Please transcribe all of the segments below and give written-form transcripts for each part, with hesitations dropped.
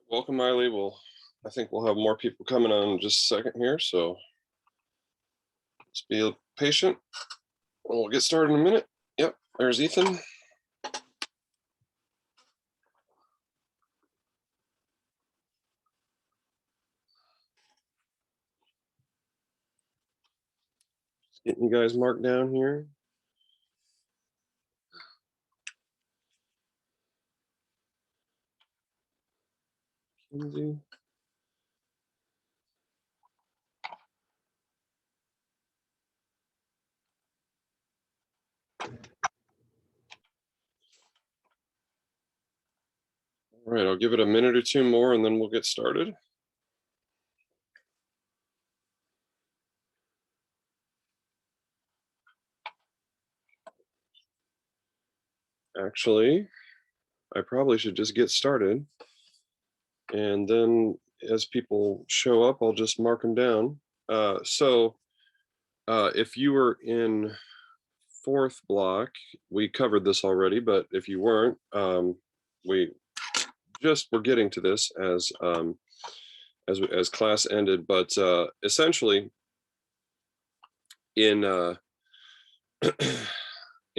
Welcome, Miley. I think we'll have more people coming on in just a second here, so just be patient. We'll get started in a minute. Yep, there's Ethan. Just getting you guys marked down here. Kinsey. All right, I'll give it a minute or two more and then we'll get started. Actually, I probably should just get started. And then as people show up, I'll just mark them down. If you were in fourth block, we covered this already, but if you weren't, we just were getting to this as class ended. But essentially, in in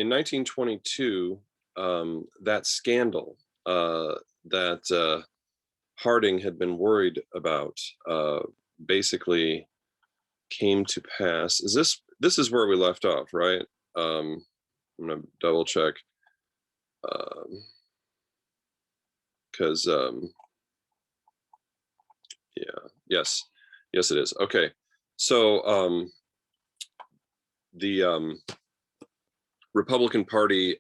1922, that scandal that Harding had been worried about basically came to pass. This is where we left off, right? I'm gonna double check because yes it is. Okay, so the Republican Party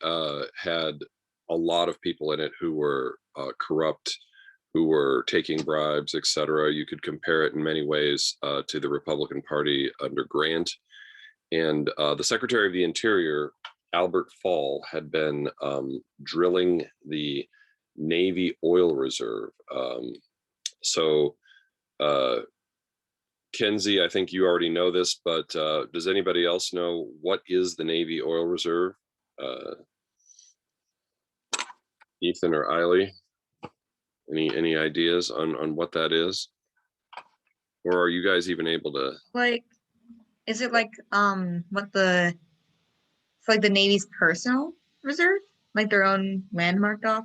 had a lot of people in it who were corrupt, who were taking bribes, etc. You could compare it in many ways to the Republican Party under Grant. And the Secretary of the Interior, Albert Fall, had been drilling the Navy oil reserve. Kenzie, I think you already know this, but does anybody else know what is the Navy oil reserve? Ethan or Eiley? Any ideas on what that is? Or are you guys even able to? Like, is it like it's like the Navy's personal reserve, like their own land marked off?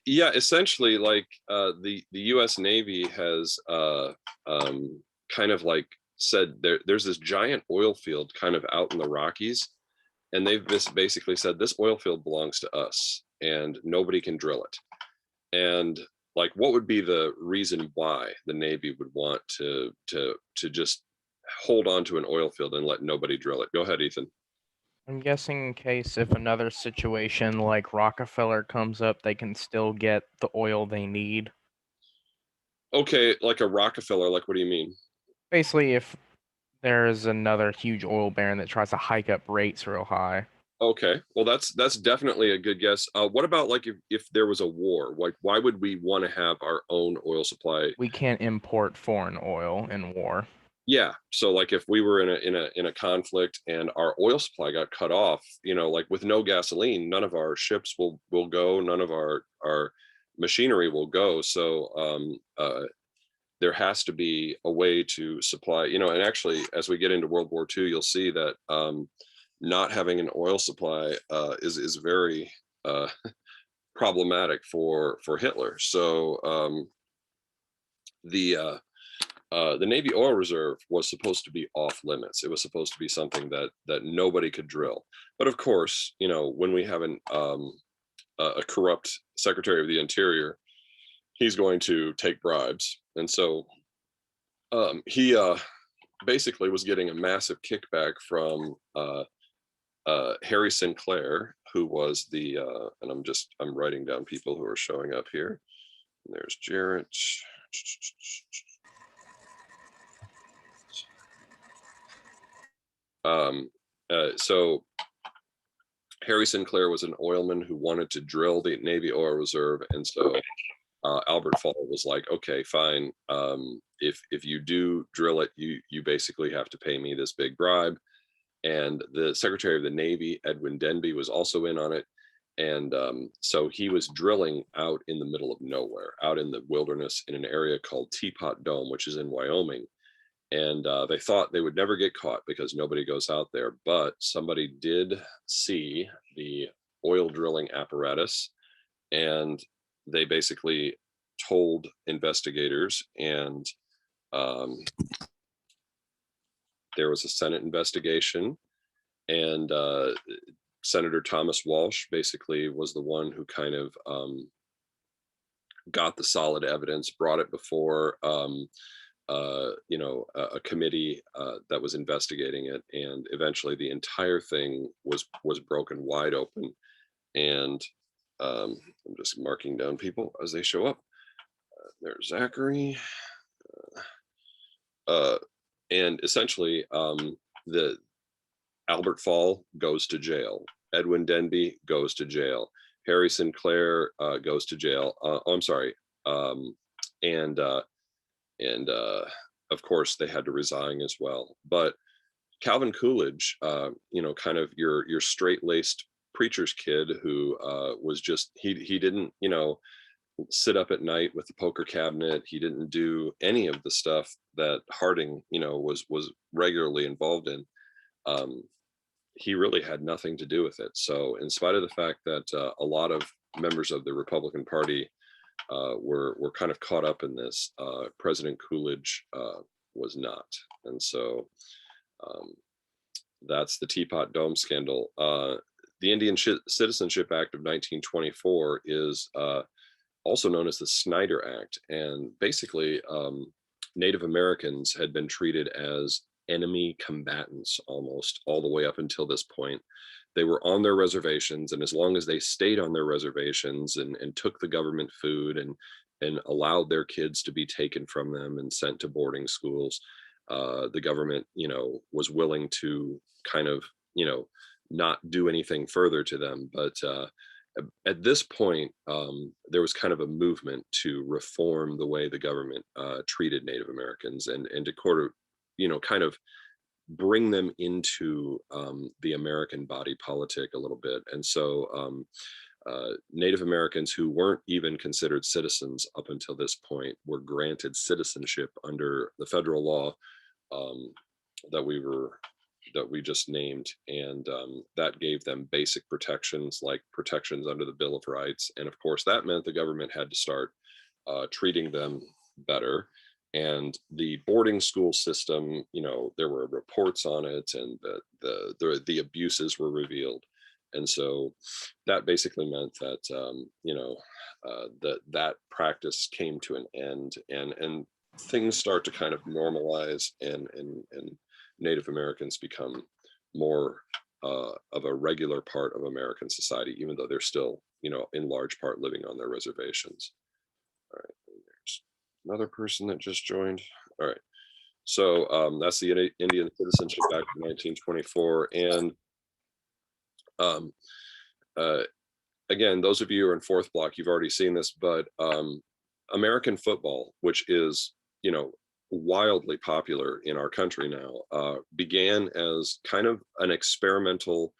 Yeah, essentially, like the U.S. Navy has kind of like said there's this giant oil field kind of out in the Rockies, and they've basically said this oil field belongs to us and nobody can drill it. And like, what would be the reason why the Navy would want to just hold on to an oil field and let nobody drill it? Go ahead, Ethan. I'm guessing in case if another situation like Rockefeller comes up, they can still get the oil they need. Okay, like a Rockefeller, like what do you mean? Basically, if there's another huge oil baron that tries to hike up rates real high. Okay, well that's definitely a good guess. What about like if there was a war? Like, why would we want to have our own oil supply? We can't import foreign oil in war. Yeah, so like if we were in a conflict and our oil supply got cut off, like with no gasoline, none of our ships will go, none of our machinery will go. So there has to be a way to supply. And actually, as we get into World War II, you'll see that not having an oil supply is very problematic for Hitler. So the Navy oil reserve was supposed to be off limits. It was supposed to be something that nobody could drill. But of course, when we have a corrupt Secretary of the Interior, he's going to take bribes, and so he basically was getting a massive kickback from Harry Sinclair, who was the and I'm writing down people who are showing up here. And there's Jarrett. So Harry Sinclair was an oilman who wanted to drill the Navy oil reserve, and so Albert Fall was like, okay, fine. If you do drill it, you basically have to pay me this big bribe. And the Secretary of the Navy, Edwin Denby, was also in on it. And so he was drilling out in the middle of nowhere, out in the wilderness in an area called Teapot Dome, which is in Wyoming. And they thought they would never get caught because nobody goes out there. But somebody did see the oil drilling apparatus, and they basically told investigators, and there was a Senate investigation, and Senator Thomas Walsh basically was the one who kind of got the solid evidence, brought it before a committee that was investigating it, and eventually the entire thing was broken wide open. And I'm just marking down people as they show up. There's Zachary. And essentially, the Albert Fall goes to jail. Edwin Denby goes to jail. Harry Sinclair goes to jail. I'm sorry. And of course, they had to resign as well. But Calvin Coolidge, kind of your straight-laced preacher's kid who was just, he didn't, sit up at night with the poker cabinet. He didn't do any of the stuff that Harding, was regularly involved in. He really had nothing to do with it. So in spite of the fact that a lot of members of the Republican Party were kind of caught up in this, President Coolidge was not. And so that's the Teapot Dome scandal. The Indian Citizenship Act of 1924 is also known as the Snyder Act. And basically, Native Americans had been treated as enemy combatants almost all the way up until this point. They were on their reservations, and as long as they stayed on their reservations and took the government food and allowed their kids to be taken from them and sent to boarding schools, the government, was willing to kind of, not do anything further to them. But at this point, there was kind of a movement to reform the way the government treated Native Americans and to kind of bring them into the American body politic a little bit. And so Native Americans who weren't even considered citizens up until this point were granted citizenship under the federal law that we just named, and that gave them basic protections like protections under the Bill of Rights. And of course, that meant the government had to start treating them better. And the boarding school system, there were reports on it, and the abuses were revealed. And so that basically meant that that practice came to an end, and things start to kind of normalize, and Native Americans become more of a regular part of American society, even though they're still, in large part living on their reservations. All right, there's another person that just joined. All right, so that's the Indian Citizenship Act of 1924. And again, those of you who are in fourth block, you've already seen this, but American football, which is, wildly popular in our country now, began as kind of an experimental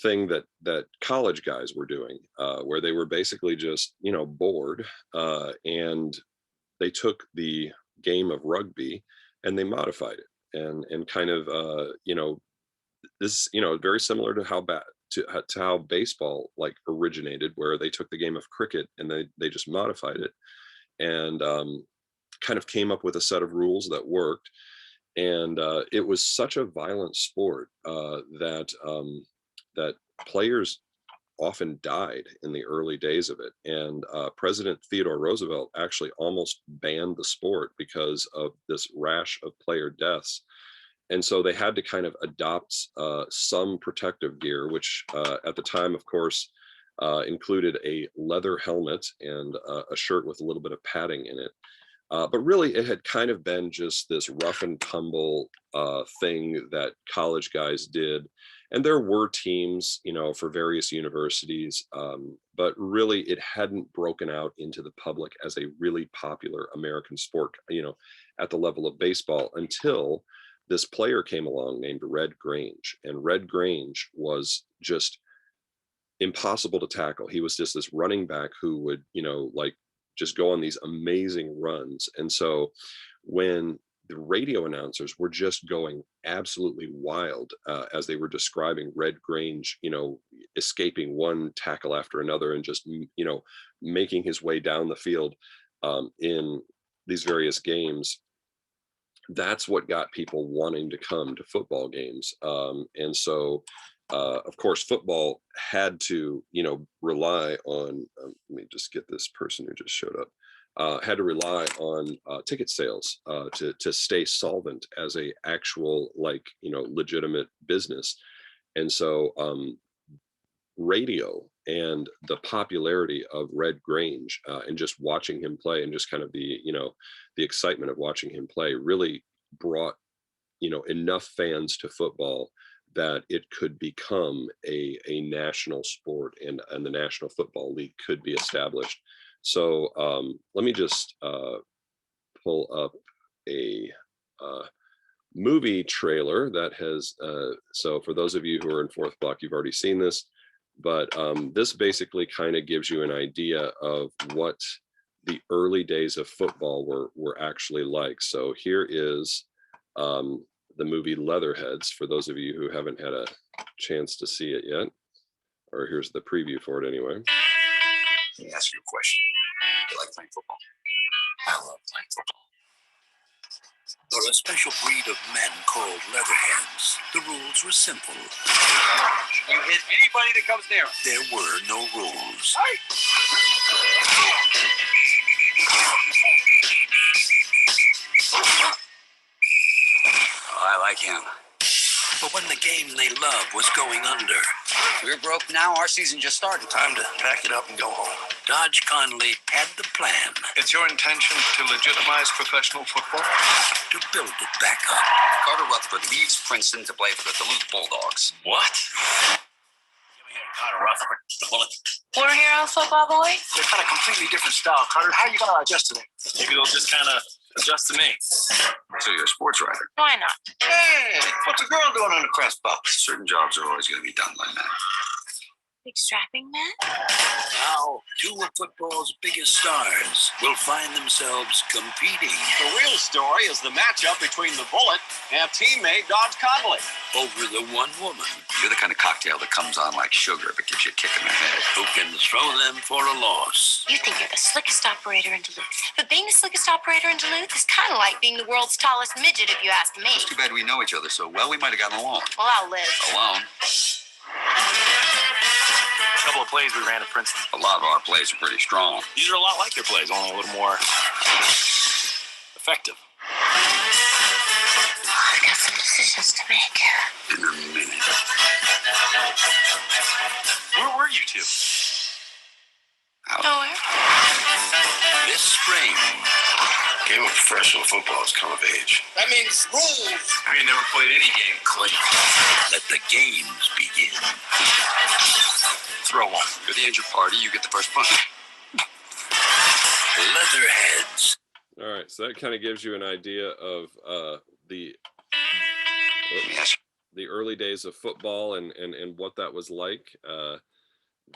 thing that college guys were doing, where they were basically just, bored, and they took the game of rugby and they modified it, and kind of, this, very similar to how baseball like originated, where they took the game of cricket and they just modified it, and kind of came up with a set of rules that worked. And it was such a violent sport that players often died in the early days of it. And President Theodore Roosevelt actually almost banned the sport because of this rash of player deaths. And so they had to kind of adopt some protective gear, which at the time, of course, included a leather helmet and a shirt with a little bit of padding in it. But really, it had kind of been just this rough and tumble thing that college guys did. And there were teams, for various universities, but really it hadn't broken out into the public as a really popular American sport, at the level of baseball, until this player came along named Red Grange. And Red Grange was just impossible to tackle. He was just this running back who would, like just go on these amazing runs. And so when the radio announcers were just going absolutely wild as they were describing Red Grange, escaping one tackle after another and just, making his way down the field in these various games, that's what got people wanting to come to football games. And so, of course, football had to, rely on, let me just get this person who just showed up, had to rely on ticket sales to stay solvent as a actual, legitimate business. And so radio and the popularity of Red Grange and just watching him play and just kind of the excitement of watching him play really brought, enough fans to football that it could become a national sport, and the National Football League could be established. So let me just pull up a movie trailer that has, so for those of you who are in fourth block, you've already seen this, but this basically kind of gives you an idea of what the early days of football were actually like. So here is the movie Leatherheads, for those of you who haven't had a chance to see it yet, or here's the preview for it anyway. Let me ask you a question. Do you like playing football? I love playing football. For a special breed of men called Leatherheads, the rules were simple. You hit anybody that comes near. There were no rules. I like him. But when the game they love was going under, we're broke now. Our season just started. Time to pack it up and go home. Dodge Conley had the plan. It's your intention to legitimize professional football? To build it back up. Carter Rutherford leaves Princeton to play for the Duluth Bulldogs. What? Give me here, Carter Rutherford. The bullet. We're here on football, boys. They've got a completely different style, Carter. How are you going to adjust to them? Maybe they'll just kind of adjust to me. So you're a sports writer. Why not? Hey, what's a girl doing on the press box? Certain jobs are always going to be done by men. Big strapping man? Now, two of football's biggest stars will find themselves competing The real story is the matchup between the Bullet and teammate Dodge Conley. over the one woman. You're the kind of cocktail that comes on like sugar but gives you a kick in the head. Who can throw them for a loss? You think you're the slickest operator in Duluth. But being the slickest operator in Duluth is kind of like being the world's tallest midget, if you ask me. It's too bad we know each other so well. We might have gotten along. Well, I'll live. Alone. A couple of plays we ran at Princeton. A lot of our plays are pretty strong. These are a lot like your plays, only a little more effective. I got some decisions to make. In a minute. Where were you two? Out. Nowhere. This spring, Game of professional football has come of age. that means rules. I mean, never played any game clean. Let the games begin. Throw one. You're the injured party. You get the first punch. Leatherheads. All right, so that kind of gives you an idea of the Yes. the early days of football and what that was like.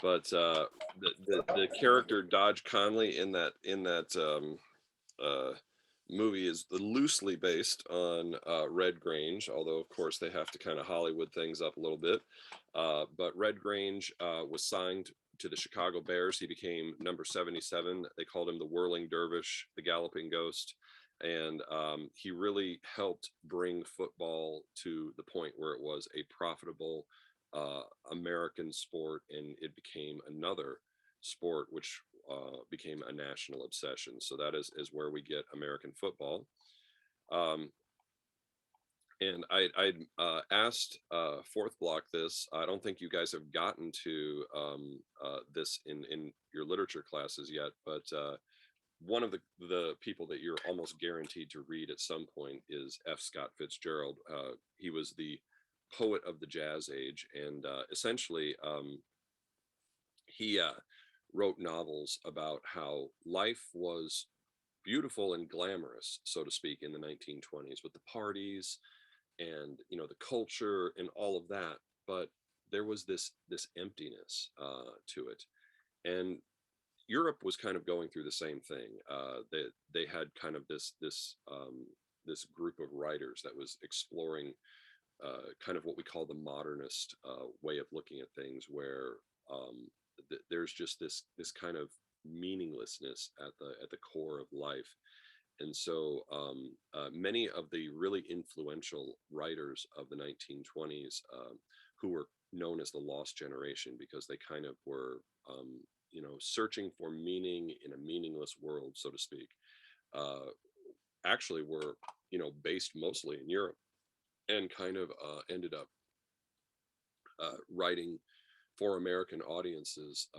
But the character Dodge Conley in that movie is loosely based on Red Grange, although of course they have to kind of Hollywood things up a little bit. But Red Grange was signed to the Chicago Bears. He became number 77. They called him the Whirling Dervish, the Galloping Ghost. And he really helped bring football to the point where it was a profitable American sport, and it became another sport which became a national obsession. So that is where we get American football. And I asked fourth block this. I don't think you guys have gotten to this in your literature classes yet, but one of the people that you're almost guaranteed to read at some point is F. Scott Fitzgerald. He was the poet of the Jazz Age, and essentially he wrote novels about how life was beautiful and glamorous, so to speak, in the 1920s with the parties and the culture and all of that. But there was this emptiness to it, and Europe was kind of going through the same thing. They had kind of this group of writers that was exploring kind of what we call the modernist way of looking at things, where there's just this kind of meaninglessness at the core of life. And so many of the really influential writers of the 1920s, who were known as the lost generation, because they kind of were searching for meaning in a meaningless world, so to speak, actually were based mostly in Europe, and kind of ended up writing for American audiences,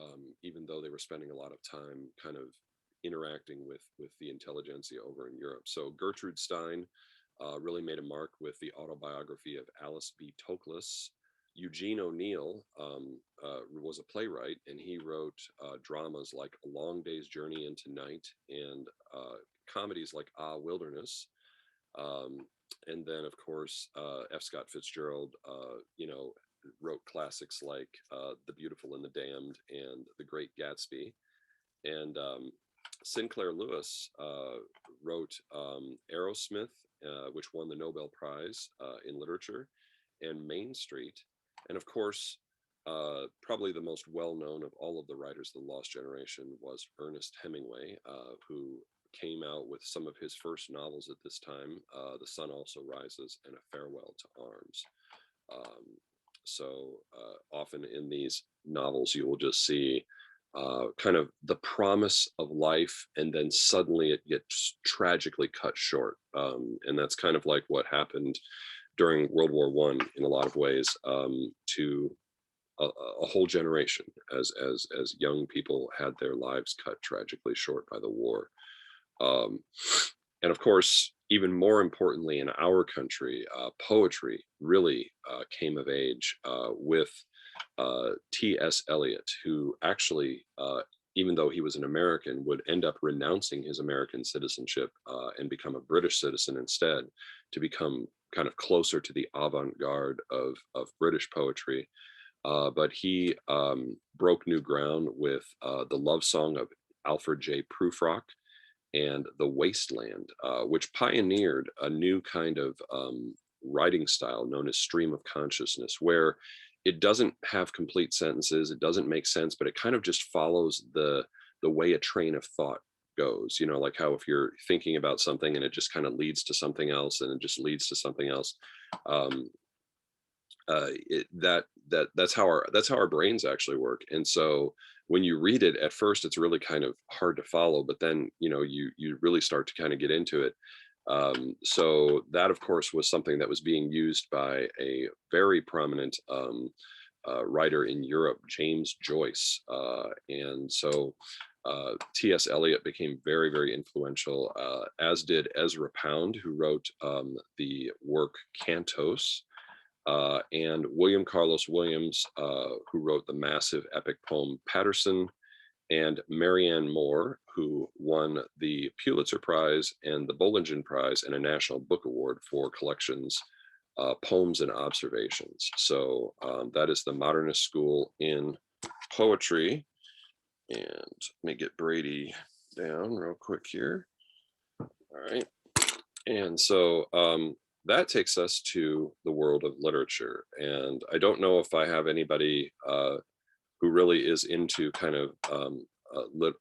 even though they were spending a lot of time kind of interacting with the intelligentsia over in Europe. So Gertrude Stein really made a mark with the autobiography of Alice B. Toklas. Eugene O'Neill was a playwright, and he wrote dramas like A Long Day's Journey into Night, and comedies like Ah, Wilderness. And then, of course, F. Scott Fitzgerald, wrote classics like The Beautiful and the Damned and The Great Gatsby. And Sinclair Lewis wrote Aerosmith, which won the Nobel Prize in Literature, and Main Street. And of course, probably the most well-known of all of the writers of the Lost Generation was Ernest Hemingway, who came out with some of his first novels at this time, The Sun Also Rises and A Farewell to Arms. So often in these novels, you will just see kind of the promise of life, and then suddenly it gets tragically cut short. And that's kind of like what happened during World War I in a lot of ways, to a whole generation, as young people had their lives cut tragically short by the war. And of course, even more importantly, in our country, poetry really came of age with T.S. Eliot, who actually, even though he was an American, would end up renouncing his American citizenship and become a British citizen instead, to become kind of closer to the avant-garde of British poetry. But he broke new ground with the love song of Alfred J. Prufrock and The Wasteland, which pioneered a new kind of writing style known as stream of consciousness, where it doesn't have complete sentences, it doesn't make sense, but it kind of just follows the way a train of thought goes. Like how if you're thinking about something and it just kind of leads to something else, and it just leads to something else. That's how our brains actually work. And so when you read it at first, it's really kind of hard to follow, but then you really start to kind of get into it. So that, of course, was something that was being used by a very prominent writer in Europe, James Joyce. And so T.S. Eliot became very, very influential, as did Ezra Pound, who wrote the work Cantos, and William Carlos Williams, who wrote the massive epic poem Patterson, and Marianne Moore, who won the Pulitzer Prize and the Bollingen Prize and a National Book Award for collections, Poems and Observations. So that is the modernist school in poetry. And let me get Brady down real quick here. All right. And so that takes us to the world of literature. And I don't know if I have anybody who really is into kind of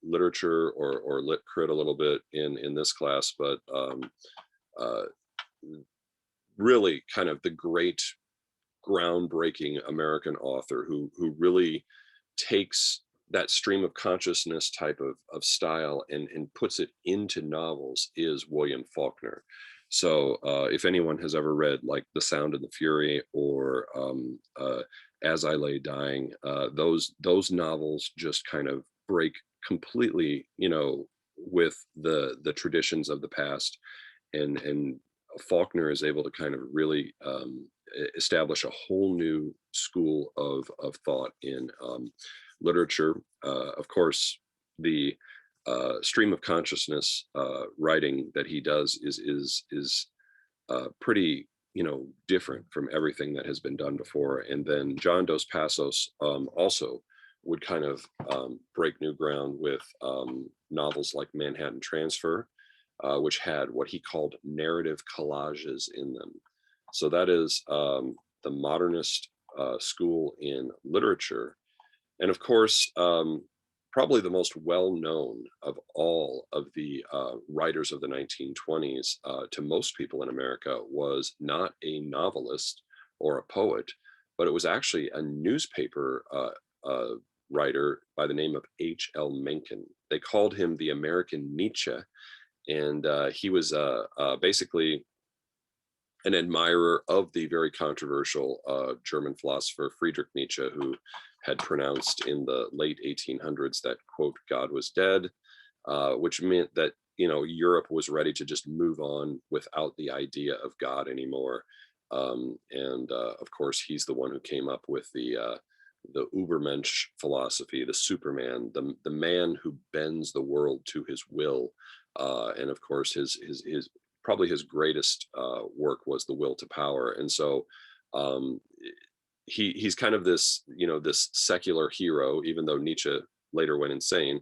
literature or lit crit a little bit in this class, but really kind of the great groundbreaking American author who really takes that stream of consciousness type of style and puts it into novels is William Faulkner. So if anyone has ever read like The Sound and the Fury or As I Lay Dying, those novels just kind of break completely, with the traditions of the past, and Faulkner is able to kind of really establish a whole new school of thought in literature. Of course, the stream of consciousness writing that he does is pretty different from everything that has been done before. And then John Dos Passos also would kind of break new ground with novels like Manhattan Transfer, which had what he called narrative collages in them. So that is the modernist school in literature. And of course, probably the most well-known of all of the writers of the 1920s to most people in America was not a novelist or a poet, but it was actually a newspaper writer by the name of H.L. Mencken. They called him the American Nietzsche, and he was basically an admirer of the very controversial German philosopher Friedrich Nietzsche, who had pronounced in the late 1800s that, quote, God was dead, which meant that, Europe was ready to just move on without the idea of God anymore. And of course, he's the one who came up with the Übermensch philosophy, the Superman, the man who bends the world to his will. And of course, his probably his greatest work was The Will to Power. And so he's kind of this, this secular hero, even though Nietzsche later went insane.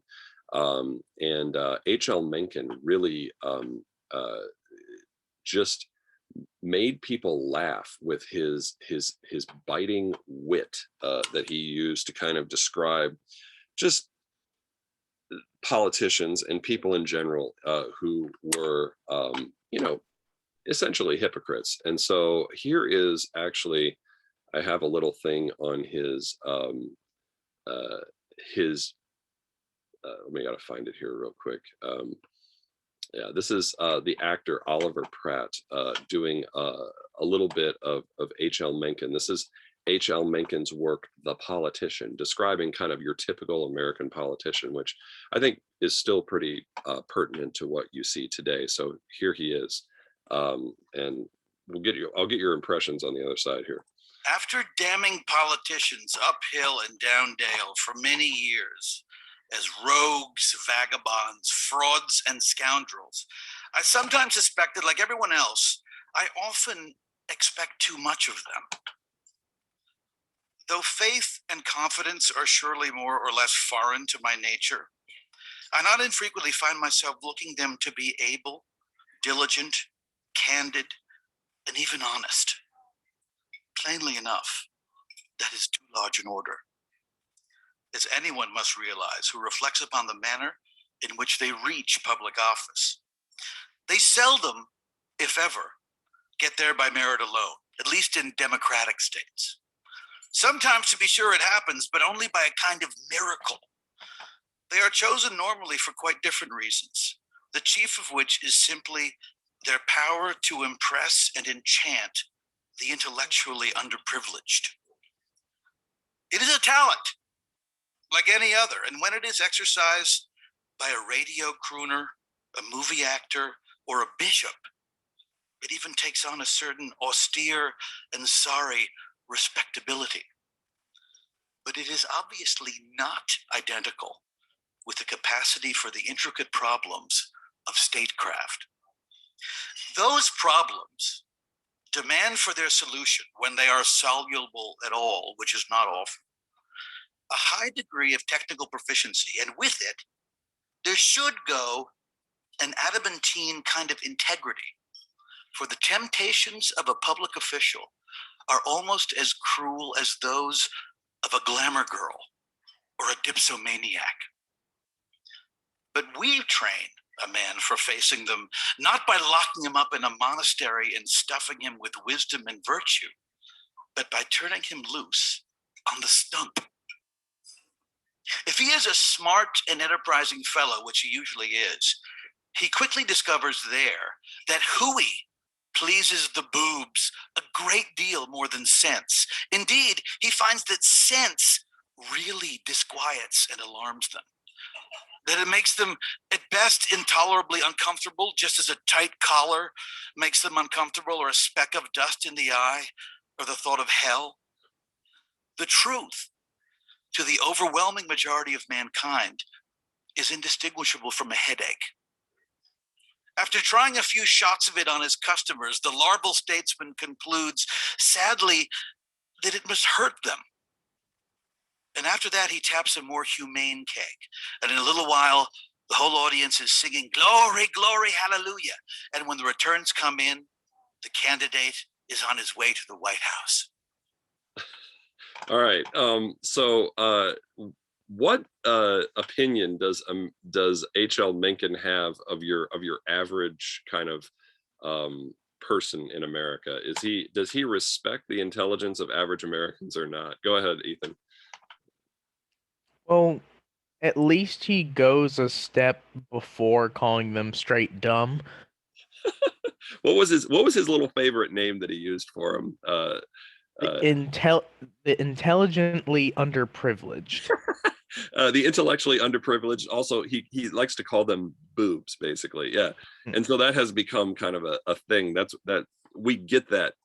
And H.L. Mencken really just made people laugh with his biting wit that he used to kind of describe just politicians and people in general who were, essentially hypocrites. And so here is actually, I have a little thing on his let me gotta find it here real quick. Yeah, this is the actor Oliver Pratt doing a little bit of H.L. Mencken. This is H.L. Mencken's work, The Politician, describing kind of your typical American politician, which I think is still pretty pertinent to what you see today. So here he is, and I'll get your impressions on the other side here. After damning politicians uphill and down dale for many years as rogues, vagabonds, frauds, and scoundrels, I sometimes suspected, like everyone else, I often expect too much of them. Though faith and confidence are surely more or less foreign to my nature, I not infrequently find myself looking them to be able, diligent, candid, and even honest. Plainly enough, that is too large an order, as anyone must realize who reflects upon the manner in which they reach public office. They seldom, if ever, get there by merit alone, at least in democratic states. Sometimes, to be sure, it happens, but only by a kind of miracle. They are chosen normally for quite different reasons, the chief of which is simply their power to impress and enchant the intellectually underprivileged. It is a talent, like any other, and when it is exercised by a radio crooner, a movie actor, or a bishop, it even takes on a certain austere and sorry respectability. But it is obviously not identical with the capacity for the intricate problems of statecraft. Those problems demand for their solution, when they are soluble at all, which is not often, a high degree of technical proficiency, and with it, there should go an adamantine kind of integrity, for the temptations of a public official are almost as cruel as those of a glamour girl or a dipsomaniac. But we train a man for facing them, not by locking him up in a monastery and stuffing him with wisdom and virtue, but by turning him loose on the stump. If he is a smart and enterprising fellow, which he usually is, he quickly discovers there that hooey pleases the boobs a great deal more than sense. Indeed, he finds that sense really disquiets and alarms them, that it makes them at best intolerably uncomfortable, just as a tight collar makes them uncomfortable, or a speck of dust in the eye, or the thought of hell. The truth, to the overwhelming majority of mankind, is indistinguishable from a headache. After trying a few shots of it on his customers, the larval statesman concludes, sadly, that it must hurt them. And after that, he taps a more humane keg. And in a little while, the whole audience is singing, glory, glory, hallelujah. And when the returns come in, the candidate is on his way to the White House. All right. What opinion does H.L. Mencken have of your average kind of person in America? Does he respect the intelligence of average Americans or not? Go ahead, Ethan. Well, at least he goes a step before calling them straight dumb. What was his little favorite name that he used for him? The intelligently underprivileged. The intellectually underprivileged. Also, he likes to call them boobs, basically. Yeah, and so that has become kind of a thing. That we get that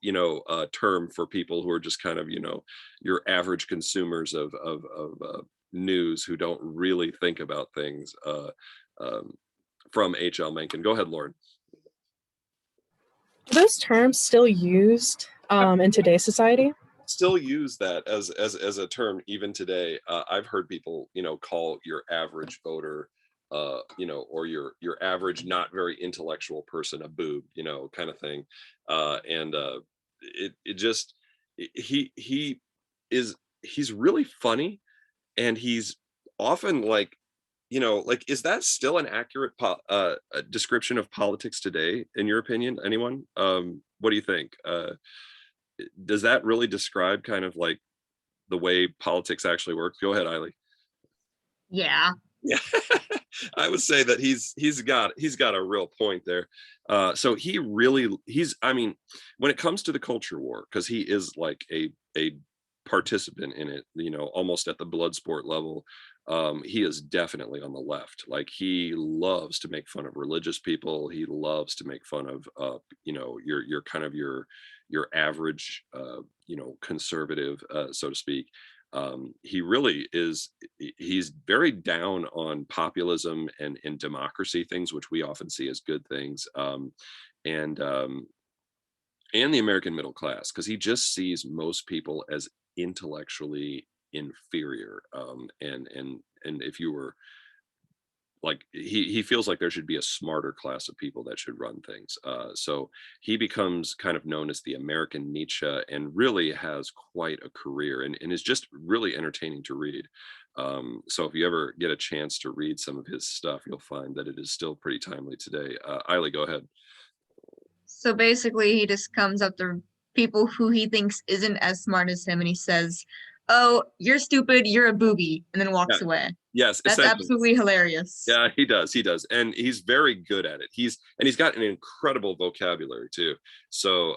term for people who are just kind of your average consumers of news who don't really think about things. From H.L. Mencken. Go ahead, Lauren. Are those terms still used in today's society? Still use that as a term even today. I've heard people call your average voter or your average not very intellectual person a boob, kind of thing. He's really funny, and he's often like is that still an accurate description of politics today, in your opinion? Anyone? What do you think? Does that really describe kind of like the way politics actually works? Go ahead, Eiley. Yeah. Yeah, I would say that he's got a real point there. So I mean, when it comes to the culture war, because he is like a participant in it, almost at the blood sport level. He is definitely on the left. Like, he loves to make fun of religious people. He loves to make fun of your kind of your average conservative, so to speak. He really is. He's very down on populism and democracy, things which we often see as good things, and the American middle class, because he just sees most people as intellectually inferior. And if you were like, he feels like there should be a smarter class of people that should run things. So he becomes kind of known as the American Nietzsche, and really has quite a career, and is just really entertaining to read. So if you ever get a chance to read some of his stuff, you'll find that it is still pretty timely today. Eiley, go ahead. So basically, he just comes up to people who he thinks isn't as smart as him, and he says, "Oh, you're stupid. You're a booby," and then walks away. Yes, That's absolutely hilarious. Yeah, he does, and he's very good at it. He's got an incredible vocabulary too. So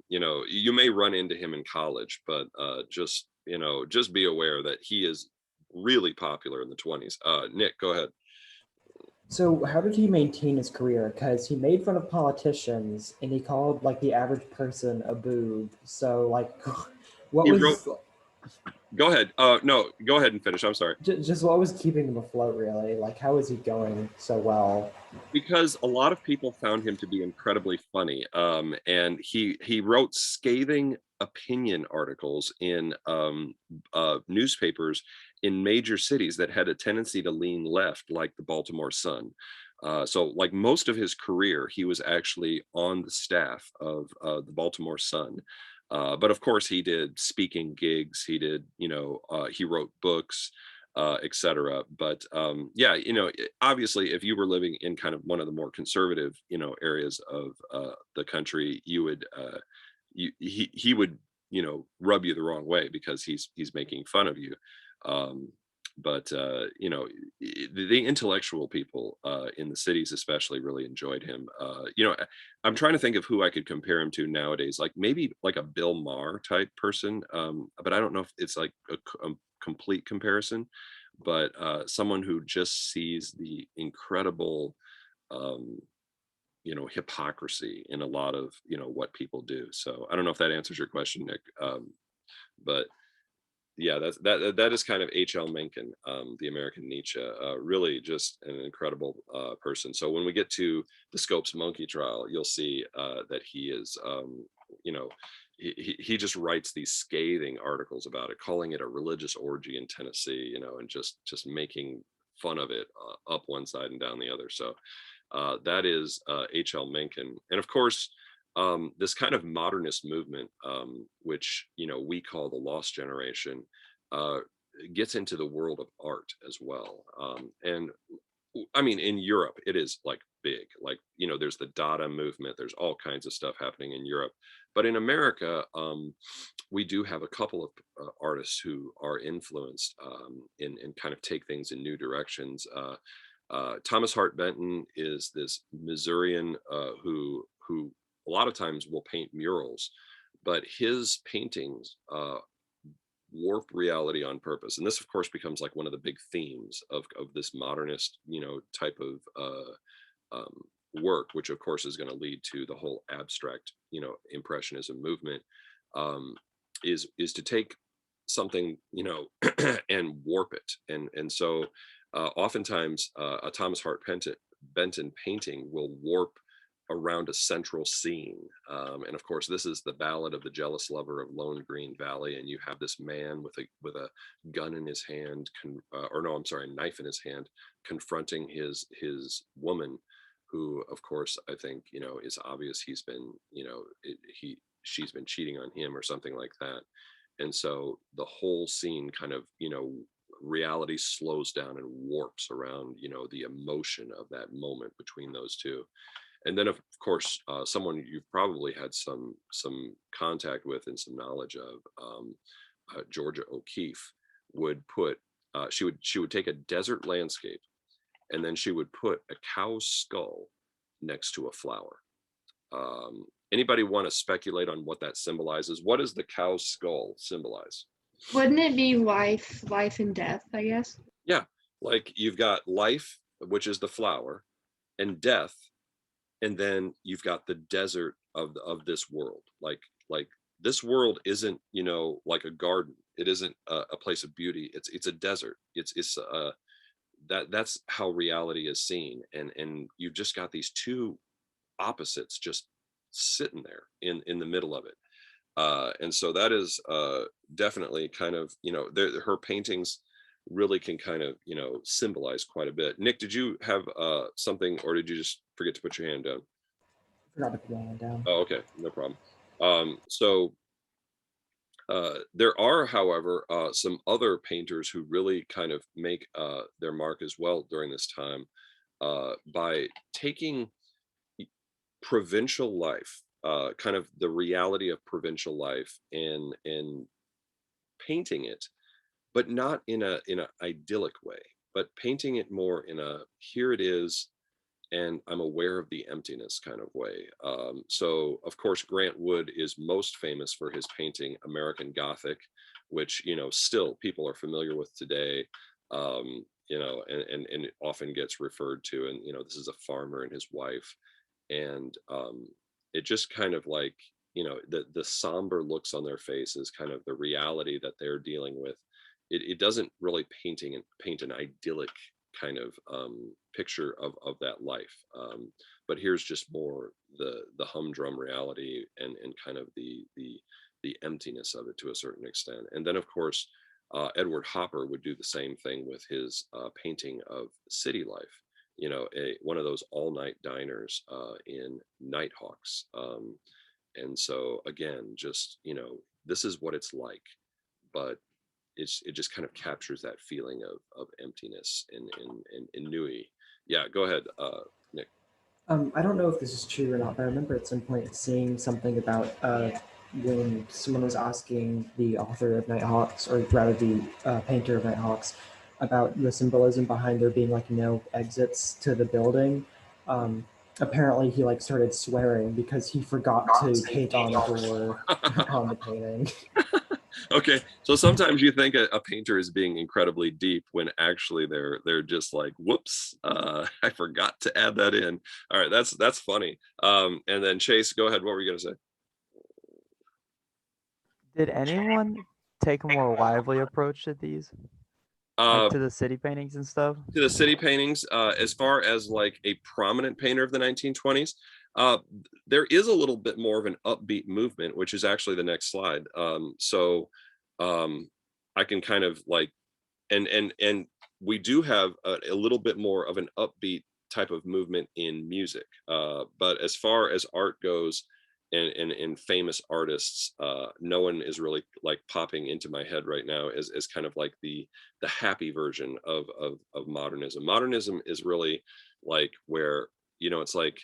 you may run into him in college, but just be aware that he is really popular in the 20s. Nick, go ahead. So how did he maintain his career? Because he made fun of politicians, and he called like the average person a boob. So like, what was? Go ahead. No, go ahead and finish. I'm sorry. Just what was keeping him afloat, really? Like, how is he going so well? Because a lot of people found him to be incredibly funny, and he wrote scathing opinion articles in newspapers in major cities that had a tendency to lean left, like the Baltimore Sun. So like most of his career, he was actually on the staff of the Baltimore Sun. But of course, he did speaking gigs. He did, he wrote books, etc. But yeah, obviously, if you were living in kind of one of the more conservative, areas of the country, you would, he would, rub you the wrong way, because he's making fun of you. But the intellectual people in the cities especially really enjoyed him. I'm trying to think of who I could compare him to nowadays, like maybe like a Bill Maher type person, but I don't know if it's like a complete comparison, but someone who just sees the incredible hypocrisy in a lot of what people do. So I don't know if that answers your question, Nick, but yeah, that is kind of H.L. Mencken, the American Nietzsche, really just an incredible person. So when we get to the Scopes Monkey trial, you'll see that he is, you know, he just writes these scathing articles about it, calling it a religious orgy in Tennessee, you know, and just making fun of it up one side and down the other. So that is H.L. Mencken, and of course. This kind of modernist movement, which you know we call the Lost Generation, gets into the world of art as well. And I mean, in Europe, it is like big. Like you know, there's the Dada movement. There's all kinds of stuff happening in Europe, but in America, we do have a couple of artists who are influenced and kind of take things in new directions. Thomas Hart Benton is this Missourian who a lot of times will paint murals, but his paintings warp reality on purpose. And this, of course, becomes like one of the big themes of this modernist, you know, type of work, which of course is going to lead to the whole abstract, you know, impressionism movement, is to take something, you know, and warp it. And so oftentimes a Thomas Hart Benton painting will warp around a central scene, and of course this is the Ballad of the Jealous Lover of Lone Green Valley, and you have this man with a gun in his hand, or no, I'm sorry, knife in his hand, confronting his woman, who of course I think, you know, is obvious he's been, you know, she's been cheating on him or something like that. And so the whole scene kind of, you know, reality slows down and warps around, you know, the emotion of that moment between those two. And then, of course, someone you've probably had some contact with and some knowledge of, Georgia O'Keeffe, would put she would take a desert landscape, and then she would put a cow's skull next to a flower. Anybody want to speculate on what that symbolizes? What does the cow's skull symbolize? Wouldn't it be life and death, I guess? Yeah, like you've got life, which is the flower, and death, and then you've got the desert of this world. Like this world isn't, you know, like a garden. It isn't a place of beauty. It's a desert. It's that's how reality is seen, and you've just got these two opposites just sitting there in the middle of it. And so that is definitely kind of, you know, her paintings really can kind of, you know, symbolize quite a bit. Nick, did you have something, or did you just forget to put your hand down? Forgot to put my hand down. Oh, okay, no problem. So there are, however, some other painters who really kind of make their mark as well during this time by taking provincial life, kind of the reality of provincial life, and painting it, but not in a idyllic way, but painting it more in a here it is, and I'm aware of the emptiness kind of way. So of course Grant Wood is most famous for his painting American Gothic, which, you know, still people are familiar with today. You know, and it often gets referred to, and you know, this is a farmer and his wife, and it just kind of like, you know, the somber looks on their faces, kind of the reality that they're dealing with. It doesn't really paint an idyllic kind of picture of that life, but here's just more the humdrum reality and kind of the emptiness of it to a certain extent. And then of course Edward Hopper would do the same thing with his painting of city life, you know, one of those all-night diners in Nighthawks. And so again, just, you know, this is what it's like, but it just kind of captures that feeling of emptiness and ennui. Yeah, go ahead, Nick. I don't know if this is true or not, but I remember at some point seeing something about when someone was asking the author of Nighthawks, or rather the painter of Nighthawks, about the symbolism behind there being like no exits to the building. Apparently he like started swearing because he forgot to paint on a door on the painting. Okay, so sometimes you think a painter is being incredibly deep when actually they're just like, whoops, I forgot to add that in. All right, that's funny. And then Chase, go ahead. What were you gonna say? Did anyone take a more lively approach to these, like to the city paintings and stuff? To the city paintings, as far as like a prominent painter of the 1920s, there is a little bit more of an upbeat movement, which is actually the next slide. I can kind of like, and we do have a little bit more of an upbeat type of movement in music. But as far as art goes, and famous artists, no one is really like popping into my head right now as kind of like the happy version of modernism. Modernism is really like where, you know, it's like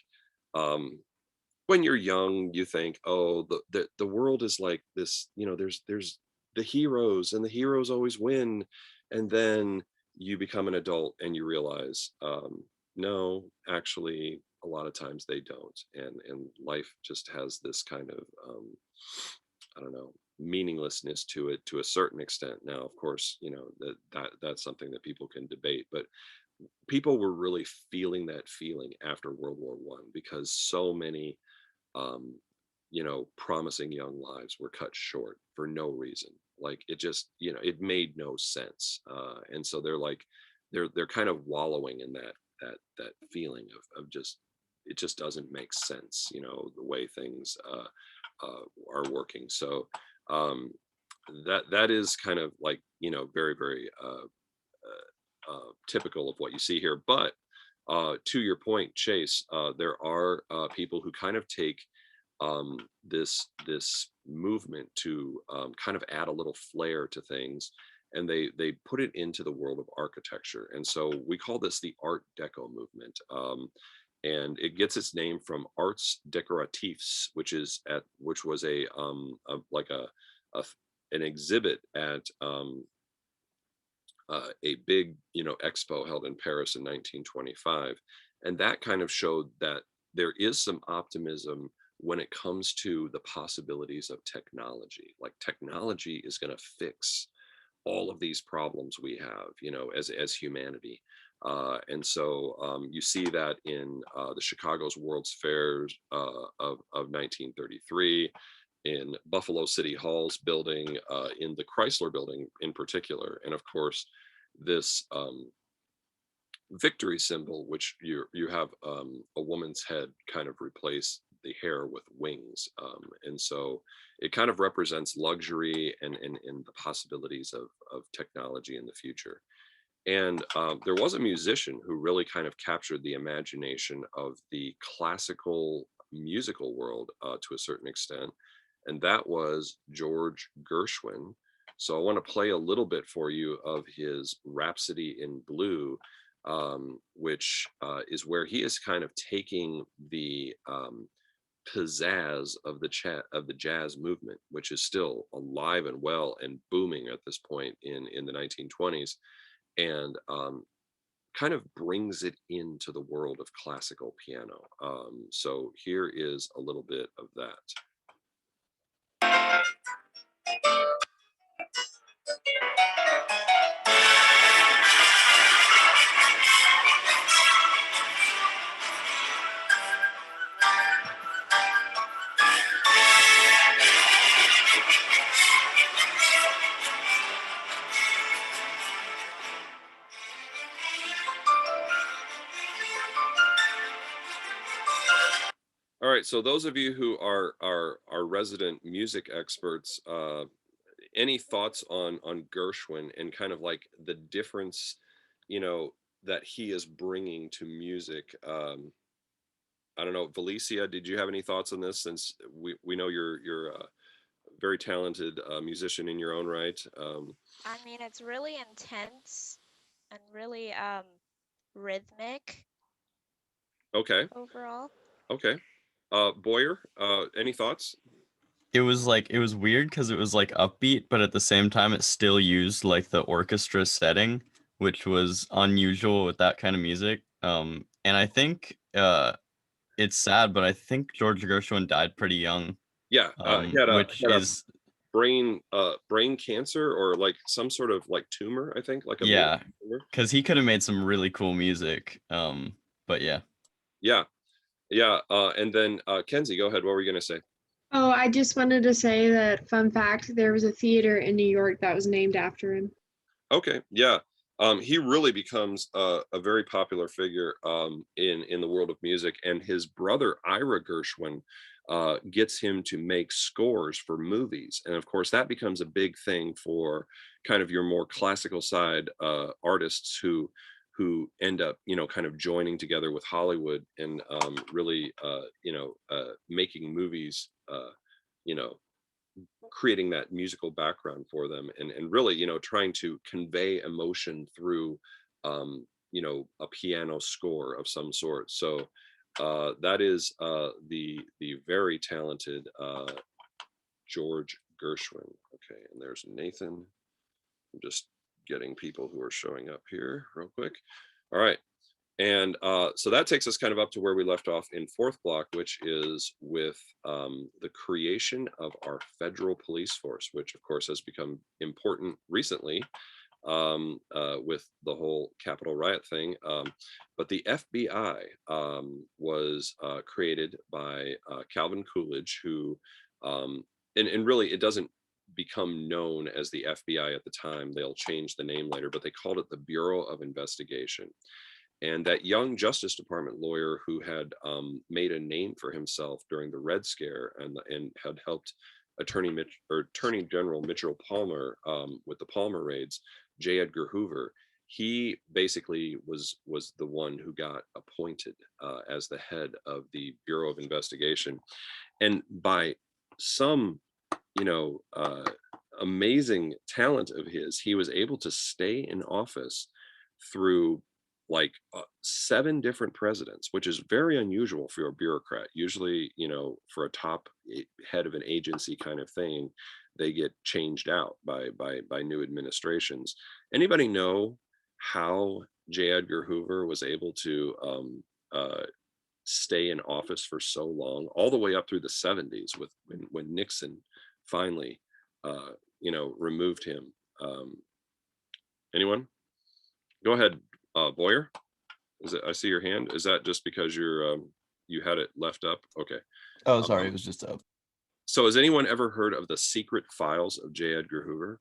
when you're young, you think, oh, the world is like this, you know, there's the heroes and the heroes always win. And then you become an adult and you realize, no, actually, a lot of times they don't. And life just has this kind of, I don't know, meaninglessness to it to a certain extent. Now, of course, you know, that's something that people can debate, but people were really feeling that feeling after World War One, because so many you know, promising young lives were cut short for no reason. Like it just, you know, it made no sense. And so they're like, they're kind of wallowing in that feeling of just, it just doesn't make sense, you know, the way things are working. So that is kind of like, you know, very, very typical of what you see here. But to your point, Chase, there are people who kind of take this movement to kind of add a little flair to things, and they put it into the world of architecture. And so we call this the Art Deco movement. And it gets its name from Arts Decoratifs, which was an exhibit at a big, you know, expo held in Paris in 1925. And that kind of showed that there is some optimism when it comes to the possibilities of technology. Like technology is going to fix all of these problems we have, you know, as humanity. And so you see that in the Chicago's World's Fairs of 1933, in Buffalo City Hall's building, in the Chrysler building in particular. And of course, this victory symbol, which you have a woman's head kind of replace the hair with wings. And so it kind of represents luxury and the possibilities of technology in the future. And there was a musician who really kind of captured the imagination of the classical musical world to a certain extent, and that was George Gershwin. So I want to play a little bit for you of his Rhapsody in Blue, which is where he is kind of taking the pizzazz of the jazz movement, which is still alive and well and booming at this point in the 1920s, and kind of brings it into the world of classical piano. So here is a little bit of that. All right, so those of you who are resident music experts, any thoughts on Gershwin and kind of like the difference, you know, that he is bringing to music? I don't know, Felicia, did you have any thoughts on this? Since we know you're a very talented musician in your own right. I mean, it's really intense and really rhythmic. Okay. Overall. Okay. Boyer, any thoughts? It was weird because it was like upbeat, but at the same time it still used like the orchestra setting, which was unusual with that kind of music. And I think it's sad, but I think George Gershwin died pretty young. Yeah, he had which is brain cancer or like some sort of like tumor, I think, like a yeah, because he could have made some really cool music. But yeah. Yeah. And then Kenzie, go ahead. What were you gonna say? Oh, I just wanted to say that fun fact, there was a theater in New York that was named after him. Okay, yeah. He really becomes a very popular figure in the world of music, and his brother Ira Gershwin gets him to make scores for movies, and of course that becomes a big thing for kind of your more classical side artists who end up, you know, kind of joining together with Hollywood and really, you know, making movies, you know, creating that musical background for them, and really, you know, trying to convey emotion through you know, a piano score of some sort. So that is the very talented George Gershwin. Okay, and there's Nathan. I'm just getting people who are showing up here real quick. All right. And so that takes us kind of up to where we left off in fourth block, which is with the creation of our federal police force, which of course has become important recently with the whole Capitol riot thing. But the FBI was created by Calvin Coolidge, who, and really it doesn't become known as the FBI at the time. They'll change the name later, but they called it the Bureau of Investigation. And that young Justice Department lawyer who had made a name for himself during the Red Scare and had helped Attorney General Mitchell Palmer with the Palmer raids, J. Edgar Hoover, he basically was the one who got appointed as the head of the Bureau of Investigation. And by some, you know, amazing talent of his, he was able to stay in office through like 7 different presidents, which is very unusual for a bureaucrat. Usually, you know, for a top head of an agency kind of thing, they get changed out by new administrations. Anybody know how J. Edgar Hoover was able to stay in office for so long, all the way up through the 70s, with when Nixon finally, you know, removed him? Anyone? Go ahead. Boyer, is it? I see your hand. Is that just because you're you had it left up? Okay. Oh, sorry, it was just up. So has anyone ever heard of the secret files of J. Edgar Hoover?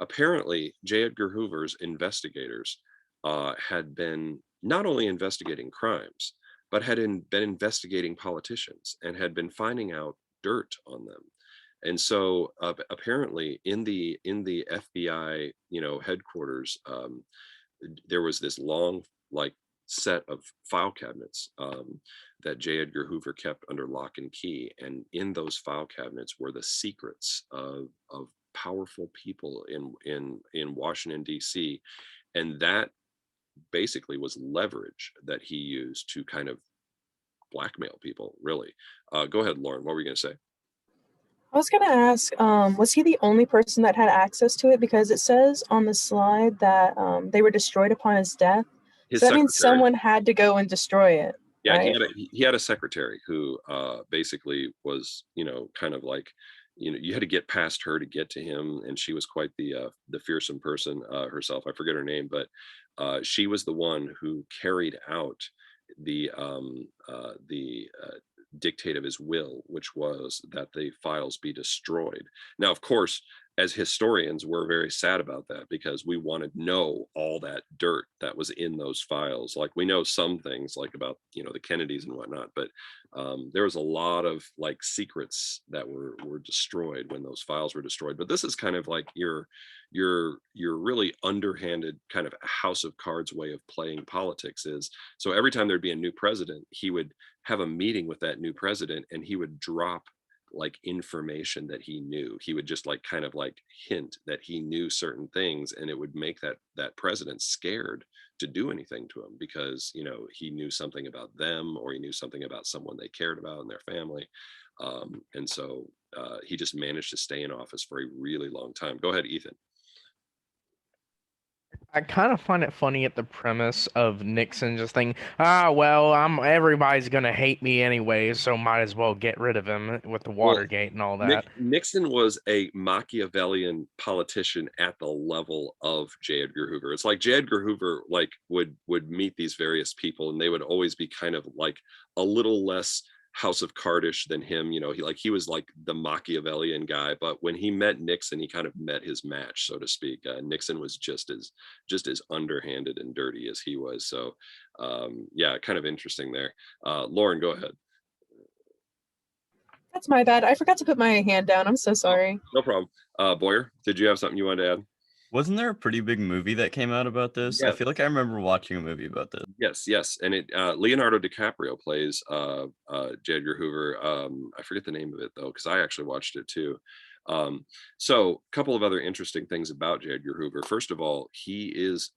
Apparently, J. Edgar Hoover's investigators had been not only investigating crimes, but had been investigating politicians and had been finding out dirt on them. And so apparently in the FBI, you know, headquarters, there was this long, like, set of file cabinets that J. Edgar Hoover kept under lock and key. And in those file cabinets were the secrets of powerful people in Washington, D.C. And that basically was leverage that he used to kind of blackmail people, really. Go ahead, Lauren, what were you going to say? I was gonna ask, was he the only person that had access to it? Because it says on the slide that they were destroyed upon his death. His So that means secretary. someone had to go and destroy it. Yeah, right? he had a secretary who basically was, you know, kind of like, you know, you had to get past her to get to him, and she was quite the fearsome person herself. I forget her name, but she was the one who carried out the dictate of his will, which was that the files be destroyed. Now, of course, as historians, we're very sad about that because we want to know all that dirt that was in those files. Like, we know some things, like about, you know, the Kennedys and whatnot, but there was a lot of like secrets that were destroyed when those files were destroyed. But this is kind of like your really underhanded kind of house of cards way of playing politics is. So every time there'd be a new president, he would have a meeting with that new president, and he would drop like information that he knew. He would just like kind of like hint that he knew certain things, and it would make that president scared to do anything to him because, you know, he knew something about them, or he knew something about someone they cared about in their family. And so he just managed to stay in office for a really long time. Go ahead, Ethan. I kind of find it funny at the premise of Nixon just thinking, well, everybody's gonna hate me anyway, so might as well get rid of him with the Watergate and all that. Nixon was a Machiavellian politician at the level of J. Edgar Hoover. It's like J. Edgar Hoover like would meet these various people, and they would always be kind of like a little less House of Cardish than him. You know, he was like the Machiavellian guy, but when he met Nixon, he kind of met his match, so to speak. Nixon was just as underhanded and dirty as he was. So yeah, kind of interesting there. Lauren, go ahead. That's my bad. I forgot to put my hand down. I'm so sorry. No problem. Boyer, did you have something you wanted to add? Wasn't there a pretty big movie that came out about this? I Yes. feel like I remember watching a movie about this. Yes, and it Leonardo DiCaprio plays J. Edgar Hoover. I forget the name of it though, because I actually watched it too. So a couple of other interesting things about J. Edgar Hoover. First of all, he is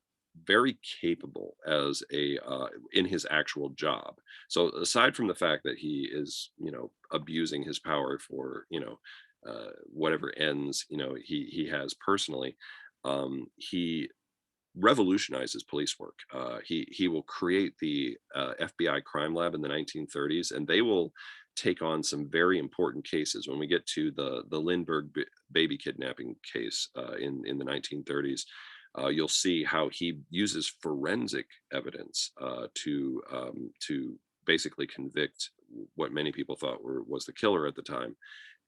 very capable as a in his actual job. So aside from the fact that he is, you know, abusing his power for, you know, whatever ends, you know, he has personally, he revolutionizes police work. He will create the FBI crime lab in the 1930s, and they will take on some very important cases. When we get to the Lindbergh baby kidnapping case in the 1930s, you'll see how he uses forensic evidence to basically convict what many people thought was the killer at the time.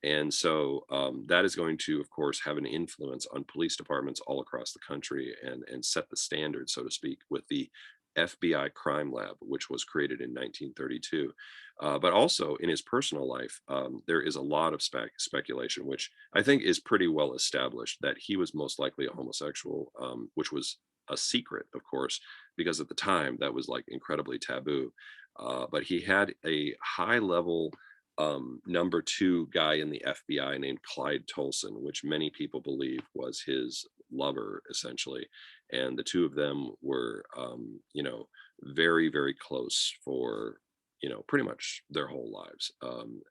And so that is going to, of course, have an influence on police departments all across the country and set the standard, so to speak, with the FBI crime lab, which was created in 1932. But also in his personal life, there is a lot of speculation, which I think is pretty well established, that he was most likely a homosexual, which was a secret, of course, because at the time that was like incredibly taboo. But he had a high level number 2 guy in the FBI named Clyde Tolson, which many people believe was his lover, essentially. And the two of them were, you know, very, very close for, you know, pretty much their whole lives.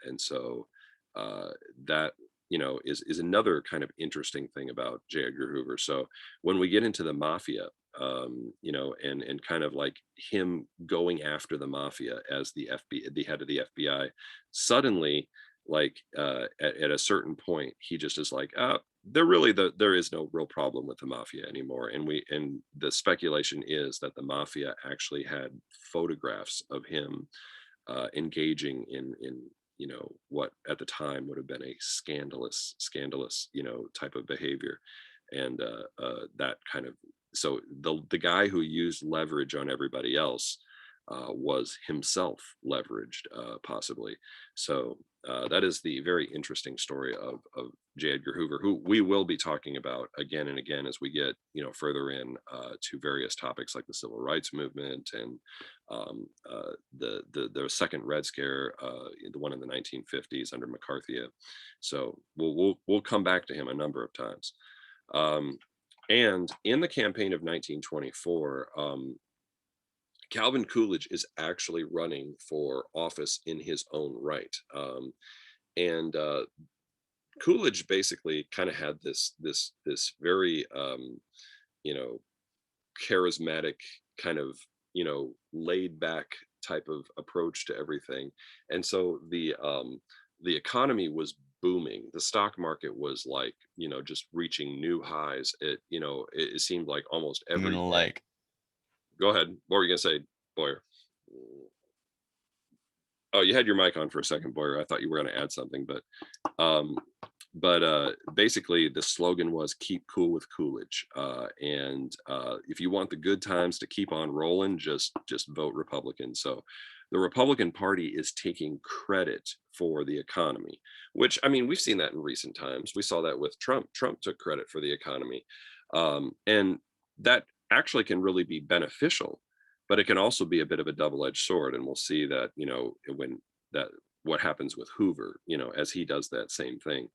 And so that, you know, is another kind of interesting thing about J. Edgar Hoover. So when we get into the mafia, you know, and kind of like him going after the mafia as the head of the FBI, suddenly, like at a certain point, he just is like, there is no real problem with the mafia anymore. And the speculation is that the mafia actually had photographs of him engaging in you know, what at the time would have been a scandalous, you know, type of behavior. And that kind of, so the guy who used leverage on everybody else was himself leveraged, possibly. So that is the very interesting story of J. Edgar Hoover, who we will be talking about again and again as we get, you know, further in to various topics like the civil rights movement and the second Red Scare, the one in the 1950s under McCarthy. So we'll come back to him a number of times. And in the campaign of 1924, Calvin Coolidge is actually running for office in his own right. And Coolidge basically kind of had this very, you know, charismatic kind of, you know, laid back type of approach to everything. And so the economy was booming. The stock market was like, you know, just reaching new highs. It, you know, it seemed like almost every day. Like, go ahead. What were you gonna say, Boyer? Oh, you had your mic on for a second, Boyer. I thought you were going to add something, but basically the slogan was "Keep cool with Coolidge," and if you want the good times to keep on rolling, just vote Republican. So the Republican Party is taking credit for the economy, which, I mean, we've seen that in recent times. We saw that with Trump. Trump took credit for the economy, and that actually can really be beneficial, but it can also be a bit of a double-edged sword. And we'll see that, you know, what happens with Hoover, you know, as he does that same thing.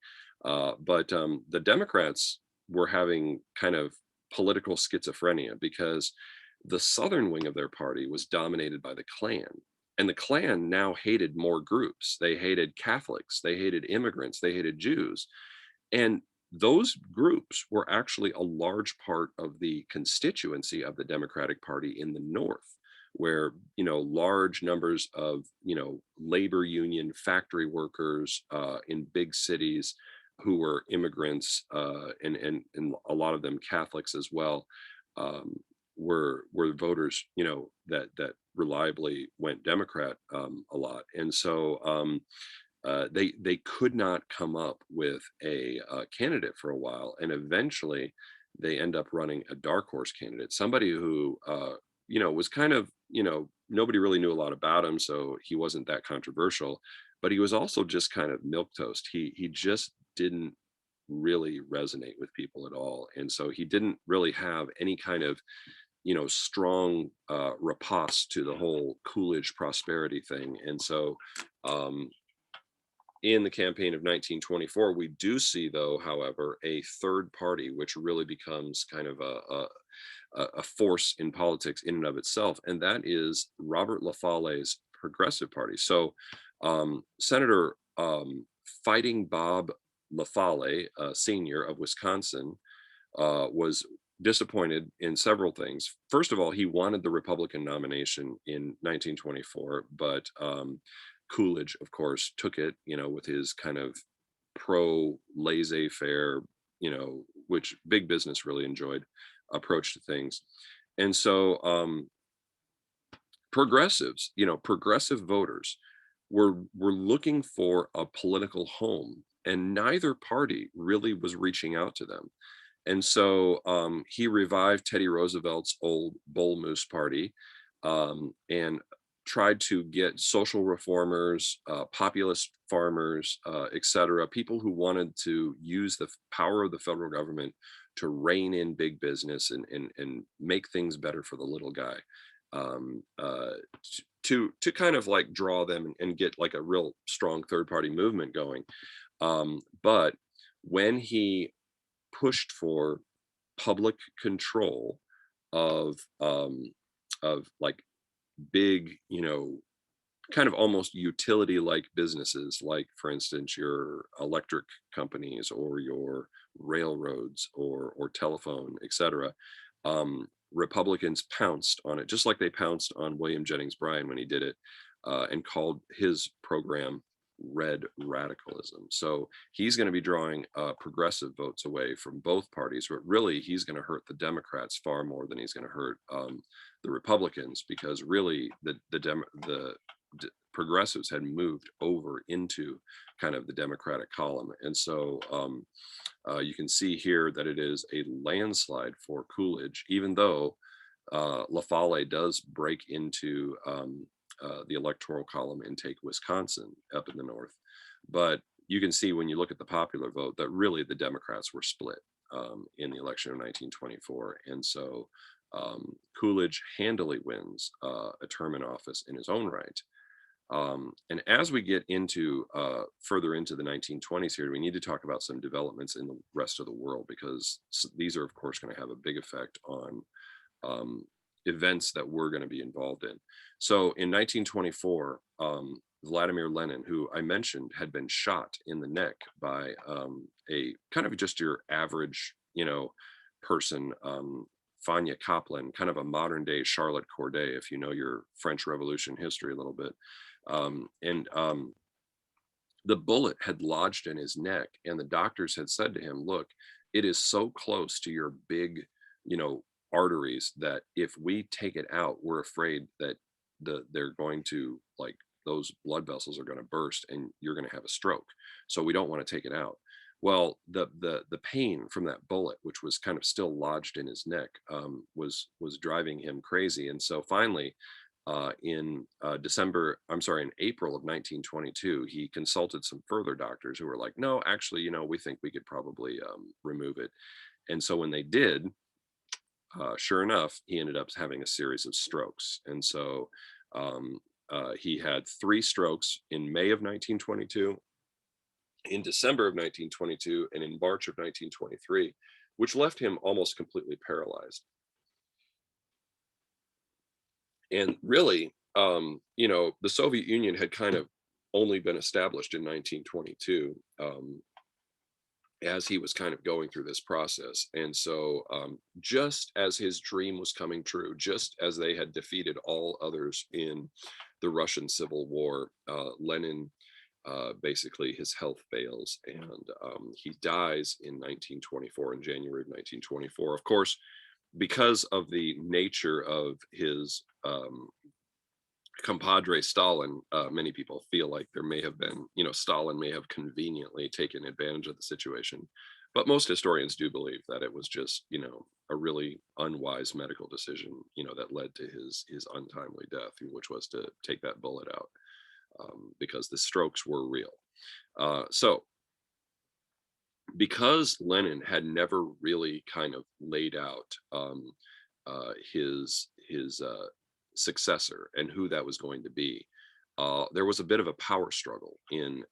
But the Democrats were having kind of political schizophrenia because the Southern wing of their party was dominated by the Klan. And the Klan now hated more groups. They hated Catholics, they hated immigrants, they hated Jews. And those groups were actually a large part of the constituency of the Democratic Party in the North, where, you know, large numbers of, you know, labor union factory workers in big cities who were immigrants and a lot of them Catholics as well, were voters, you know, that reliably went Democrat a lot. And so they could not come up with a candidate for a while, and eventually they end up running a dark horse candidate, somebody who was kind of, nobody really knew a lot about him, so he wasn't that controversial, but he was also just kind of milquetoast. He just didn't really resonate with people at all, and so he didn't really have any kind of strong riposte to the whole Coolidge prosperity thing. And so in the campaign of 1924, we do see, though, however, a third party, which really becomes kind of a force in politics in and of itself, and that is Robert La Folle's Progressive Party. So Senator Fighting Bob La Folle, Sr. of Wisconsin, was disappointed in several things. First of all, he wanted the Republican nomination in 1924, but Coolidge, of course, took it, with his kind of pro laissez-faire, which big business really enjoyed, approach to things. And so progressives, progressive voters were looking for a political home, and neither party really was reaching out to them. And so he revived Teddy Roosevelt's old Bull Moose Party, and tried to get social reformers, populist farmers, etc., people who wanted to use the power of the federal government to rein in big business and make things better for the little guy, to kind of like draw them and get like a real strong third party movement going. But when he pushed for public control of like big, kind of almost utility like businesses, like for instance your electric companies or your railroads or telephone, etc. Republicans pounced on it, just like they pounced on William Jennings Bryan when he did it, and called his program red radicalism. So he's going to be drawing progressive votes away from both parties, but really he's going to hurt the Democrats far more than he's going to hurt the Republicans, because really the progressives had moved over into kind of the Democratic column. And so you can see here that it is a landslide for Coolidge, even though La Folle does break into the electoral column and take Wisconsin up in the north. But you can see when you look at the popular vote that really the Democrats were split in the election of 1924. And so Coolidge handily wins a term in office in his own right. And as we get into further into the 1920s here, we need to talk about some developments in the rest of the world, because these are, of course, going to have a big effect on events that we're going to be involved in. So in 1924, Vladimir Lenin, who I mentioned had been shot in the neck by a kind of just your average, person, Fania Kaplan, kind of a modern day Charlotte Corday, if you know your French Revolution history a little bit. The bullet had lodged in his neck, and the doctors had said to him, look, it is so close to your big, arteries that if we take it out, we're afraid that they're going to, like, those blood vessels are going to burst and you're going to have a stroke. So we don't want to take it out. Well, the pain from that bullet, which was kind of still lodged in his neck, was driving him crazy. And so finally, in April of 1922, he consulted some further doctors who were like, no, actually, we think we could probably remove it. And so when they did, sure enough, he ended up having a series of strokes. And so he had 3 strokes in May of 1922, in December of 1922, and in March of 1923, which left him almost completely paralyzed. And really, the Soviet Union had kind of only been established in 1922, as he was kind of going through this process. And so just as his dream was coming true, just as they had defeated all others in the Russian Civil War, Lenin, basically his health fails, and he dies in 1924, in January of 1924. Of course, because of the nature of his compadre Stalin, many people feel like there may have been, Stalin may have conveniently taken advantage of the situation. But most historians do believe that it was just, a really unwise medical decision, that led to his untimely death, which was to take that bullet out, because the strokes were real. So because Lenin had never really kind of laid out his successor and who that was going to be, there was a bit of a power struggle in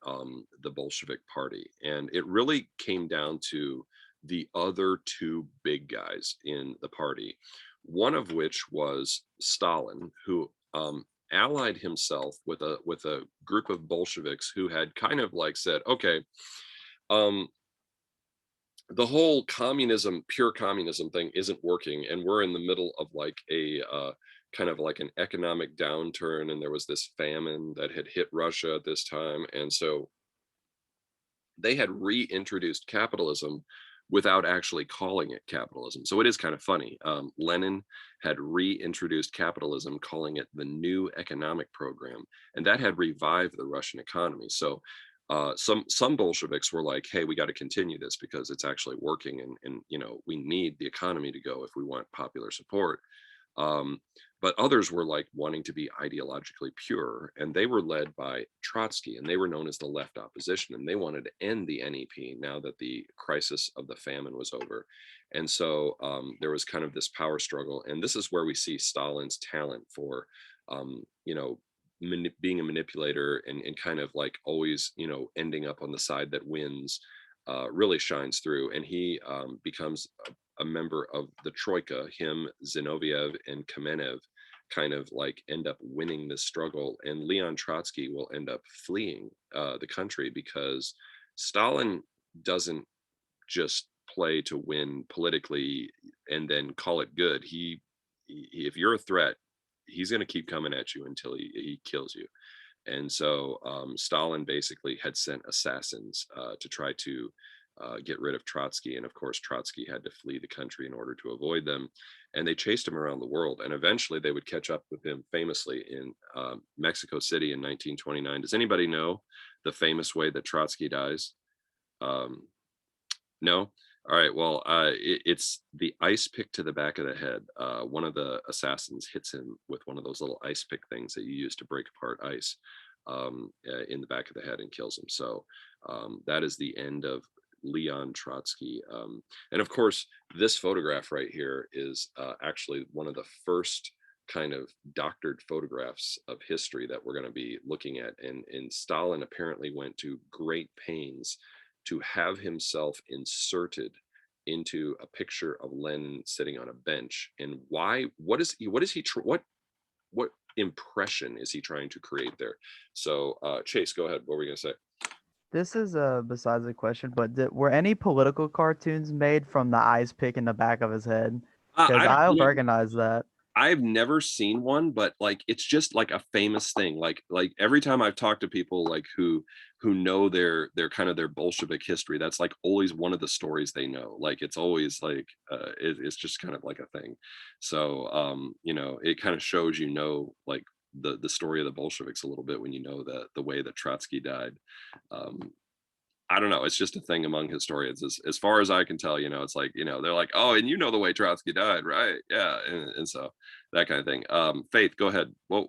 the Bolshevik Party, and it really came down to the other two big guys in the party. One of which was Stalin, who allied himself with a group of Bolsheviks who had kind of like said, okay, the whole pure communism thing isn't working, and we're in the middle of like a kind of like an economic downturn, and there was this famine that had hit Russia at this time, and so they had reintroduced capitalism without actually calling it capitalism. So it is kind of funny. Lenin had reintroduced capitalism, calling it the new economic program, and that had revived the Russian economy. So some Bolsheviks were like, "Hey, we got to continue this because it's actually working, and we need the economy to go if we want popular support." But others were like wanting to be ideologically pure, and they were led by Trotsky, and they were known as the left opposition, and they wanted to end the NEP now that the crisis of the famine was over. And so there was kind of this power struggle, and this is where we see Stalin's talent for, being a manipulator and kind of like always, ending up on the side that wins, really shines through, and he becomes a member of the Troika. Him, Zinoviev, and Kamenev kind of like end up winning this struggle, and Leon Trotsky will end up fleeing the country because Stalin doesn't just play to win politically and then call it good. If you're a threat, he's going to keep coming at you until he kills you. And so Stalin basically had sent assassins to try to get rid of Trotsky. And of course, Trotsky had to flee the country in order to avoid them. And they chased him around the world. And eventually they would catch up with him famously in Mexico City in 1929. Does anybody know the famous way that Trotsky dies? No? All right, well, it's the ice pick to the back of the head. One of the assassins hits him with one of those little ice pick things that you use to break apart ice in the back of the head and kills him. So that is the end of Leon Trotsky. And of course, this photograph right here is actually one of the first kind of doctored photographs of history that we're going to be looking at. And Stalin apparently went to great pains to have himself inserted into a picture of Lenin sitting on a bench. And why? What impression is he trying to create there? So Chase, go ahead. What were we gonna say? This is besides the question, but were any political cartoons made from the ice pick in the back of his head? Because I'll recognize that. I've never seen one, but like it's just like a famous thing. Like every time I've talked to people like who know their kind of their Bolshevik history, that's like always one of the stories they know. Like it's always like it's just kind of like a thing. So it kind of shows like the story of the Bolsheviks a little bit when you know the way that Trotsky died. I don't know. It's just a thing among historians. As far as I can tell, it's like, they're like, oh, and the way Trotsky died, right? Yeah. And so that kind of thing. Faith, go ahead. Well,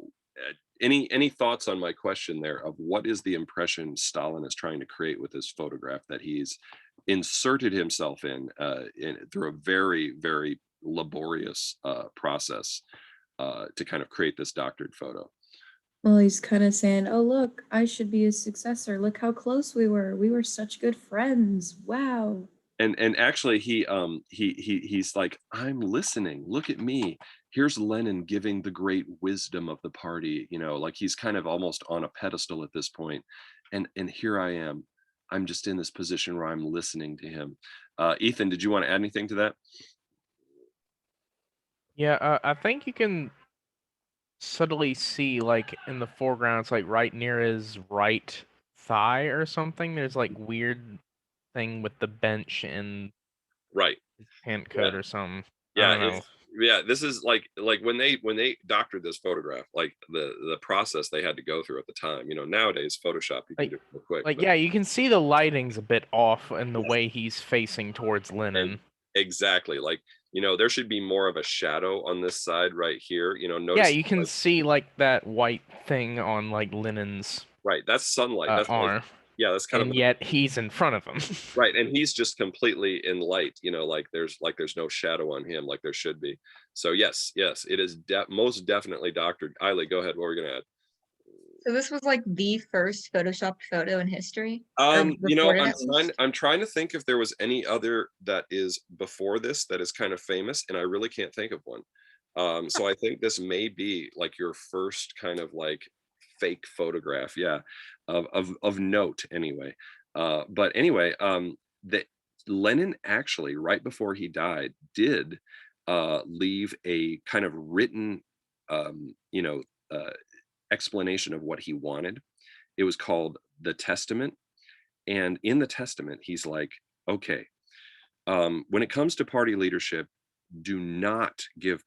any thoughts on my question there of what is the impression Stalin is trying to create with this photograph that he's inserted himself in through a very, very laborious process to kind of create this doctored photo? Well, he's kind of saying, "Oh, look, I should be his successor. Look how close we were. We were such good friends. Wow." And actually he's like, "I'm listening. Look at me. Here's Lenin giving the great wisdom of the party." Like he's kind of almost on a pedestal at this point. And here I am. I'm just in this position where I'm listening to him. Ethan, did you want to add anything to that? Yeah, I think you can subtly see, like, in the foreground, it's like right near his right thigh or something. There's like weird thing with the bench and right his pant coat or something. Yeah, I don't know. Yeah, this is like when they doctored this photograph, like the process they had to go through at the time. You know, nowadays Photoshop you can do it real quick. Like, but- yeah, you can see the lighting's a bit off in the way he's facing towards Lennon. Exactly. Like, you know, there should be more of a shadow on this side right here. You know, Yeah, notice you can see like that white thing on like Lennon's right. That's sunlight. That's like, arm. yeah, that's kind And of yet he's in front of him. right. And he's just completely in light, you know, like there's no shadow on him like there should be. So yes, it is most definitely doctored. Eiley, go ahead. What were you gonna add? So this was like the first photoshopped photo in history. Or You know, reported at least? I'm trying to think if there was any other that is before this that is kind of famous, and I really can't think of one. So I think this may be like your first kind of like fake photograph, yeah, of note anyway. But anyway, that Lennon actually right before he died did leave a kind of written, you know, explanation of what he wanted. It was called the Testament. And in the Testament, he's like, okay, when it comes to party leadership, do not give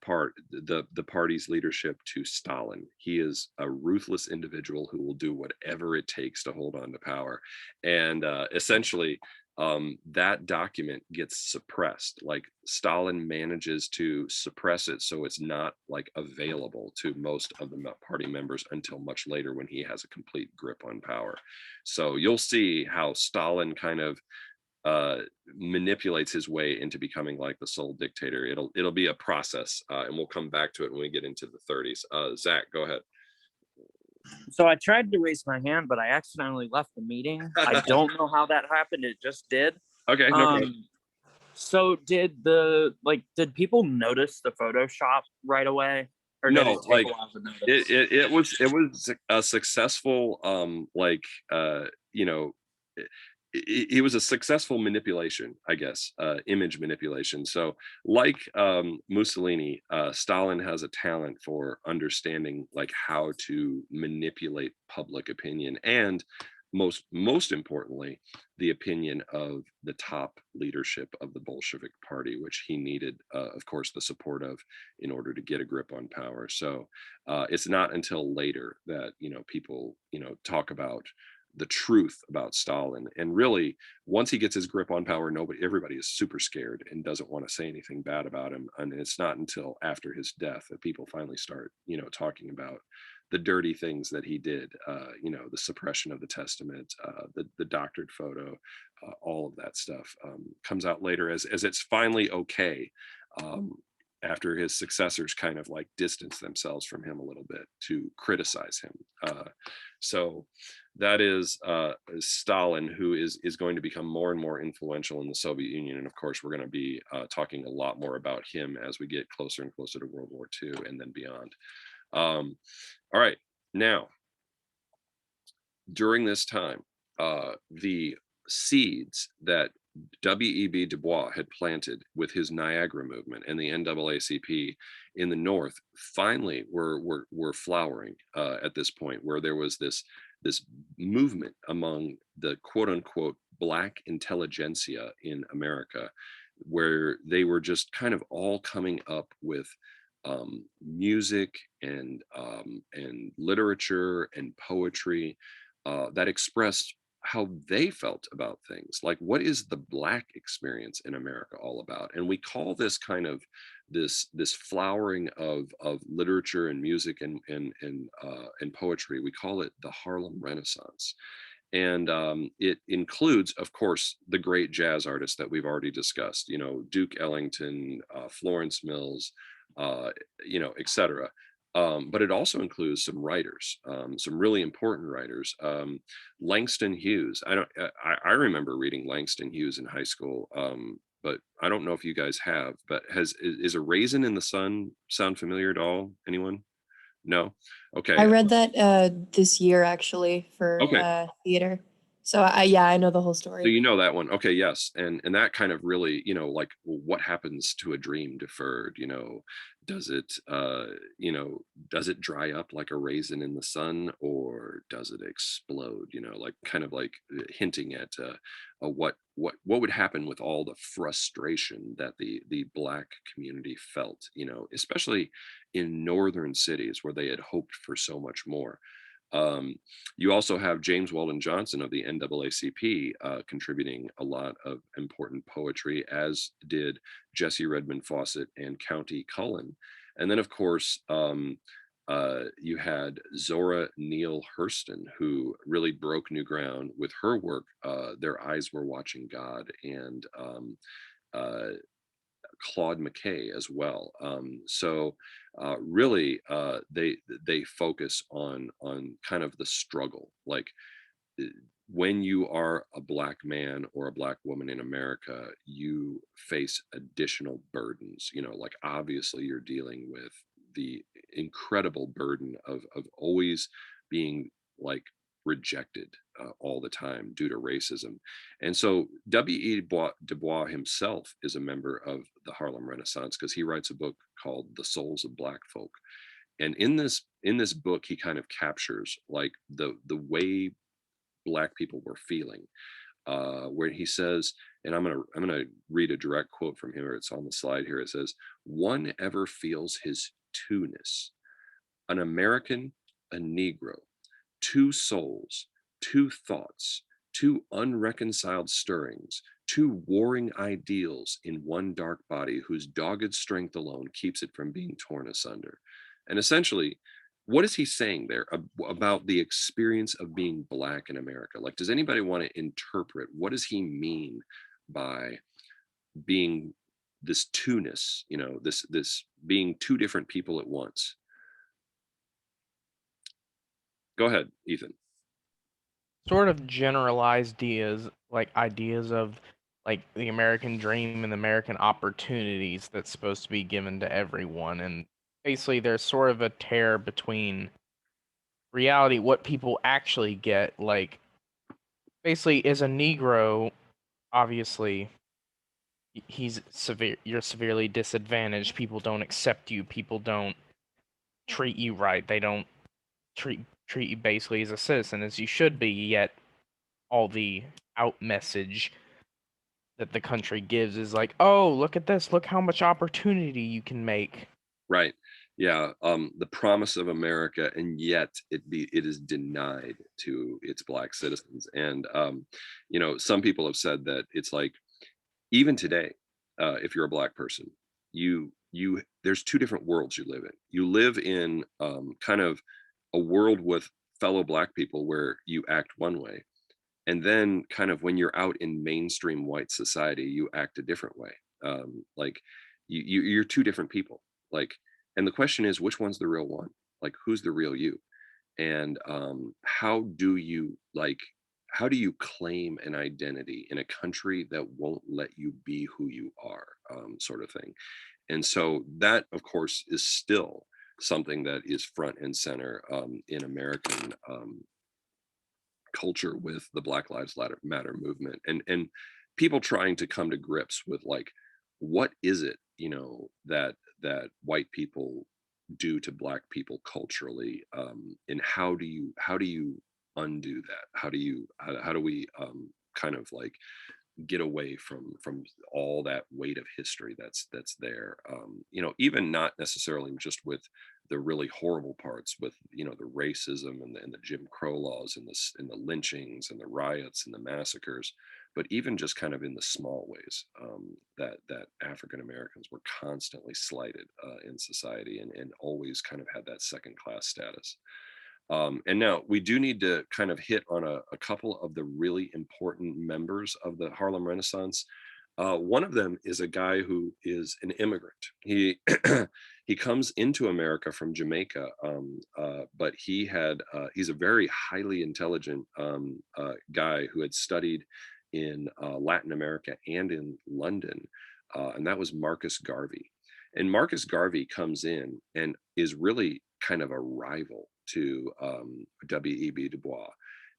the party's leadership to Stalin. He is a ruthless individual who will do whatever it takes to hold on to power. And essentially, that document gets suppressed. Like Stalin manages to suppress it so it's not like available to most of the party members until much later when he has a complete grip on power. So you'll see how Stalin kind of manipulates his way into becoming like the sole dictator. It'll be a process, and we'll come back to it when we get into the 30s. Zach, go ahead. So I tried to raise my hand, but I accidentally left the meeting. I don't know how that happened. It just did. Okay. No problem. So did people notice the Photoshop right away? Or did No, it take like a while to notice? it was a successful you know, it was a successful manipulation, I guess, image manipulation. So like Mussolini, Stalin has a talent for understanding like how to manipulate public opinion and most importantly, the opinion of the top leadership of the Bolshevik Party, which he needed, of course, the support of in order to get a grip on power. So it's not until later that, you know, people, you know, talk about the truth about Stalin. And really, once he gets his grip on power, everybody is super scared and doesn't want to say anything bad about him. And it's not until after his death that people finally start, you know, talking about the dirty things that he did, you know, the suppression of the Testament, the doctored photo, all of that stuff comes out later as it's finally okay, after his successors kind of like distance themselves from him a little bit to criticize him. So that is Stalin, who is going to become more and more influential in the Soviet Union. And of course, we're going to be talking a lot more about him as we get closer and closer to World War II and then beyond. All right, now, during this time, the seeds that W.E.B. Du Bois had planted with his Niagara movement and the NAACP in the North finally were flowering at this point, where there was this movement among the quote unquote Black intelligentsia in America, where they were just kind of all coming up with music and literature and poetry that expressed how they felt about things. Like, what is the Black experience in America all about? And we call this kind of this flowering of literature and music and poetry, we call it the Harlem Renaissance. And it includes, of course, the great jazz artists that we've already discussed, you know, Duke Ellington, Florence Mills, you know, etc. But it also includes some writers, some really important writers. Langston Hughes. I remember reading Langston Hughes in high school, but I don't know if you guys have. But is A Raisin in the Sun sound familiar at all? Anyone? No. Okay. I read that this year actually for Okay. theater. So yeah, I know the whole So story. you know that one. Okay, yes. And that kind of really, like, well, what happens to a dream deferred? Does it does it dry up like a raisin in the sun, or does it explode? Like, kind of like hinting at what would happen with all the frustration that the Black community felt, especially in northern cities where they had hoped for so much more. You also have James Weldon Johnson of the NAACP contributing a lot of important poetry, as did Jesse Redmond Fawcett and County Cullen. And then, of course, you had Zora Neale Hurston, who really broke new ground with her work, Their Eyes Were Watching God, and Claude McKay as well. So really, they focus on kind of the struggle, like when you are a Black man or a Black woman in America, you face additional burdens. Like, obviously you're dealing with the incredible burden of always being, like, rejected all the time due to racism. And so W.E. Du Bois himself is a member of the Harlem Renaissance, because he writes a book called The Souls of Black Folk. And in this book, he kind of captures, like, the way Black people were feeling, where he says, and I'm gonna read a direct quote from him, or it's on the slide here. It says, "One ever feels his two-ness, an American, a Negro, two souls, two thoughts, two unreconciled stirrings, two warring ideals in one dark body whose dogged strength alone keeps it from being torn asunder." And essentially, what is he saying there about the experience of being Black in America? Like, does anybody want to interpret what does he mean by being this two-ness, this being two different people at once? Go ahead, Ethan. Sort of generalized ideas of like the American dream and the American opportunities that's supposed to be given to everyone. And basically there's sort of a tear between reality, what people actually get. Like, basically, as a Negro, obviously you're severely disadvantaged. People don't accept you, people don't treat you right, they don't treat you basically as a citizen as you should be, yet all the out message that the country gives is like, oh, look at this, look how much opportunity you can make. Right. Yeah. The promise of America, and yet it is denied to its Black citizens. And some people have said that it's like, even today, if you're a Black person, you there's two different worlds you live in. You live in kind of a world with fellow Black people where you act one way, and then kind of when you're out in mainstream white society, you act a different way. Like, you're two different people. Like, and the question is, which one's the real one? Like, who's the real you? And how do you claim an identity in a country that won't let you be who you are, sort of thing. And so that, of course, is still something that is front and center in American culture with the Black Lives Matter movement, and people trying to come to grips with, like, what is it, that white people do to Black people culturally, and how do you undo that? How do we kind of, like, get away from all that weight of history that's there, even not necessarily just with the really horrible parts, with the racism and the Jim Crow laws and the lynchings and the riots and the massacres, but even just kind of in the small ways, that African Americans were constantly slighted in society, and always kind of had that second class status. And now we do need to kind of hit on a couple of the really important members of the Harlem Renaissance. One of them is a guy who is an immigrant. He he comes into America from Jamaica, but he's a very highly intelligent guy who had studied in Latin America and in London, and that was Marcus Garvey. And Marcus Garvey comes in and is really kind of a rival to W.E.B. Du Bois.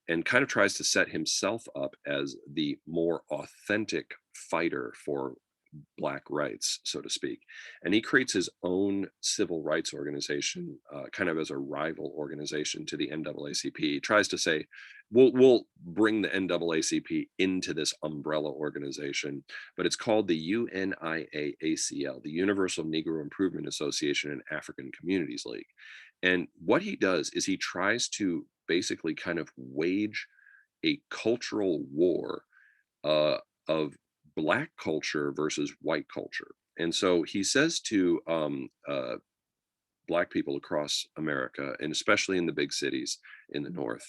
and kind of tries to set himself up as the more authentic fighter for Black rights, so to speak. And he creates his own civil rights organization, kind of as a rival organization to the NAACP. He tries to say, we'll bring the NAACP into this umbrella organization, but it's called the UNIAACL, the Universal Negro Improvement Association and African Communities League. And what he does is he tries to basically kind of wage a cultural war of Black culture versus white culture. And so he says to Black people across America, and especially in the big cities in the North,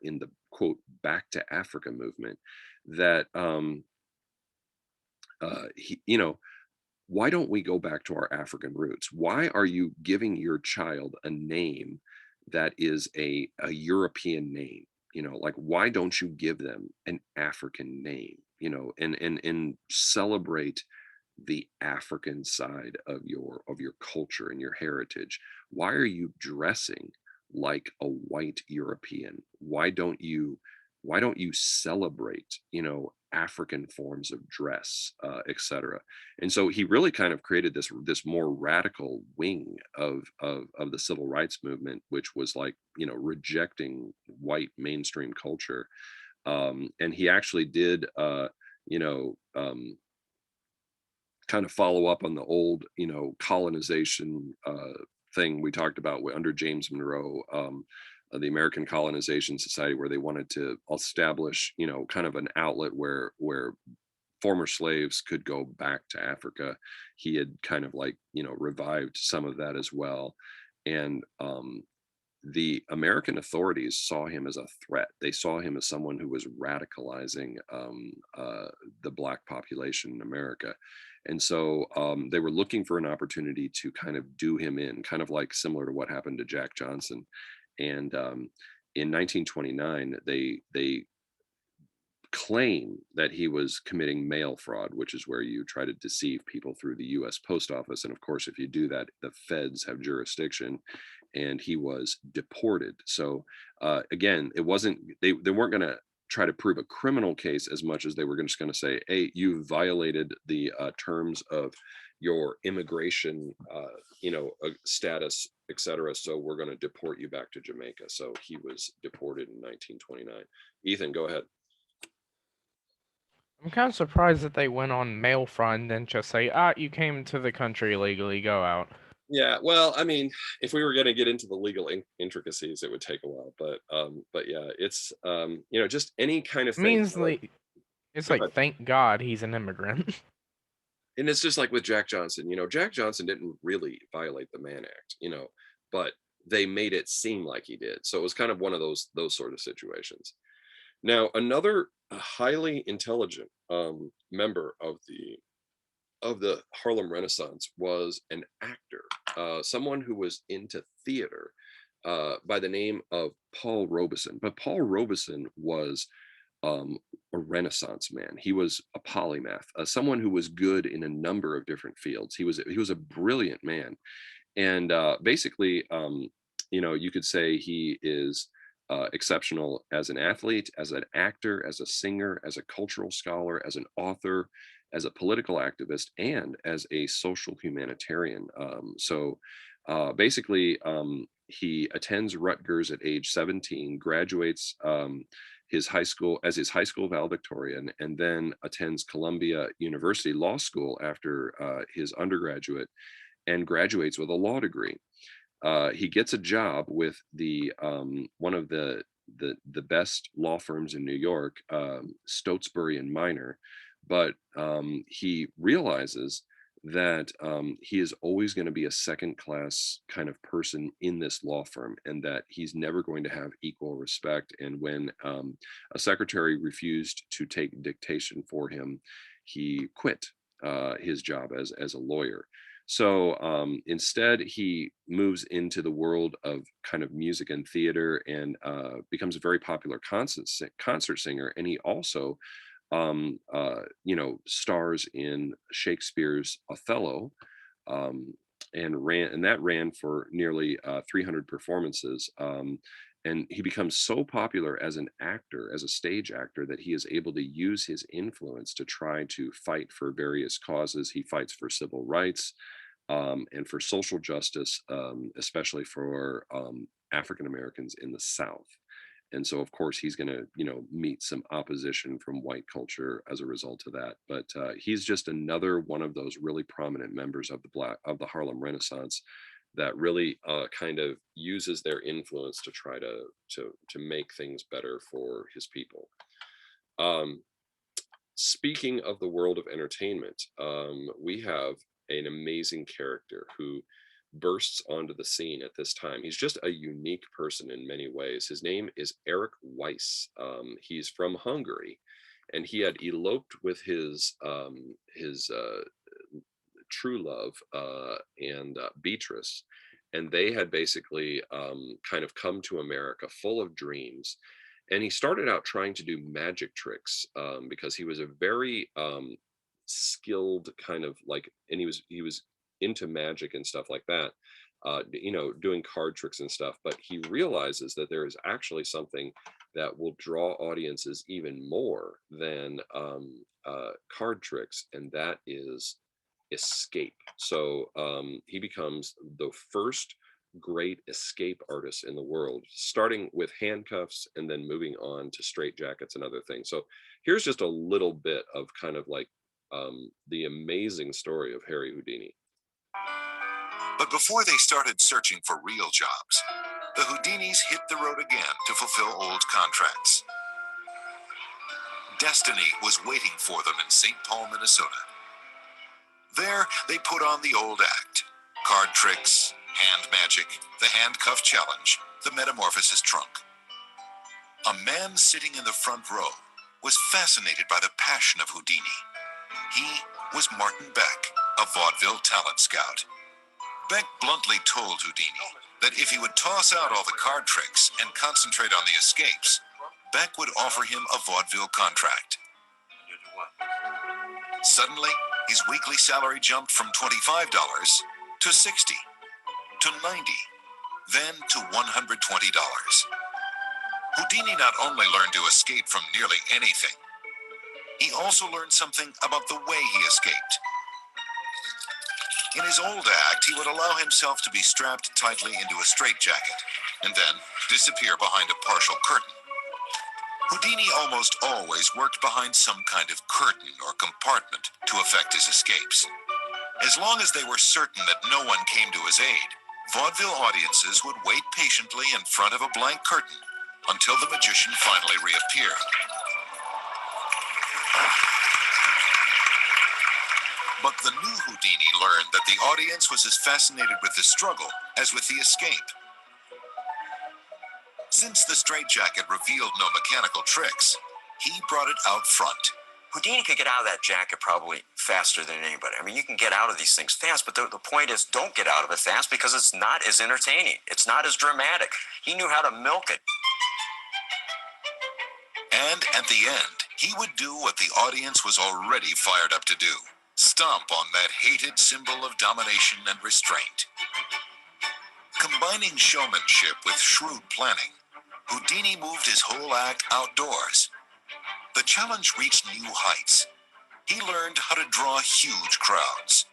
in the quote, back to Africa movement, that, you know, why don't we go back to our African roots? Why are you giving your child a name that is a European name? You know, like, why don't you give them an African name, you know, and celebrate the African side of your culture and your heritage? Why are you dressing like a white European? Why don't you celebrate, you know, African forms of dress, etc. And so he really kind of created this more radical wing of the civil rights movement, which was like, you know, rejecting white mainstream culture. And he actually did, you know, kind of follow up on the old, you know, colonization thing we talked about under James Monroe, the American Colonization Society, where they wanted to establish, you know, kind of an outlet where former slaves could go back to Africa. He had kind of like, you know, revived some of that as well. And the American authorities saw him as a threat. They saw him as someone who was radicalizing the Black population in America. And so they were looking for an opportunity to kind of do him in, kind of like similar to what happened to Jack Johnson. And in 1929, they claim that he was committing mail fraud, which is where you try to deceive people through the US Post Office. And of course, if you do that, the feds have jurisdiction, and he was deported. So again, it wasn't, they weren't going to try to prove a criminal case as much as they were just going to say, hey, you violated the terms of your immigration, you know, status, etc. So we're going to deport you back to Jamaica. So he was deported in 1929. Ethan, go ahead. I'm kind of surprised that they went on mail fraud and didn't just say, you came to the country illegally, go out. Yeah, well, I mean, if we were going to get into the legal intricacies, it would take a while. But yeah, it's you know, just any kind of thing. Means like, it's like, thank God he's an immigrant. And it's just like with Jack Johnson, you know, Jack Johnson didn't really violate the Mann Act, you know, but they made it seem like he did. So it was kind of one of those sort of situations. Now, another highly intelligent member of the Harlem Renaissance was an actor, someone who was into theater, by the name of Paul Robeson. But Paul Robeson was a Renaissance man. He was a polymath, someone who was good in a number of different fields. He was a brilliant man, and basically, you know, you could say he is exceptional as an athlete, as an actor, as a singer, as a cultural scholar, as an author, as a political activist, and as a social humanitarian. So basically, he attends Rutgers at age 17, graduates his high school valedictorian, and then attends Columbia University Law School after his undergraduate, and graduates with a law degree. He gets a job with the one of the best law firms in New York, Stotesbury and Minor, but he realizes that he is always going to be a second class kind of person in this law firm, and that he's never going to have equal respect. And when a secretary refused to take dictation for him, he quit his job as a lawyer. So instead, he moves into the world of kind of music and theater, and becomes a very popular concert singer. And he also, you know, stars in Shakespeare's Othello, and that ran for nearly 300 performances. And he becomes so popular as an actor, as a stage actor, that he is able to use his influence to try to fight for various causes. He fights for civil rights and for social justice, especially for African Americans in the South. And so, of course, he's going to, meet some opposition from white culture as a result of that. But he's just another one of those really prominent members of the Harlem Renaissance that really kind of uses their influence to try to make things better for his people. Speaking of the world of entertainment, we have an amazing character who bursts onto the scene at this time. He's just a unique person in many ways. His name is Eric Weiss. He's from Hungary, and he had eloped with his true love and Beatrice, and they had basically kind of come to America full of dreams. And he started out trying to do magic tricks because he was a very skilled kind of like, and he was into magic and stuff like that, doing card tricks and stuff. But he realizes that there is actually something that will draw audiences even more than card tricks, and that is escape. So he becomes the first great escape artist in the world, starting with handcuffs and then moving on to straitjackets and other things. So here's just a little bit of kind of like the amazing story of Harry Houdini. But before they started searching for real jobs, the Houdinis hit the road again to fulfill old contracts. Destiny was waiting for them in St. Paul, Minnesota. There, they put on the old act: card tricks, hand magic, the handcuff challenge, the metamorphosis trunk. A man sitting in the front row was fascinated by the passion of Houdini. He was Martin Beck, a vaudeville talent scout. Beck bluntly told Houdini that if he would toss out all the card tricks and concentrate on the escapes, Beck would offer him a vaudeville contract. Suddenly, his weekly salary jumped from $25 to $60, to $90, then to $120. Houdini not only learned to escape from nearly anything, he also learned something about the way he escaped. In his old act, he would allow himself to be strapped tightly into a straitjacket and then disappear behind a partial curtain. Houdini almost always worked behind some kind of curtain or compartment to effect his escapes. As long as they were certain that no one came to his aid, vaudeville audiences would wait patiently in front of a blank curtain until the magician finally reappeared. But the new Houdini learned that the audience was as fascinated with the struggle as with the escape. Since the straitjacket revealed no mechanical tricks, he brought it out front. Houdini could get out of that jacket probably faster than anybody. I mean, you can get out of these things fast, but the point is, don't get out of it fast because it's not as entertaining. It's not as dramatic. He knew how to milk it. And at the end, he would do what the audience was already fired up to do: stomp on that hated symbol of domination and restraint. Combining showmanship with shrewd planning, Houdini moved his whole act outdoors. The challenge reached new heights. He learned how to draw huge crowds.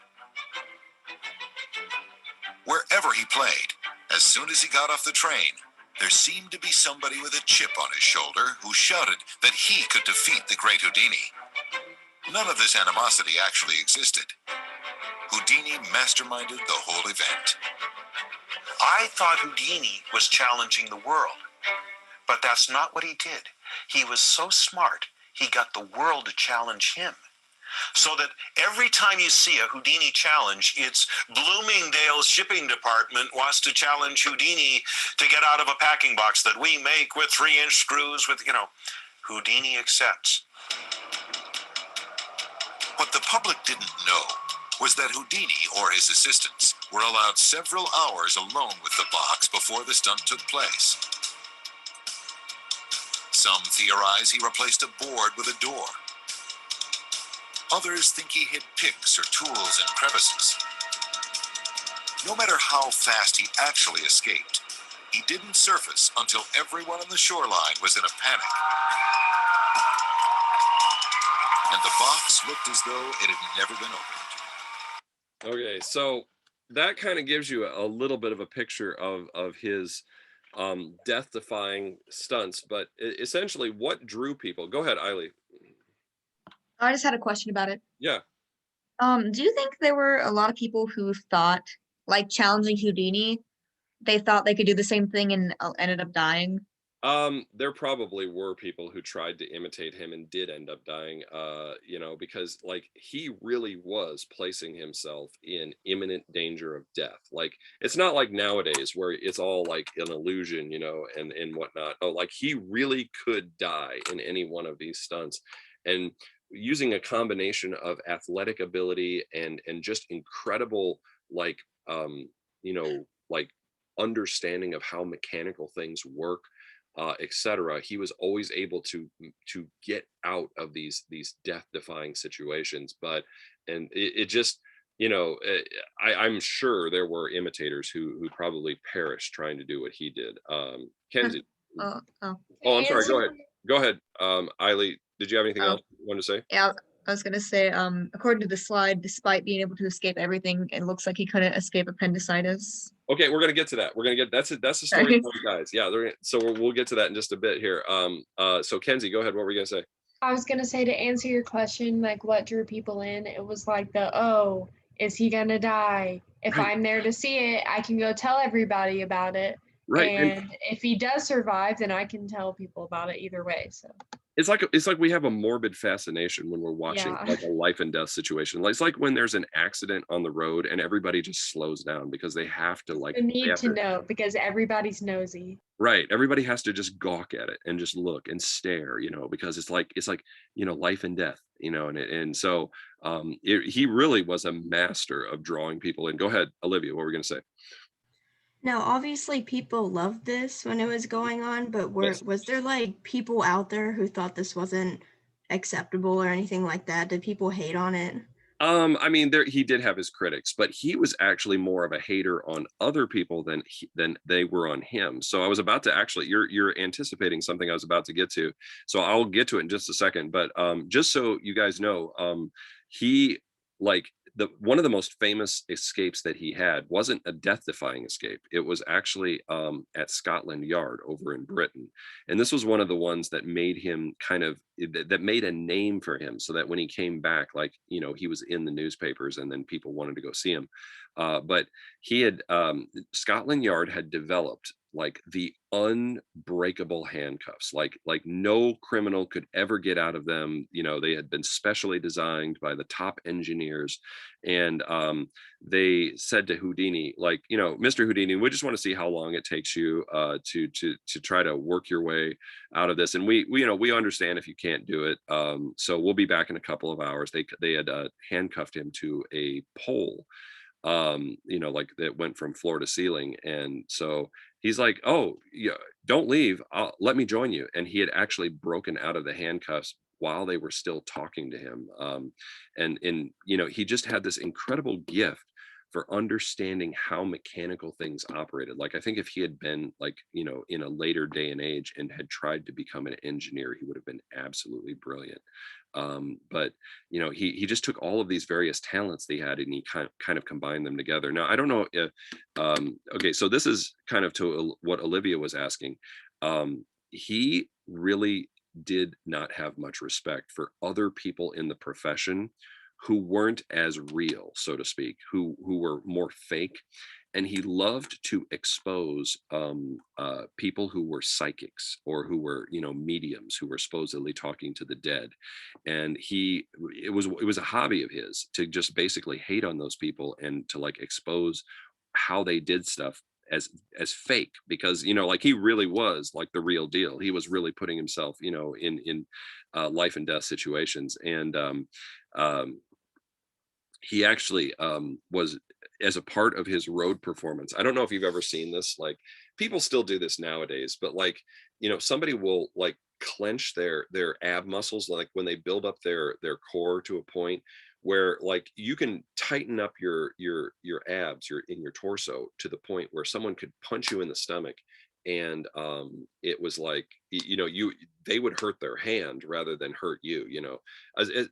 Wherever he played, as soon as he got off the train, there seemed to be somebody with a chip on his shoulder who shouted that he could defeat the great Houdini. None of this animosity actually existed. Houdini masterminded the whole event. I thought Houdini was challenging the world, but that's not what he did. He was so smart, he got the world to challenge him. So that every time you see a Houdini challenge, it's Bloomingdale's shipping department wants to challenge Houdini to get out of a packing box that we make with 3-inch screws with, Houdini accepts. What the public didn't know was that Houdini or his assistants were allowed several hours alone with the box before the stunt took place. Some theorize he replaced a board with a door. Others think he hid picks or tools in crevices. No matter how fast he actually escaped, He didn't surface until everyone on the shoreline was in a panic. And the box looked as though it had never been opened. Okay, so that kind of gives you a little bit of a picture of his death-defying stunts, but essentially what drew people. Go ahead, Eiley. I just had a question about it. Yeah. Do you think there were a lot of people who thought, like challenging Houdini, they thought they could do the same thing and ended up dying? There probably were people who tried to imitate him and did end up dying, you know, because like he really was placing himself in imminent danger of death. Like it's not like nowadays where it's all like an illusion, you know, and whatnot. Oh, like he really could die in any one of these stunts. And using a combination of athletic ability and just incredible like you know, like understanding of how mechanical things work, etc. He was always able to get out of these death-defying situations. But and it just, you know, I'm sure there were imitators who probably perished trying to do what he did. Kenzie. Oh. Oh, I'm sorry. Go ahead. Go ahead. Eiley, did you have anything Oh. else you wanted to say? Yeah, I was gonna say, according to the slide, despite being able to escape everything, it looks like he couldn't escape appendicitis. Okay, we're gonna get to that. We're gonna get that's it. That's the story, for you guys. Yeah, so we'll get to that in just a bit here. So Kenzie, go ahead. What were you gonna say? I was gonna say, to answer your question, like what drew people in, it was like oh, is he gonna die? If Right. I'm there to see it, I can go tell everybody about it. Right. And if he does survive, then I can tell people about it either way. So It's like we have a morbid fascination when we're watching Yeah. like a life and death situation. Like, it's like when there's an accident on the road and everybody just slows down because they have to like the they need have to know, because everybody's nosy. right. Everybody has to just gawk at it and just look and stare, you know, because it's like, you know, life and death, you know, and so he really was a master of drawing people in. Go ahead, Olivia, what were we gonna say? Now, obviously, people loved this when it was going on, but Yes. was there like people out there who thought this wasn't acceptable or anything like that? Did people hate on it? I mean, he did have his critics, but he was actually more of a hater on other people than they were on him. So I was about to actually, you're anticipating something I was about to get to. So I'll get to it in just a second. But just so you guys know, he like one of the most famous escapes that he had wasn't a death-defying escape. It was actually at Scotland Yard over in Britain, and this was one of the ones that made him that made a name for him, so that when he came back, like, you know, he was in the newspapers and then people wanted to go see him. But he had Scotland Yard had developed like the unbreakable handcuffs, like no criminal could ever get out of them. You know, they had been specially designed by the top engineers. And they said to Houdini, like, you know, Mr. Houdini, we just want to see how long it takes you to try to work your way out of this. And we you know, we understand if you can't do it. So we'll be back in a couple of hours. They had handcuffed him to a pole, you know, like that went from floor to ceiling. And so he's like, oh yeah, don't leave, let me join you. And he had actually broken out of the handcuffs while they were still talking to him. And you know, he just had this incredible gift for understanding how mechanical things operated. Like, I think if he had been like, you know, in a later day and age and had tried to become an engineer, he would have been absolutely brilliant. But you know, he just took all of these various talents that he had and he kind of combined them together. Now, I don't know if okay, so this is kind of to what Olivia was asking. He really did not have much respect for other people in the profession who weren't as real, so to speak, who were more fake. And he loved to expose people who were psychics or who were, you know, mediums who were supposedly talking to the dead. And it was a hobby of his to just basically hate on those people and to like expose how they did stuff as fake, because, you know, like he really was like the real deal. He was really putting himself, you know, in life and death situations. And he actually was, as a part of his road performance, I don't know if you've ever seen this, like people still do this nowadays, but like, you know, somebody will like clench their ab muscles, like when they build up their core to a point where like you can tighten up your abs, in your torso to the point where someone could punch you in the stomach, and it was like they would hurt their hand rather than hurt you,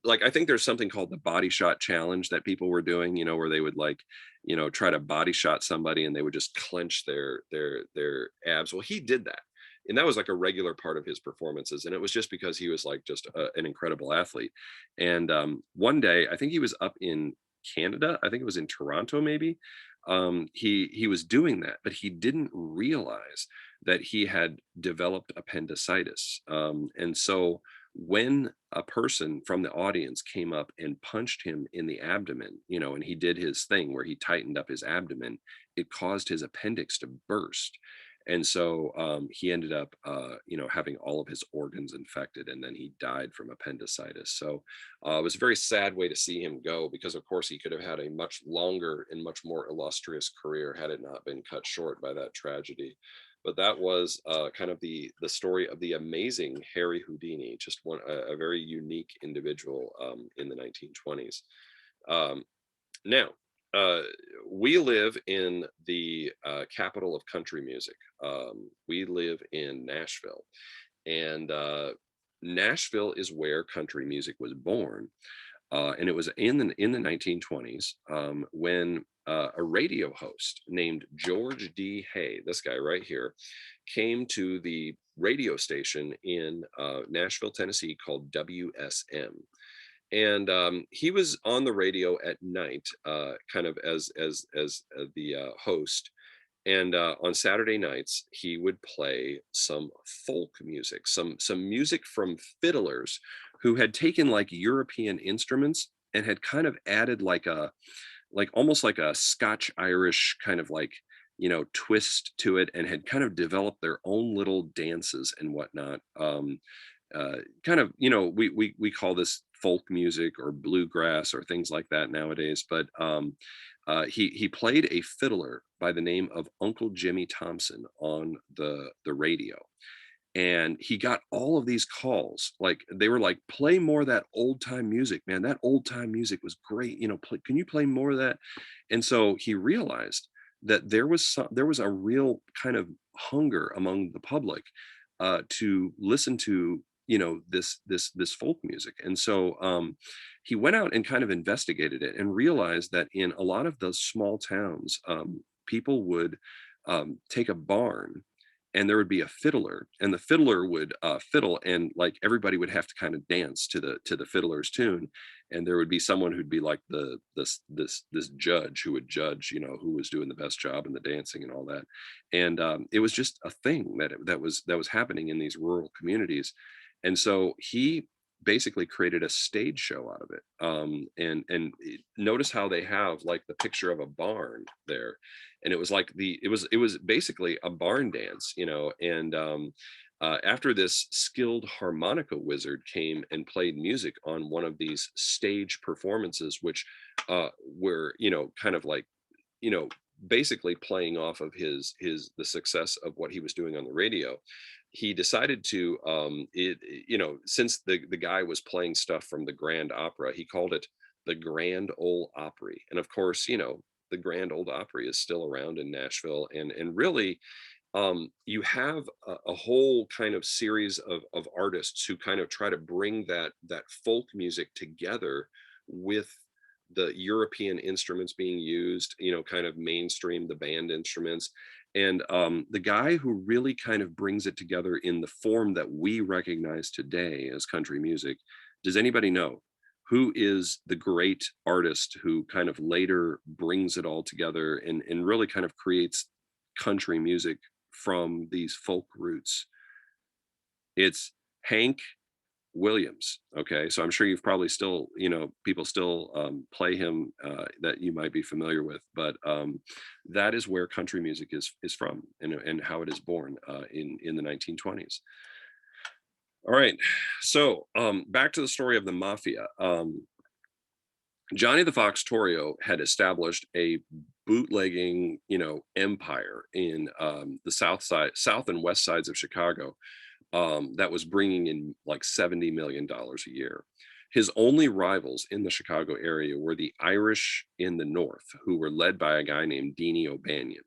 like I think there's something called the body shot challenge that people were doing, where they would like try to body shot somebody and they would just clench their abs. Well, he did that, and that was like a regular part of his performances, and it was just because he was like just an incredible athlete. And one day, I think he was up in Canada, I think it was in Toronto maybe, he was doing that, but he didn't realize that he had developed appendicitis. And so when a person from the audience came up and punched him in the abdomen, and he did his thing where he tightened up his abdomen, it caused his appendix to burst. And so he ended up, having all of his organs infected, and then he died from appendicitis. So it was a very sad way to see him go, because of course he could have had a much longer and much more illustrious career had it not been cut short by that tragedy. But that was kind of the story of the amazing Harry Houdini, just a very unique individual in the 1920s. Now, we live in the capital of country music. We live in Nashville, and Nashville is where country music was born. And it was in the 1920s when a radio host named George D. Hay, this guy right here, came to the radio station in Nashville, Tennessee called WSM. And he was on the radio at night, kind of as the host. And on Saturday nights, he would play some folk music, some music from fiddlers who had taken like European instruments and had kind of added like almost like a Scotch Irish kind of like twist to it, and had kind of developed their own little dances and whatnot. Kind of we call this folk music or bluegrass or things like that nowadays, but he played a fiddler by the name of Uncle Jimmy Thompson on the radio, and he got all of these calls. Like they were like, play more of that old time music, man, that old time music was great, can you play more of that? And so he realized that there was a real kind of hunger among the public to listen to this folk music. And so he went out and kind of investigated it and realized that in a lot of those small towns, people would take a barn, and there would be a fiddler, and the fiddler would fiddle, and like everybody would have to kind of dance to the fiddler's tune. And there would be someone who'd be like this judge who would judge who was doing the best job in the dancing and all that. And it was just a thing that was happening in these rural communities. And so he basically created a stage show out of it. And notice how they have like the picture of a barn there, and it was like it was basically a barn dance, and after this skilled harmonica wizard came and played music on one of these stage performances, which were kind of like basically playing off of the success of what he was doing on the radio. He decided to since the guy was playing stuff from the Grand Opera, he called it the Grand Ole Opry. And of course, the Grand Ole Opry is still around in Nashville, and really you have a whole kind of series of artists who kind of try to bring that folk music together with the European instruments being used, kind of mainstream the band instruments. And the guy who really kind of brings it together in the form that we recognize today as country music, does anybody know who is the great artist who kind of later brings it all together and really kind of creates country music from these folk roots? It's Hank Williams. Okay, so I'm sure you've probably still, people still play him that you might be familiar with, but that is where country music is from, and how it is born in the 1920s. All right, so back to the story of the mafia. Johnny the Fox Torrio had established a bootlegging, empire in the south and west sides of Chicago that was bringing in like $70 million a year. His only rivals in the Chicago area were the Irish in the north, who were led by a guy named Deanie O'Banion.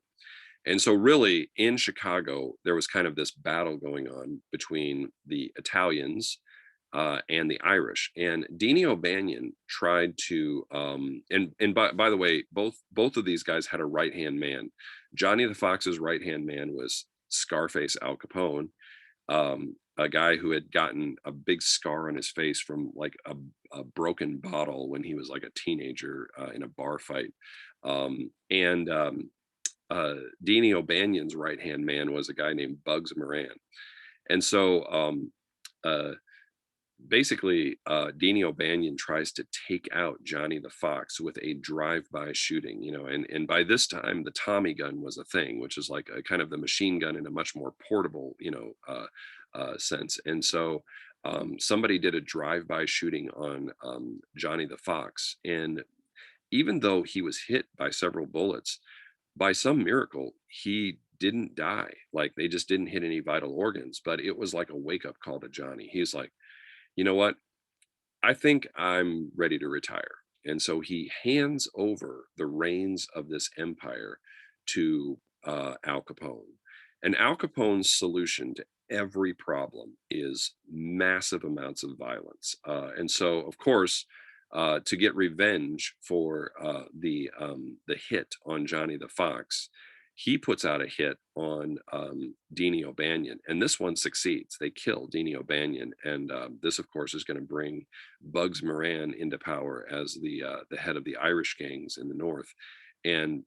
And so really in Chicago, there was kind of this battle going on between the Italians and the Irish. And Deanie O'Banion tried to, and by the way, both of these guys had a right-hand man. Johnny the Fox's right-hand man was Scarface Al Capone, a guy who had gotten a big scar on his face from like a broken bottle when he was like a teenager in a bar fight. Deanie O'Banion's right-hand man was a guy named Bugs Moran. And so basically Deanie O'Banion tries to take out Johnny the Fox with a drive-by shooting, you know, and by this time the Tommy gun was a thing, which is like a kind of the machine gun in a much more portable, you know, sense. And so somebody did a drive-by shooting on Johnny the Fox, and even though he was hit by several bullets, by some miracle he didn't die. Like they just didn't hit any vital organs, but it was like a wake-up call to Johnny. He's like, you know what? I think I'm ready to retire. And so he hands over the reins of this empire to Al Capone. And Al Capone's solution to every problem is massive amounts of violence. And so, of course, to get revenge for the hit on Johnny the Fox, he puts out a hit on Deanie O'Banion, and this one succeeds. They kill Deanie O'Banion, and this, of course, is going to bring Bugs Moran into power as the head of the Irish gangs in the North. And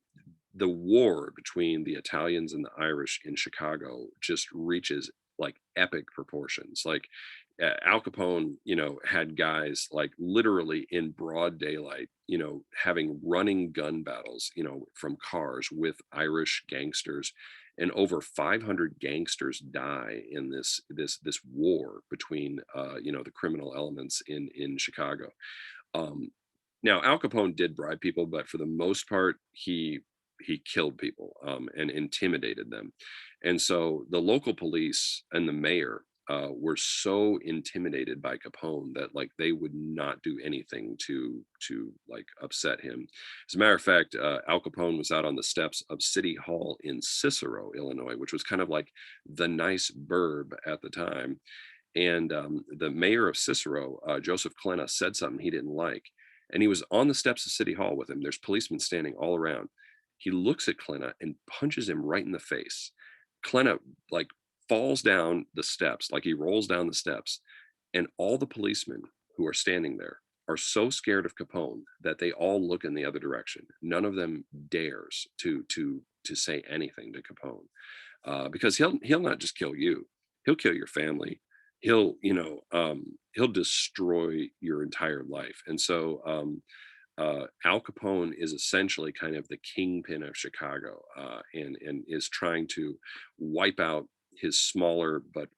the war between the Italians and the Irish in Chicago just reaches like epic proportions. Like Al Capone, you know, had guys like literally in broad daylight, you know, having running gun battles, you know, from cars with Irish gangsters, and over 500 gangsters die in this war between, you know, the criminal elements in Chicago. Now, Al Capone did bribe people, but for the most part, he killed people and intimidated them. And so the local police and the mayor were so intimidated by Capone that like they would not do anything to like upset him. As a matter of fact, Al Capone was out on the steps of City Hall in Cicero, Illinois, which was kind of like the nice burb at the time. And the mayor of Cicero, Joseph Clenna, said something he didn't like. And he was on the steps of City Hall with him. There's policemen standing all around. He looks at Clenna and punches him right in the face. Clenna like falls down the steps, like he rolls down the steps, and all the policemen who are standing there are so scared of Capone that they all look in the other direction. None of them dares to say anything to Capone, because he'll not just kill you, he'll kill your family. He'll, you know, he'll destroy your entire life. And so Al Capone is essentially kind of the kingpin of Chicago, and is trying to wipe out his smaller but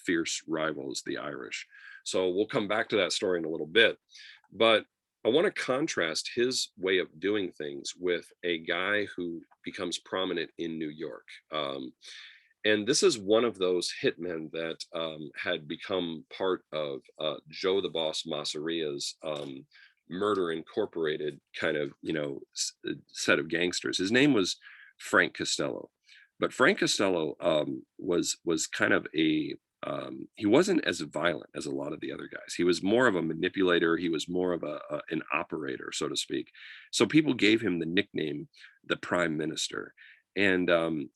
fierce rivals, the Irish. So we'll come back to that story in a little bit, but I want to contrast his way of doing things with a guy who becomes prominent in New York. And this is one of those hitmen that had become part of Joe the Boss Masseria's Murder Incorporated kind of, you know, set of gangsters. His name was Frank Costello, but Frank Costello was kind of a he wasn't as violent as a lot of the other guys. He was more of a manipulator. He was more of an operator, so to speak. So people gave him the nickname the Prime Minister. And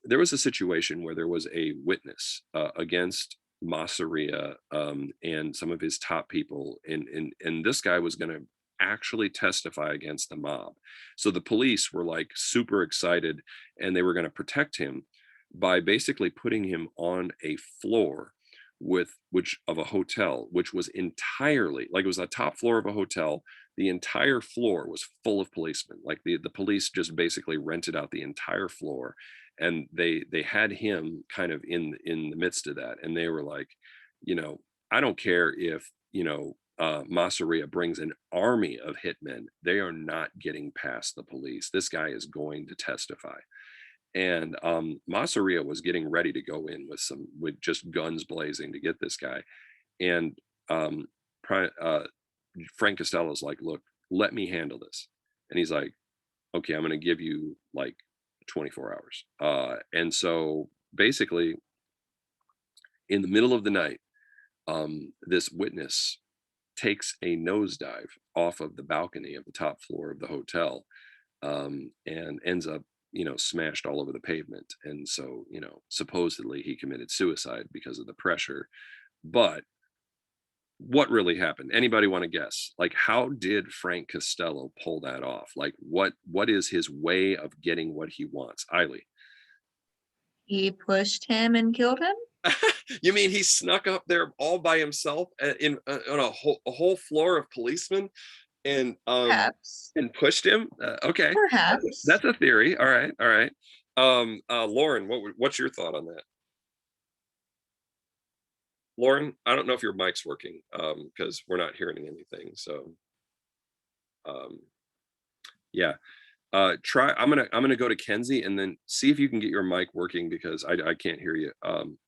there was a situation where there was a witness against Masseria and some of his top people, and this guy was going to actually testify against the mob. So the police were like super excited, and they were going to protect him by basically putting him on a floor of a hotel, which was entirely like, it was the top floor of a hotel. The entire floor was full of policemen. Like the police just basically rented out the entire floor, and they had him kind of in the midst of that. And they were like, you know, I don't care if, you know, Masseria brings an army of hitmen, they are not getting past the police. This guy is going to testify. And Masseria was getting ready to go in with just guns blazing to get this guy. And Frank Costello's like, look, let me handle this. And he's like, okay, I'm going to give you like 24 hours. And so basically, in the middle of the night, this witness takes a nosedive off of the balcony of the top floor of the hotel, and ends up, smashed all over the pavement. And so, supposedly he committed suicide because of the pressure. But what really happened? Anybody want to guess? Like, how did Frank Costello pull that off? Like, what is his way of getting what he wants? Eiley. He pushed him and killed him. You mean he snuck up there all by himself on a whole floor of policemen and Perhaps. and pushed him? Okay, Perhaps. that's a theory. All right, all right. Lauren, what's your thought on that? Lauren, I don't know if your mic's working because we're not hearing anything. So, yeah. Try. I'm gonna go to Kenzie and then see if you can get your mic working because I can't hear you.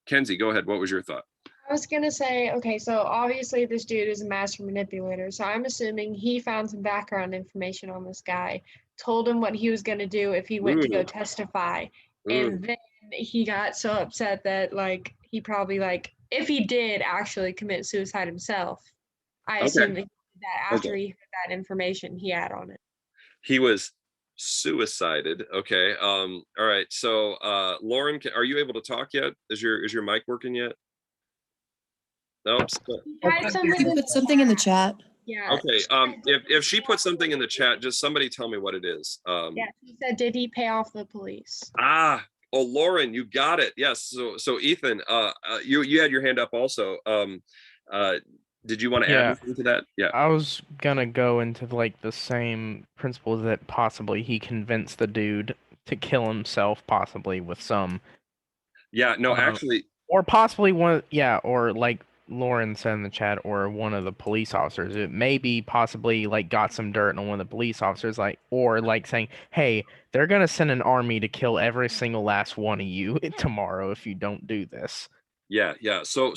Kenzie, go ahead. What was your thought? I was gonna say, okay, so obviously this dude is a master manipulator. So I'm assuming he found some background information on this guy, told him what he was gonna do if he went to go testify, and then he got so upset that like he probably like if he did actually commit suicide himself, I assume that he did that after he heard that information he had on it. He was suicided. Okay. All right. So, Lauren, are you able to talk yet? Is your mic working yet? Nope. He put something in the chat. Yeah. Okay. If she put something in the chat, just somebody tell me what it is. Yeah, he said, did he pay off the police? Oh, Lauren, you got it. Yes. So Ethan, you had your hand up also. Did you want to add anything to that? Yeah. I was gonna go into like the same principle that possibly he convinced the dude to kill himself, possibly with some. Yeah. No, actually. Or possibly one. Yeah. Or like Lauren said in the chat, or one of the police officers. It may be possibly like got some dirt on one of the police officers, like, or like saying, "Hey, they're gonna send an army to kill every single last one of you tomorrow if you don't do this." Yeah. Yeah. So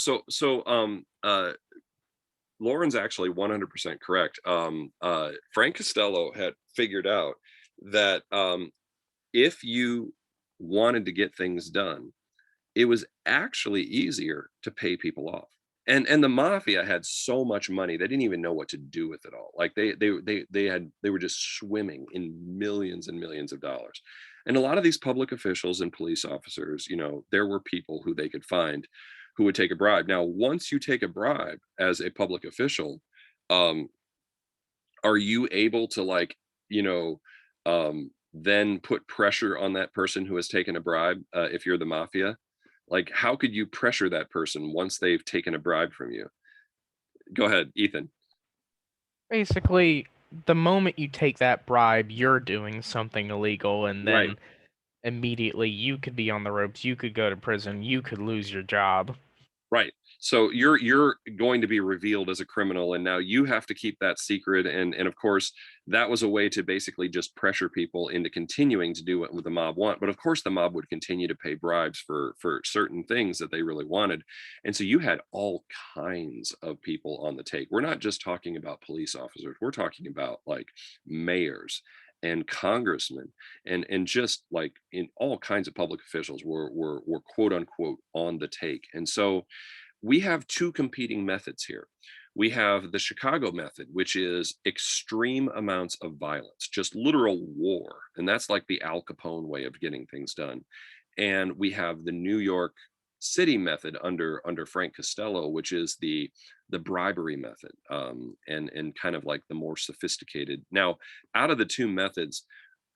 Lauren's actually 100% correct. Frank Costello had figured out that if you wanted to get things done, it was actually easier to pay people off. And the mafia had so much money they didn't even know what to do with it all. Like they were just swimming in millions and millions of dollars. And a lot of these public officials and police officers, there were people who they could find who would take a bribe. Now, once you take a bribe as a public official, are you able to then put pressure on that person who has taken a bribe if you're the mafia? Like, how could you pressure that person once they've taken a bribe from you? Go ahead, Ethan. Basically, the moment you take that bribe, you're doing something illegal, and then immediately you could be on the ropes, you could go to prison, you could lose your job. Right. So you're going to be revealed as a criminal, and now you have to keep that secret. And of course, that was a way to basically just pressure people into continuing to do what the mob want. But of course, the mob would continue to pay bribes for certain things that they really wanted. And so you had all kinds of people on the take. We're not just talking about police officers. We're talking about like mayors and congressmen and just like in all kinds of public officials were quote unquote on the take. And so we have two competing methods here. We have the Chicago method, which is extreme amounts of violence, just literal war. And that's like the Al Capone way of getting things done. And we have the New York City method under Frank Costello, which is the bribery method, and kind of like the more sophisticated. Now, out of the two methods,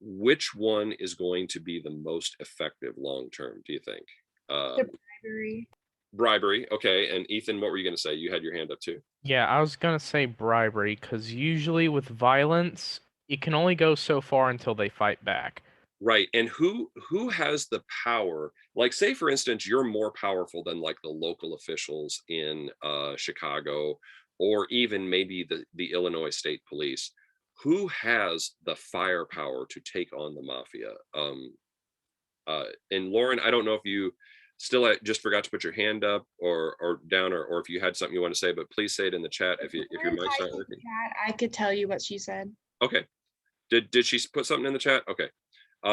which one is going to be the most effective long term, do you think? The bribery. Bribery. Okay. And Ethan, what were you going to say? You had your hand up too. Yeah, I was gonna say bribery, because usually with violence, it can only go so far until they fight back. Right. And who has the power? Like, say for instance, you're more powerful than like the local officials in Chicago, or even maybe the Illinois State Police. Who has the firepower to take on the mafia? And Lauren, I don't know if you just forgot to put your hand up or down, or if you had something you want to say, but please say it in the chat if your mic's not working. I could tell you what she said. Okay. Did she put something in the chat? Okay.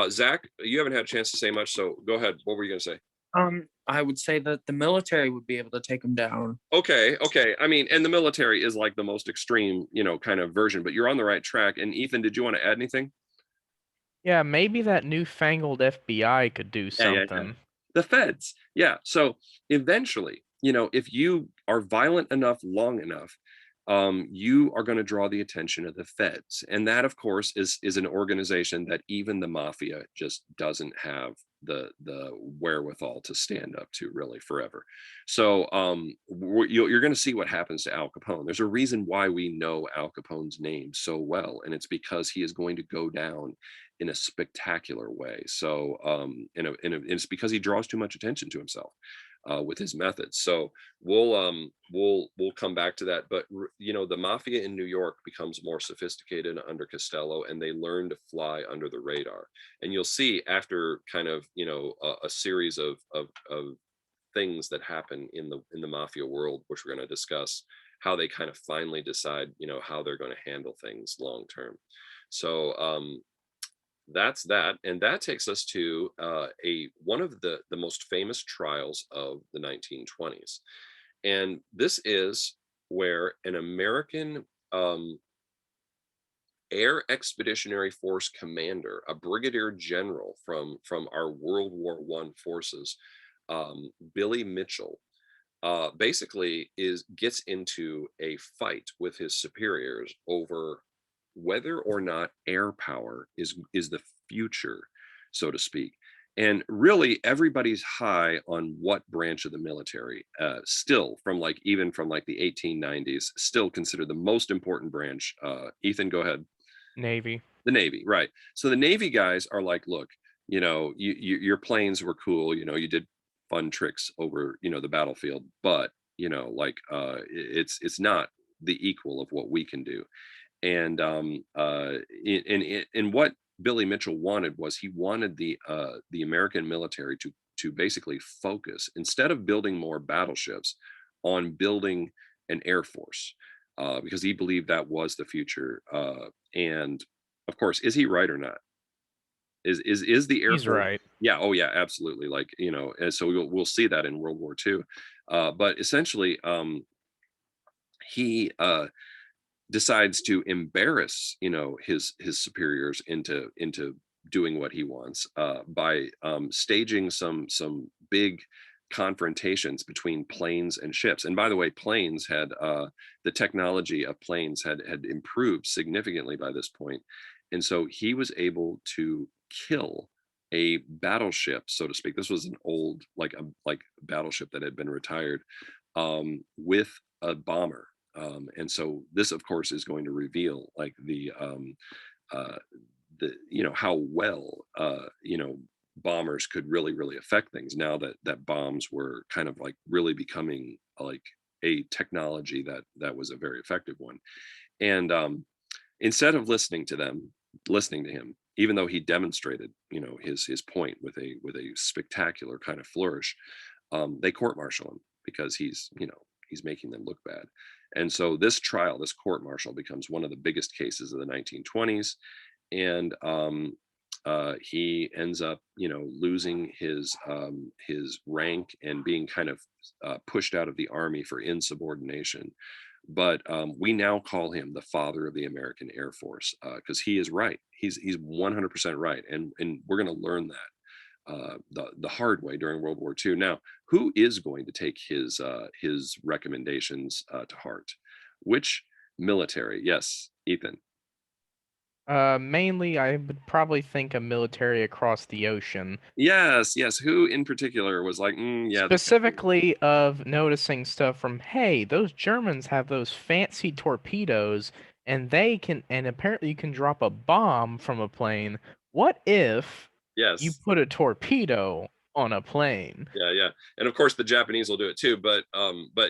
Zach, you haven't had a chance to say much, so go ahead. What were you going to say? I would say that the military would be able to take them down. Okay. I mean, and the military is like the most extreme, kind of version, but you're on the right track. And Ethan, did you want to add anything? Yeah, maybe that newfangled FBI could do Yeah. something. The feds. Yeah. So eventually, if you are violent enough long enough, you are going to draw the attention of the feds. And that, of course, is an organization that even the mafia just doesn't have the wherewithal to stand up to really forever. So you're going to see what happens to Al Capone. There's a reason why we know Al Capone's name so well, and it's because he is going to go down in a spectacular way. So it's because he draws too much attention to himself with his methods. So we'll come back to that. But the mafia in New York becomes more sophisticated under Costello, and they learn to fly under the radar. And you'll see after kind of a series of things that happen in the mafia world, which we're going to discuss, how they kind of finally decide how they're going to handle things long term. So that's that, and that takes us to one of the most famous trials of the 1920s, and this is where an American Air Expeditionary Force commander, a brigadier general from our World War I forces, Billy Mitchell, basically gets into a fight with his superiors over whether or not air power is the future, so to speak. And really everybody's high on what branch of the military, still even from the 1890s, still considered the most important branch. Ethan, go ahead. Navy. The Navy, right. So the Navy guys are like, look, your planes were cool, you did fun tricks over, the battlefield, but it's not the equal of what we can do. And what Billy Mitchell wanted was he wanted the American military to basically focus, instead of building more battleships, on building an air force, because he believed that was the future. And of course, is he right or not? Is the air He's force right? Yeah. Oh yeah, absolutely. And so we'll see that in World War II. But essentially, he decides to embarrass his superiors into doing what he wants, by staging some big confrontations between planes and ships. And by the way, planes had the technology of planes had improved significantly by this point, and so he was able to kill a battleship, so to speak. This was an old like battleship that had been retired, with a bomber. And so this, of course, is going to reveal how well bombers could really affect things, now that bombs were kind of really becoming like a technology that was a very effective one. And instead of listening to him, even though he demonstrated his point with a spectacular kind of flourish, they court-martial him because he's making them look bad. And so this court-martial becomes one of the biggest cases of the 1920s. And he ends up, losing his rank and being kind of pushed out of the army for insubordination. But we now call him the father of the American Air Force, because he is right. He's 100% right, and we're going to learn that the hard way during World War II. Now, who is going to take his recommendations to heart? Which military? Yes, Ethan. Mainly, I would probably think a military across the ocean. Yes. Who in particular was like, yeah. Specifically of noticing stuff from, hey, those Germans have those fancy torpedoes, and apparently you can drop a bomb from a plane. What if you put a torpedo on a plane. Yeah, and of course the Japanese will do it too. But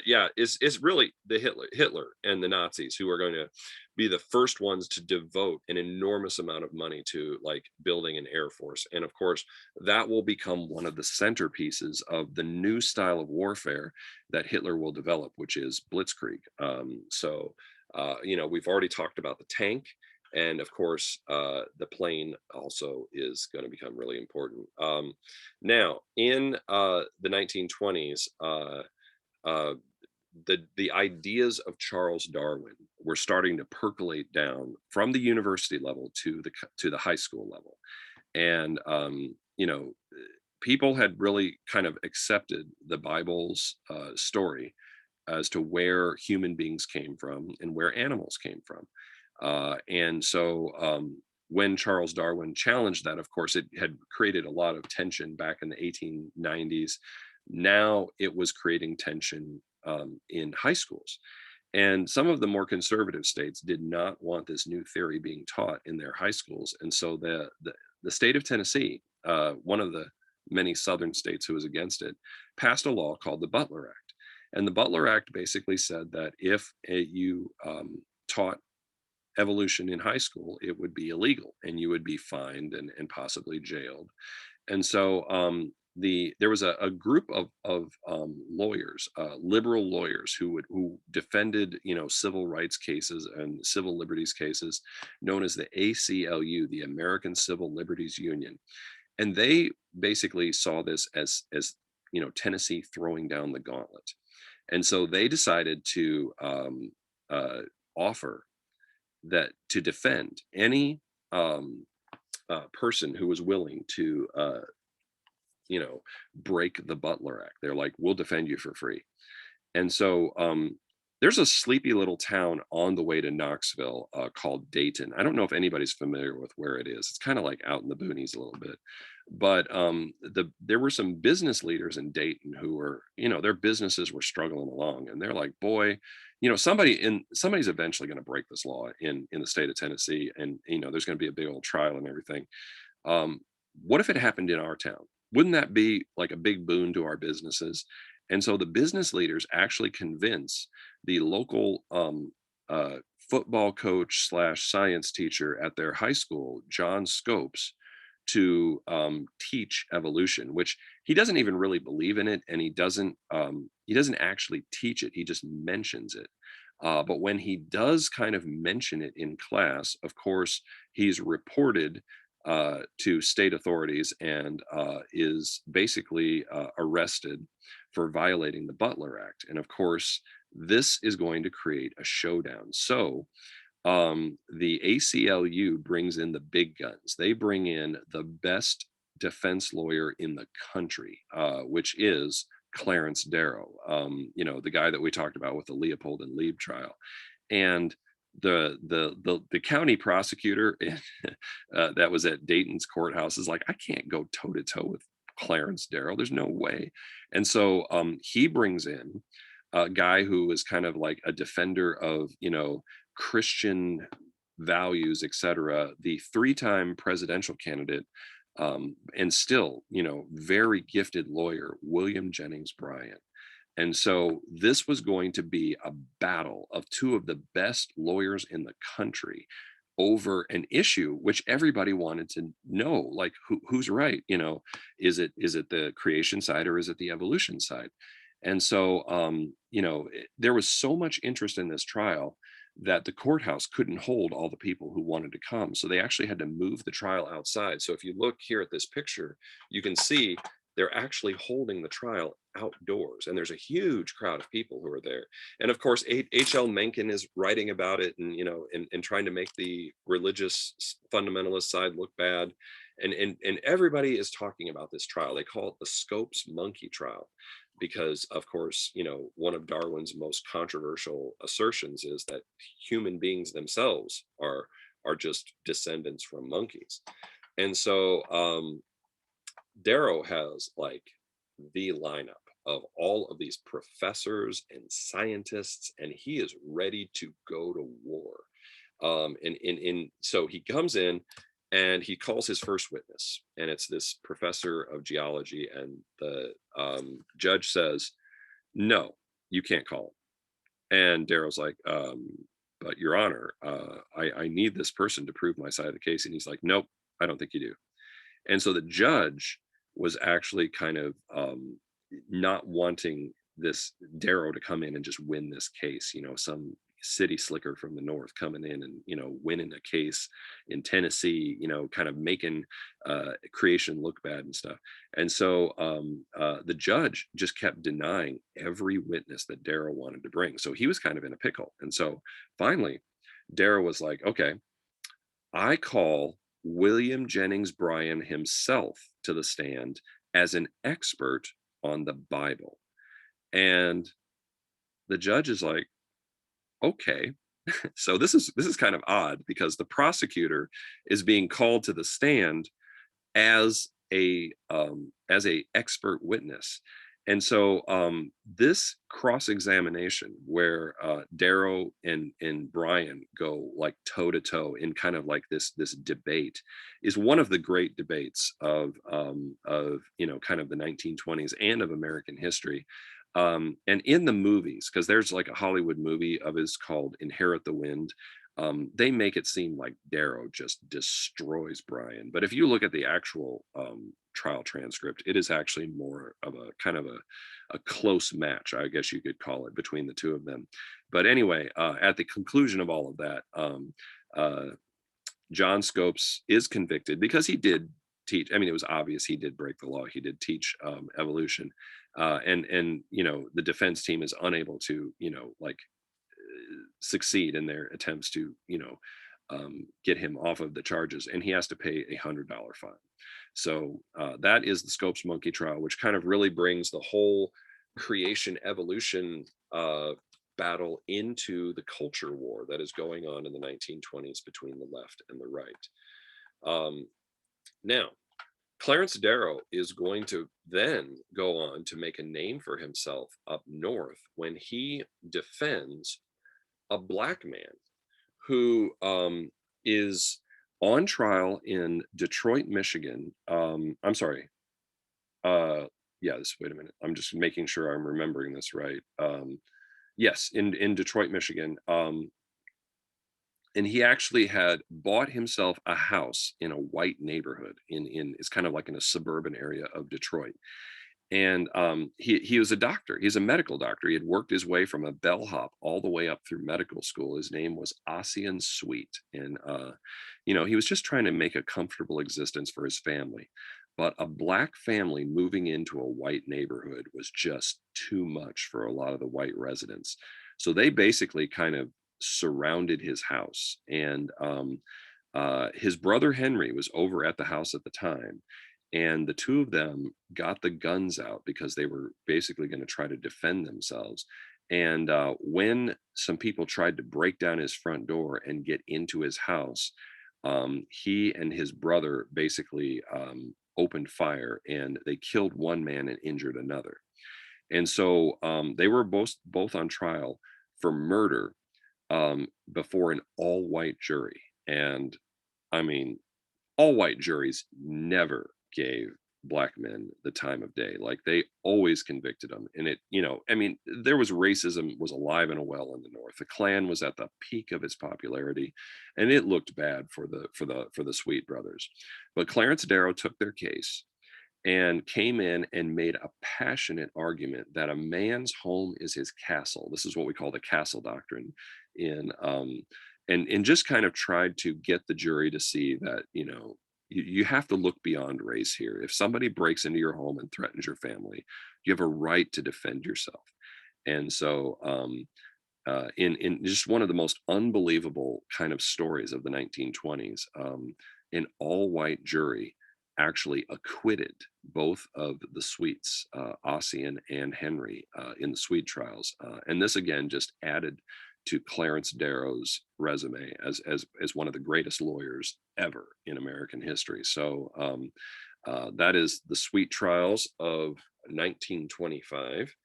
yeah, it's really the Hitler and the Nazis who are going to be the first ones to devote an enormous amount of money to like building an air force. And of course, that will become one of the centerpieces of the new style of warfare that Hitler will develop, which is blitzkrieg. We've already talked about the tank. And of course, the plane also is going to become really important. Now, in the 1920s, the ideas of Charles Darwin were starting to percolate down from the university level to the high school level, and people had really kind of accepted the Bible's story as to where human beings came from and where animals came from. And so when Charles Darwin challenged that, of course, it had created a lot of tension back in the 1890s. Now it was creating tension in high schools. And some of the more conservative states did not want this new theory being taught in their high schools. And so the state of Tennessee, one of the many southern states who was against it, passed a law called the Butler Act. And the Butler Act basically said that if you taught evolution in high school, it would be illegal and you would be fined and possibly jailed. And so there was a group of lawyers, liberal lawyers who defended civil rights cases and civil liberties cases, known as the ACLU, the American Civil Liberties Union. And they basically saw this as Tennessee throwing down the gauntlet. And so they decided to offer that to defend any person who was willing to break the Butler Act. They're like, we'll defend you for free. And so there's a sleepy little town on the way to Knoxville called Dayton. I don't know if anybody's familiar with where it is. It's kind of like out in the boonies a little bit. But there were some business leaders in Dayton who were, their businesses were struggling along, and they're like, boy, somebody's eventually going to break this law in the state of Tennessee, and there's going to be a big old trial and everything. What if it happened in our town? Wouldn't that be like a big boon to our businesses? And so the business leaders actually convince the local football coach / science teacher at their high school, John Scopes, to teach evolution, which he doesn't even really believe in it, and he doesn't actually teach it. He just mentions it. But when he does kind of mention it in class, of course, he's reported to state authorities and is basically arrested for violating the Butler Act. And of course, this is going to create a showdown. So the ACLU brings in the big guns. They bring in the best defense lawyer in the country, which is Clarence Darrow, the guy that we talked about with the Leopold and Lieb trial. And the county prosecutor that was at Dayton's courthouse is like, I can't go toe to toe with Clarence Darrow. There's no way. And so he brings in a guy who is kind of like a defender of, Christian values, etc., the 3-time presidential candidate and still, very gifted lawyer, William Jennings Bryan. And so this was going to be a battle of 2 of the best lawyers in the country over an issue which everybody wanted to know, like who's right, is it the creation side or is it the evolution side? And so there was so much interest in this trial that the courthouse couldn't hold all the people who wanted to come. So they actually had to move the trial outside. So if you look here at this picture, you can see they're actually holding the trial outdoors, and there's a huge crowd of people who are there. And of course, H.L. Mencken is writing about it and, and trying to make the religious fundamentalist side look bad. And everybody is talking about this trial. They call it the Scopes monkey trial, because of course, one of Darwin's most controversial assertions is that human beings themselves are just descendants from monkeys. And so Darrow has like the lineup of all of these professors and scientists, and he is ready to go to war. So he comes in, and he calls his first witness, and it's this professor of geology, and the judge says, no, you can't call him. And Darrow's like, but Your Honor, I need this person to prove my side of the case. And he's like, nope, I don't think you do. And so the judge was actually kind of not wanting this Darrow to come in and just win this case, some city slicker from the north coming in and winning a case in Tennessee, kind of making creation look bad and stuff. And so the judge just kept denying every witness that Darrow wanted to bring. So he was kind of in a pickle. And so finally Darrow was like, okay, I call William Jennings Bryan himself to the stand as an expert on the Bible. And the judge is like, okay. So this is kind of odd, because the prosecutor is being called to the stand as a expert witness. And so this cross-examination where Darrow and Bryan go like toe to toe in kind of like this debate is one of the great debates of kind of the 1920s and of American history. And in the movies, because there's like a Hollywood movie of his called Inherit the Wind, they make it seem like Darrow just destroys Bryan. But if you look at the actual trial transcript, it is actually more of a kind of a close match, I guess you could call it, between the two of them. But anyway, at the conclusion of all of that, John Scopes is convicted because he did teach. I mean, it was obvious he did break the law. He did teach evolution, and the defense team is unable to succeed in their attempts to get him off of the charges, and he has to pay $100 fine. So that is the Scopes monkey trial, which kind of really brings the whole creation evolution battle into the culture war that is going on in the 1920s between the left and the right. Now, Clarence Darrow is going to then go on to make a name for himself up north when he defends a black man who is on trial in Detroit, Michigan. I'm sorry. Wait a minute. I'm just making sure I'm remembering this right. Yes, in Detroit, Michigan. And he actually had bought himself a house in a white neighborhood it's kind of like in a suburban area of Detroit. And he was a doctor. He's a medical doctor. He had worked his way from a bellhop all the way up through medical school. His name was Ossian Sweet. And, he was just trying to make a comfortable existence for his family. But a black family moving into a white neighborhood was just too much for a lot of the white residents. So they basically kind of surrounded his house. And his brother Henry was over at the house at the time. And the two of them got the guns out because they were basically going to try to defend themselves. And when some people tried to break down his front door and get into his house, he and his brother basically opened fire, and they killed one man and injured another. And so they were both on trial for murder before an all-white jury. And I mean, all-white juries never gave black men the time of day. Like, they always convicted them. And there was racism was alive and well in the North. The Klan was at the peak of its popularity, and it looked bad for the Sweet brothers. But Clarence Darrow took their case and came in and made a passionate argument that a man's home is his castle. This is what we call the castle doctrine and just kind of tried to get the jury to see that, you have to look beyond race here. If somebody breaks into your home and threatens your family, you have a right to defend yourself. And so in just one of the most unbelievable kind of stories of the 1920s, an all-white jury actually acquitted both of the Sweets, Ossian and Henry, in the Sweet trials. And this again just added to Clarence Darrow's resume as one of the greatest lawyers ever in American history. So that is the Sweet trials of 1925.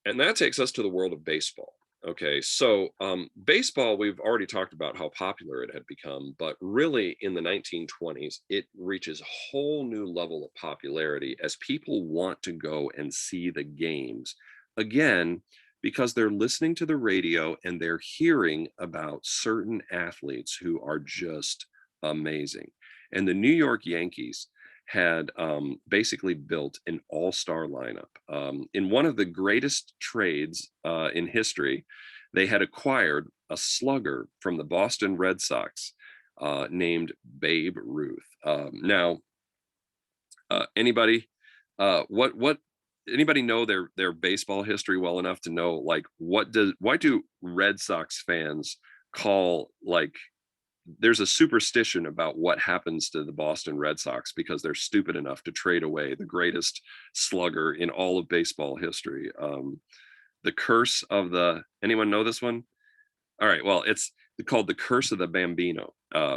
And that takes us to the world of baseball. Okay, so baseball, we've already talked about how popular it had become, but really in the 1920s, it reaches a whole new level of popularity as people want to go and see the games again because they're listening to the radio and they're hearing about certain athletes who are just amazing. And the New York Yankees had basically built an all-star lineup. In one of the greatest trades in history, they had acquired a slugger from the Boston Red Sox named Babe Ruth. Now, anybody, what anybody know their baseball history well enough to know like why do Red Sox fans call like there's a superstition about what happens to the Boston Red Sox because they're stupid enough to trade away the greatest slugger in all of baseball history. The curse of the anyone know this one? All right, well, it's called the curse of the Bambino,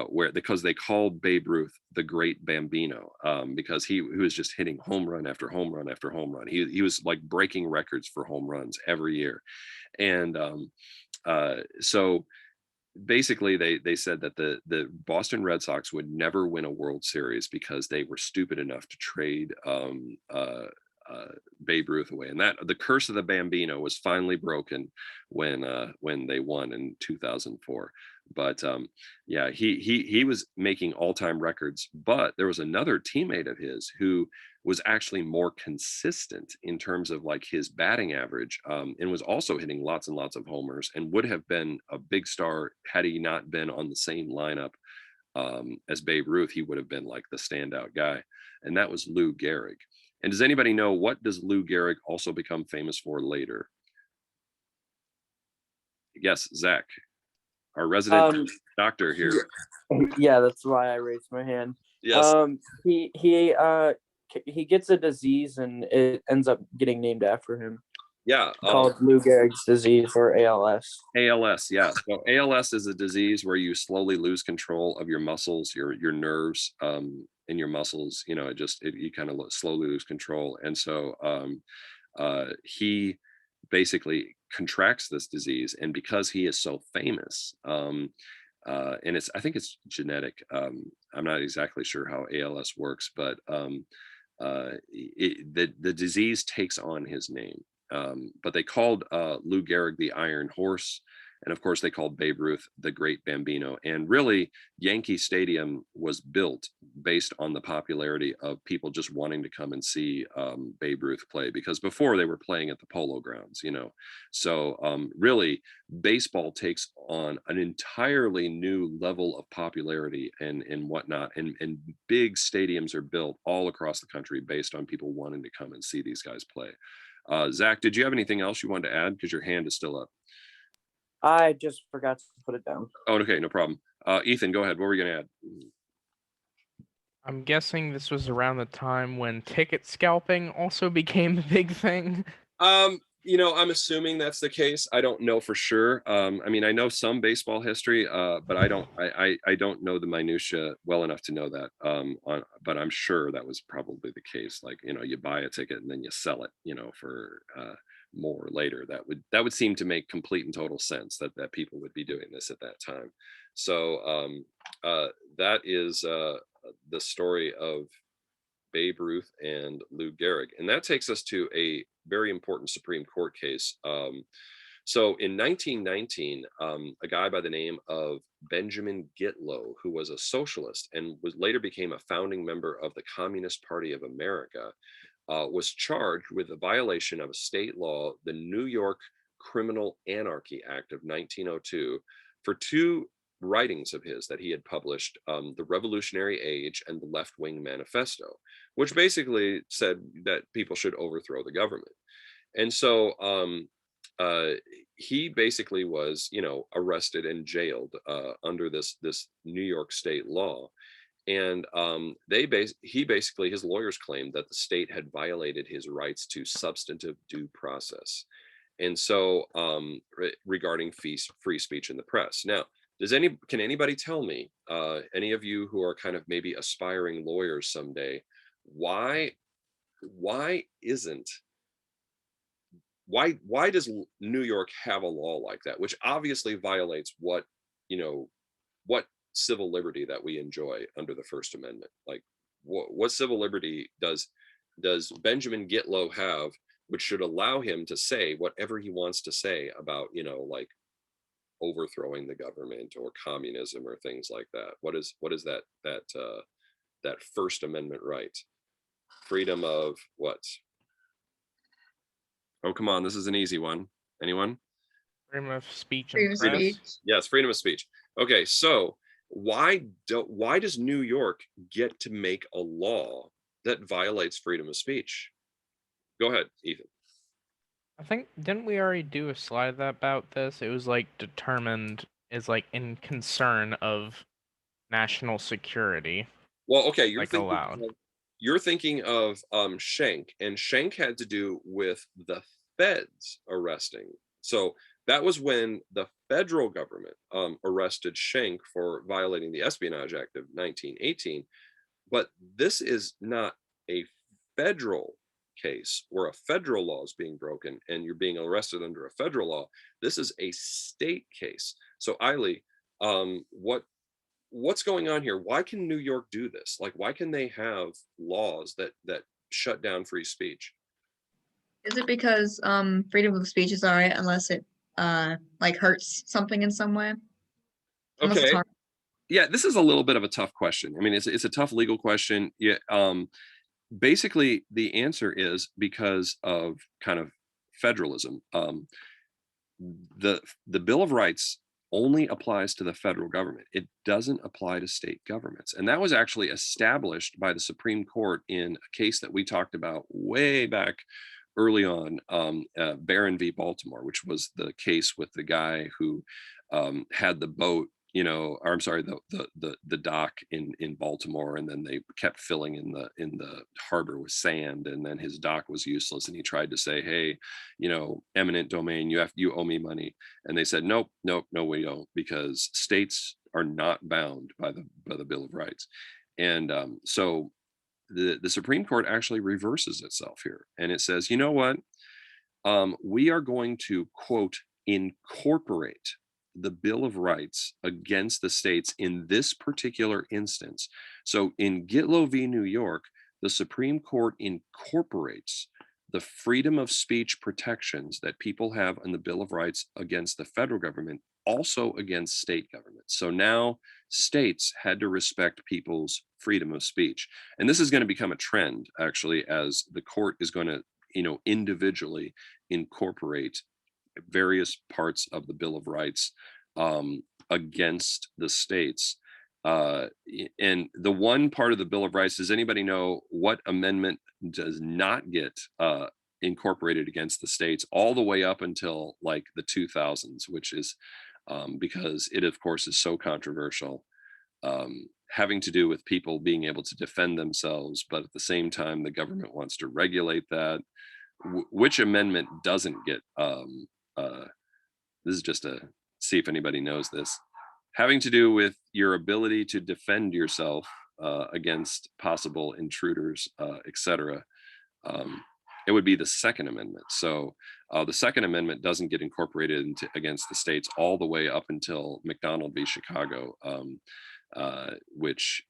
where because they called Babe Ruth the Great Bambino, because he was just hitting home run after home run after home run. He was like breaking records for home runs every year, and so basically they said that the Boston Red Sox would never win a World Series because they were stupid enough to trade Babe Ruth away, and that the curse of the Bambino was finally broken when they won in 2004. But yeah, he was making all-time records, but there was another teammate of his who was actually more consistent in terms of like his batting average, and was also hitting lots and lots of homers and would have been a big star had he not been on the same lineup as Babe Ruth. He would have been like the standout guy, and that was Lou Gehrig. And does anybody know what does Lou Gehrig also become famous for later? Yes, Zach, our resident doctor here. Yeah, that's why I raised my hand. Yes. He gets a disease and it ends up getting named after him. Yeah. Called Lou Gehrig's disease or ALS. ALS, yeah. So ALS is a disease where you slowly lose control of your muscles, your nerves, in your muscles. You know, you kind of slowly lose control. And so he basically contracts this disease, and because he is so famous, and I think it's genetic. I'm not exactly sure how ALS works, but the disease takes on his name. But they called Lou Gehrig the Iron Horse, and of course they called Babe Ruth the Great Bambino. And really, Yankee Stadium was built based on the popularity of people just wanting to come and see Babe Ruth play, because before they were playing at the Polo Grounds, you know. So really, baseball takes on an entirely new level of popularity and whatnot, and big stadiums are built all across the country based on people wanting to come and see these guys play. Zach, did you have anything else you wanted to add? Because your hand is still up. I just forgot to put it down. Oh, okay, no problem. Ethan, go ahead. What were you going to add? I'm guessing this was around the time when ticket scalping also became a big thing. You know, I'm assuming that's the case. I don't know for sure. I mean, I know some baseball history, but I don't know the minutia well enough to know that. But I'm sure that was probably the case. Like, you know, you buy a ticket and then you sell it, you know, for more later. That would seem to make complete and total sense that people would be doing this at that time. So that is the story of Babe Ruth and Lou Gehrig. And that takes us to a very important Supreme Court case. So in 1919, a guy by the name of Benjamin Gitlow, who was a socialist and later became a founding member of the Communist Party of America, was charged with a violation of a state law, the New York Criminal Anarchy Act of 1902, for two writings of his that he had published, The Revolutionary Age and The Left-Wing Manifesto, which basically said that people should overthrow the government. And so he basically was, you know, arrested and jailed under this New York state law. And his lawyers claimed that the state had violated his rights to substantive due process. And so regarding free speech in the press. Now, can anybody tell me, any of you who are kind of maybe aspiring lawyers someday, why isn't why does New York have a law like that, which obviously violates what, you know, what civil liberty that we enjoy under the First Amendment? Like, what civil liberty does Benjamin Gitlow have, which should allow him to say whatever he wants to say about, you know, like overthrowing the government or communism or things like that? What is that First Amendment right? Freedom of what? Oh, come on, this is an easy one. Anyone? Freedom of speech Freedom and of press. speech. Yes, freedom of speech. Okay, so why does New York get to make a law that violates freedom of speech? Go ahead, Ethan. I think, didn't we already do a slide about this? It was like determined as like in concern of national security. Well, okay, like allowed. You're thinking of Schenck, and Schenck had to do with the feds arresting. So that was when the federal government arrested Schenck for violating the Espionage Act of 1918. But this is not a federal case where a federal law is being broken and you're being arrested under a federal law. This is a state case. So Eiley, what's going on here? Why can New York do this? Like, why can they have laws that shut down free speech? Is it because freedom of speech is all right unless it like hurts something in some way? Unless it's Okay. harm. Yeah, this is a little bit of a tough question. I mean, it's a tough legal question. Yeah. Basically, the answer is because of kind of federalism. The Bill of Rights only applies to the federal government. It doesn't apply to state governments. And that was actually established by the Supreme Court in a case that we talked about way back early on, Barron v. Baltimore, which was the case with the guy who had the boat, you know, or I'm sorry, the dock in Baltimore, and then they kept filling in the harbor with sand, and then his dock was useless, and he tried to say, hey, you know, eminent domain, you owe me money, and they said, nope, no, we don't, because states are not bound by the Bill of Rights, and so the Supreme Court actually reverses itself here, and it says, you know what, we are going to, quote, incorporate the Bill of Rights against the states in this particular instance. So in Gitlow v. New York, the Supreme Court incorporates the freedom of speech protections that people have in the Bill of Rights against the federal government, also against state governments. So now states had to respect people's freedom of speech. And this is going to become a trend, actually, as the court is going to, you know, individually incorporate various parts of the Bill of Rights against the states. And the one part of the Bill of Rights, does anybody know what amendment does not get incorporated against the states all the way up until like the 2000s, which is because it, of course, is so controversial, having to do with people being able to defend themselves, but at the same time, the government wants to regulate that. Which amendment doesn't get, this is just to see if anybody knows this, having to do with your ability to defend yourself against possible intruders, etc. It would be the Second Amendment. So the Second Amendment doesn't get incorporated against the states all the way up until McDonald v. Chicago, which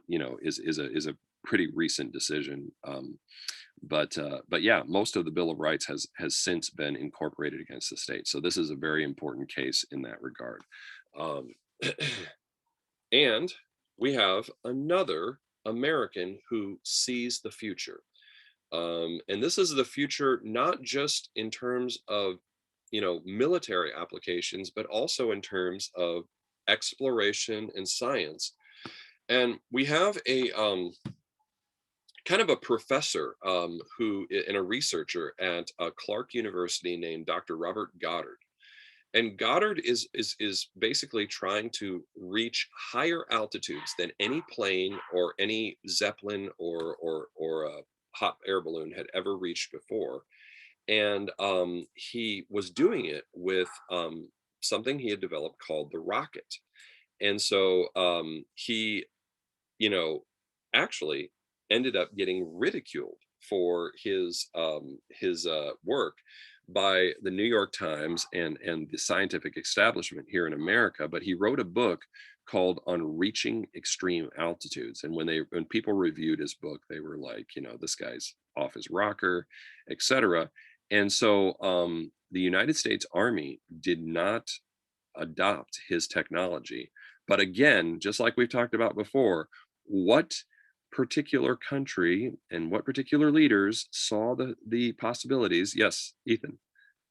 you know is a pretty recent decision. But yeah, most of the Bill of Rights has since been incorporated against the state. So this is a very important case in that regard. And we have another American who sees the future. And this is the future, not just in terms of, you know, military applications, but also in terms of exploration and science. And we have a kind of a professor who, and a researcher at Clark University named Dr. Robert Goddard. And Goddard is basically trying to reach higher altitudes than any plane or any Zeppelin or a hot air balloon had ever reached before. And he was doing it with something he had developed called the rocket. And so he, you know, actually ended up getting ridiculed for his work, by the New York Times and the scientific establishment here in America, but he wrote a book called On Reaching Extreme Altitudes. And when people reviewed his book, they were like, this guy's off his rocker, etc. And so the United States Army did not adopt his technology. But again, just like we've talked about before, what particular country and what particular leaders saw the possibilities? Yes, Ethan.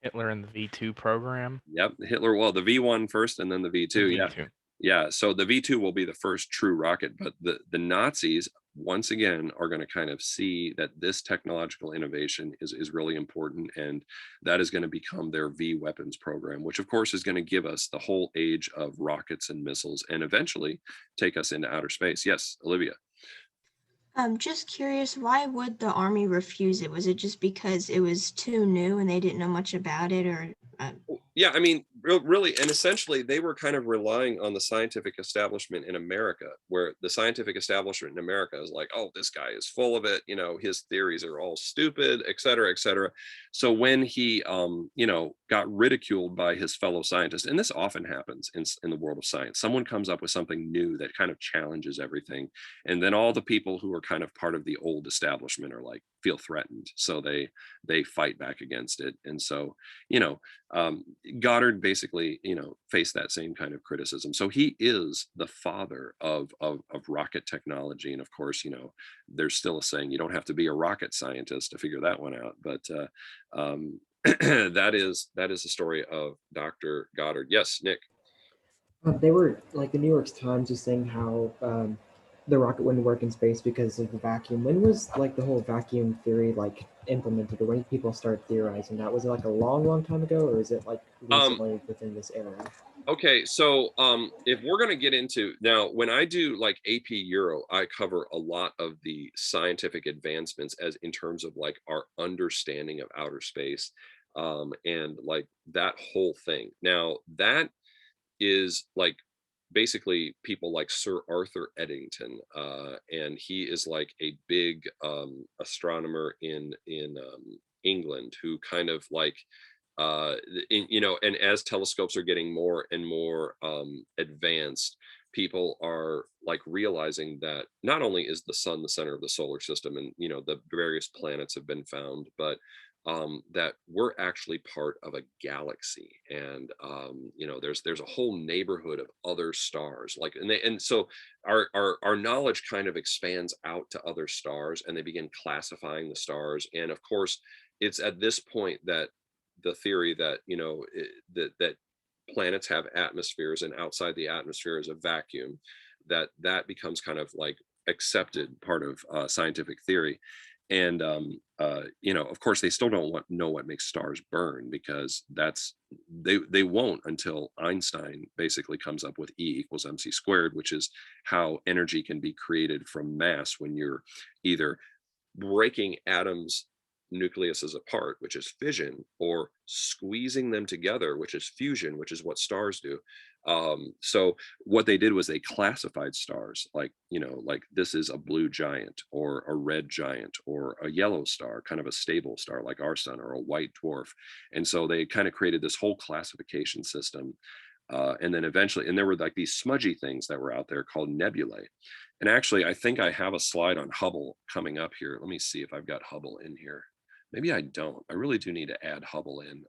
Hitler and the V2 program. Yep, Hitler. Well, the V1 first, and then the V2. The Yeah, V2. yeah. So the V2 will be the first true rocket, but the Nazis once again are going to kind of see that this technological innovation is really important, and that is going to become their V weapons program, which of course is going to give us the whole age of rockets and missiles, and eventually take us into outer space. Yes, Olivia. I'm just curious, why would the Army refuse it? Was it just because it was too new and they didn't know much about it, or? Yeah, I mean, really, and essentially they were kind of relying on the scientific establishment in America, where the scientific establishment in America is like, oh, this guy is full of it, his theories are all stupid, et cetera, et cetera. So when he, got ridiculed by his fellow scientists, and this often happens in the world of science, someone comes up with something new that kind of challenges everything, and then all the people who are kind of part of the old establishment are like, feel threatened, so they fight back against it. And so, Goddard basically, faced that same kind of criticism. So he is the father of rocket technology. And of course, there's still a saying, you don't have to be a rocket scientist to figure that one out. But that is the story of Dr. Goddard. Yes, Nick. They were like the New York Times was saying how the rocket wouldn't work in space because of the vacuum. When was like the whole vacuum theory like implemented, or when people started theorizing that? Was it like a long time ago, or is it like recently within this era? Okay, so if we're going to get into now, when I do like AP Euro, I cover a lot of the scientific advancements as in terms of like our understanding of outer space, and like that whole thing. Now that is like basically people like Sir Arthur Eddington, and he is like a big astronomer in England, who kind of like and as telescopes are getting more and more advanced, people are like realizing that not only is the sun the center of the solar system, and the various planets have been found, but that we're actually part of a galaxy, and there's a whole neighborhood of other stars, like, and so our knowledge kind of expands out to other stars, and they begin classifying the stars. And of course, it's at this point that the theory that that planets have atmospheres, and outside the atmosphere is a vacuum, that becomes kind of like accepted part of scientific theory. And of course they still don't know what makes stars burn, because they won't until Einstein basically comes up with E=mc², which is how energy can be created from mass when you're either breaking atoms nucleuses apart, which is fission, or squeezing them together, which is fusion, which is what stars do. So what they did was they classified stars, like like this is a blue giant, or a red giant, or a yellow star, kind of a stable star like our sun, or a white dwarf. And so they kind of created this whole classification system. And then eventually, and there were like these smudgy things that were out there called nebulae. And actually, I think I have a slide on Hubble coming up here. Let me see if I've got Hubble in here. Maybe I don't. I really do need to add Hubble in,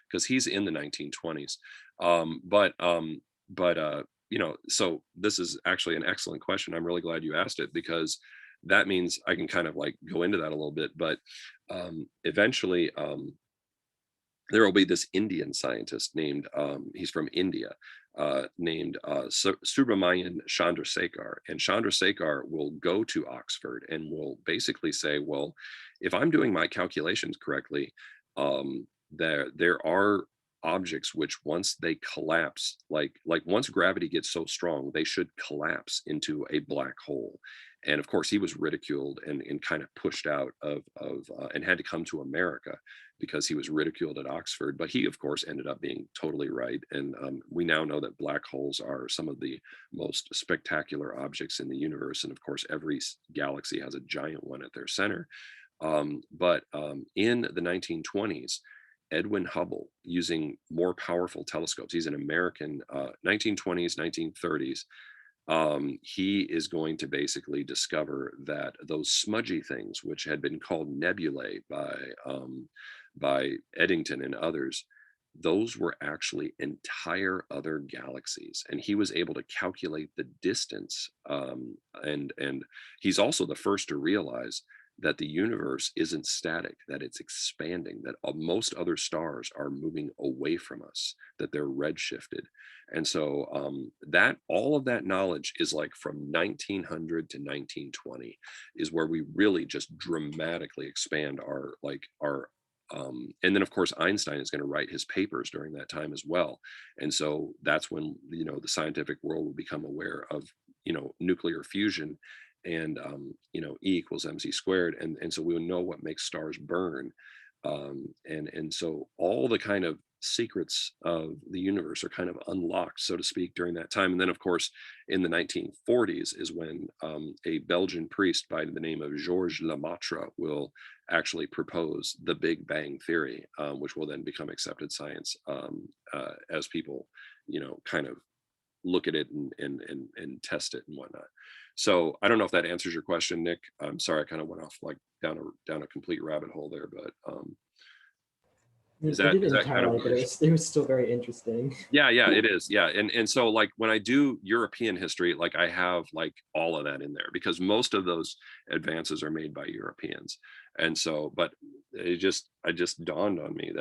because he's in the 1920s. So this is actually an excellent question. I'm really glad you asked it, because that means I can kind of like go into that a little bit. But eventually, there will be this Indian scientist named, he's from India, named Subramanian Chandrasekhar. And Chandrasekhar will go to Oxford and will basically say, well, if I'm doing my calculations correctly, there are objects which, once they collapse, like once gravity gets so strong, they should collapse into a black hole. And of course, he was ridiculed and kind of pushed out of and had to come to America, because he was ridiculed at Oxford. But he, of course, ended up being totally right. And we now know that black holes are some of the most spectacular objects in the universe. And of course, every galaxy has a giant one at their center. But in the 1920s, Edwin Hubble using more powerful telescopes. He's an American, 1920s, 1930s. He is going to basically discover that those smudgy things, which had been called nebulae by Eddington and others, those were actually entire other galaxies, and he was able to calculate the distance. And he's also the first to realize that the universe isn't static, that it's expanding, that most other stars are moving away from us, that they're redshifted. And so that all of that knowledge is like from 1900 to 1920 is where we really just dramatically expand our and then of course Einstein is going to write his papers during that time as well. And so that's when, you know, the scientific world will become aware of, you know, nuclear fusion and you know, E equals mc squared, and so we'll know what makes stars burn. And so all the kind of secrets of the universe are kind of unlocked, so to speak, during that time. And then of course in the 1940s is when a Belgian priest by the name of Georges Lemaitre will actually propose the Big Bang theory, which will then become accepted science as people, you know, kind of look at it and test it and whatnot. So I don't know if that answers your question, Nick. I'm sorry, I kind of went off like down a complete rabbit hole there, but It didn't entirely, but it was still very interesting. Yeah, it is. Yeah. And so like when I do European history, like I have like all of that in there because most of those advances are made by Europeans. And so, but I just dawned on me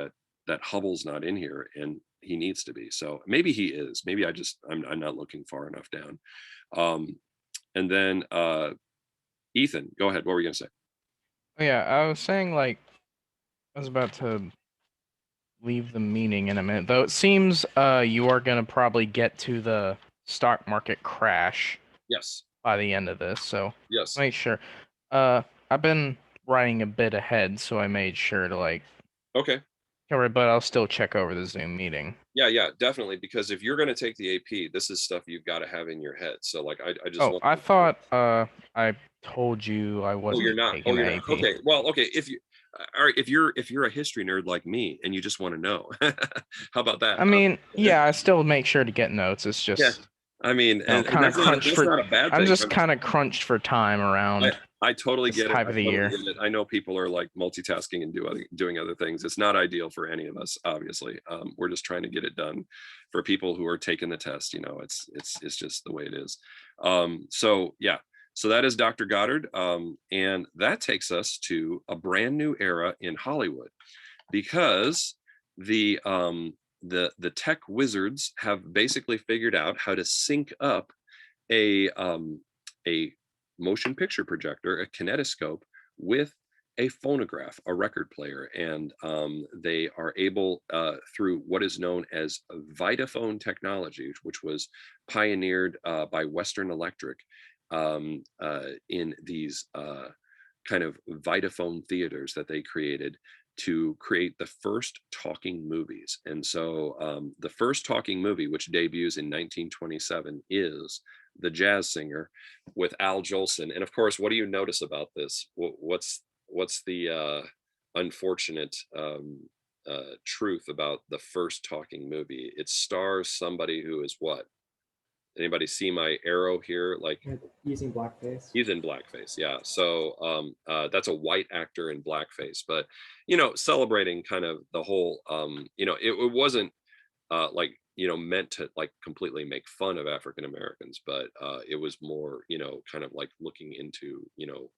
that Hubble's not in here and he needs to be. So maybe he is. Maybe I'm not looking far enough down. And then Ethan, go ahead. What were you gonna say? Oh, yeah, I was saying like I was about to leave the meeting in a minute, though it seems you are gonna probably get to the stock market crash. Yes. By the end of this, so yes, make sure. I've been writing a bit ahead, so I made sure to like. Okay. Cover it, but I'll still check over the Zoom meeting. Yeah, definitely. Because if you're going to take the AP, this is stuff you've got to have in your head. So like, I just. Oh, I thought I told you I wasn't. Oh, you're not. Taking You're the not. AP. Okay. Well, okay. If you, all right, if you're a history nerd like me and you just want to know, how about that? I mean, yeah, I still make sure to get notes. It's just. Yeah. I mean, and that's not a bad thing. I'm just kind of crunched for time around. I totally get it. Time of the year. I know people are like multitasking and doing other things. It's not ideal for any of us, obviously. We're just trying to get it done for people who are taking the test. You know, it's just the way it is. So yeah, so that is Dr. Goddard, and that takes us to a brand new era in Hollywood, because the tech wizards have basically figured out how to sync up a motion picture projector, a kinetoscope, with a phonograph, a record player, and they are able through what is known as Vitaphone technology, which was pioneered by Western Electric in these kind of Vitaphone theaters that they created to create the first talking movies. And so the first talking movie, which debuts in 1927, is The Jazz Singer with Al Jolson. And of course, what do you notice about this? What's the unfortunate truth about the first talking movie? It stars somebody who is what? Anybody see my arrow here? Like using blackface. He's in blackface, yeah. So that's a white actor in blackface, but you know, celebrating kind of the whole you know, it wasn't like, you know, meant to like completely make fun of African Americans, but it was more, you know, kind of like looking into, you know,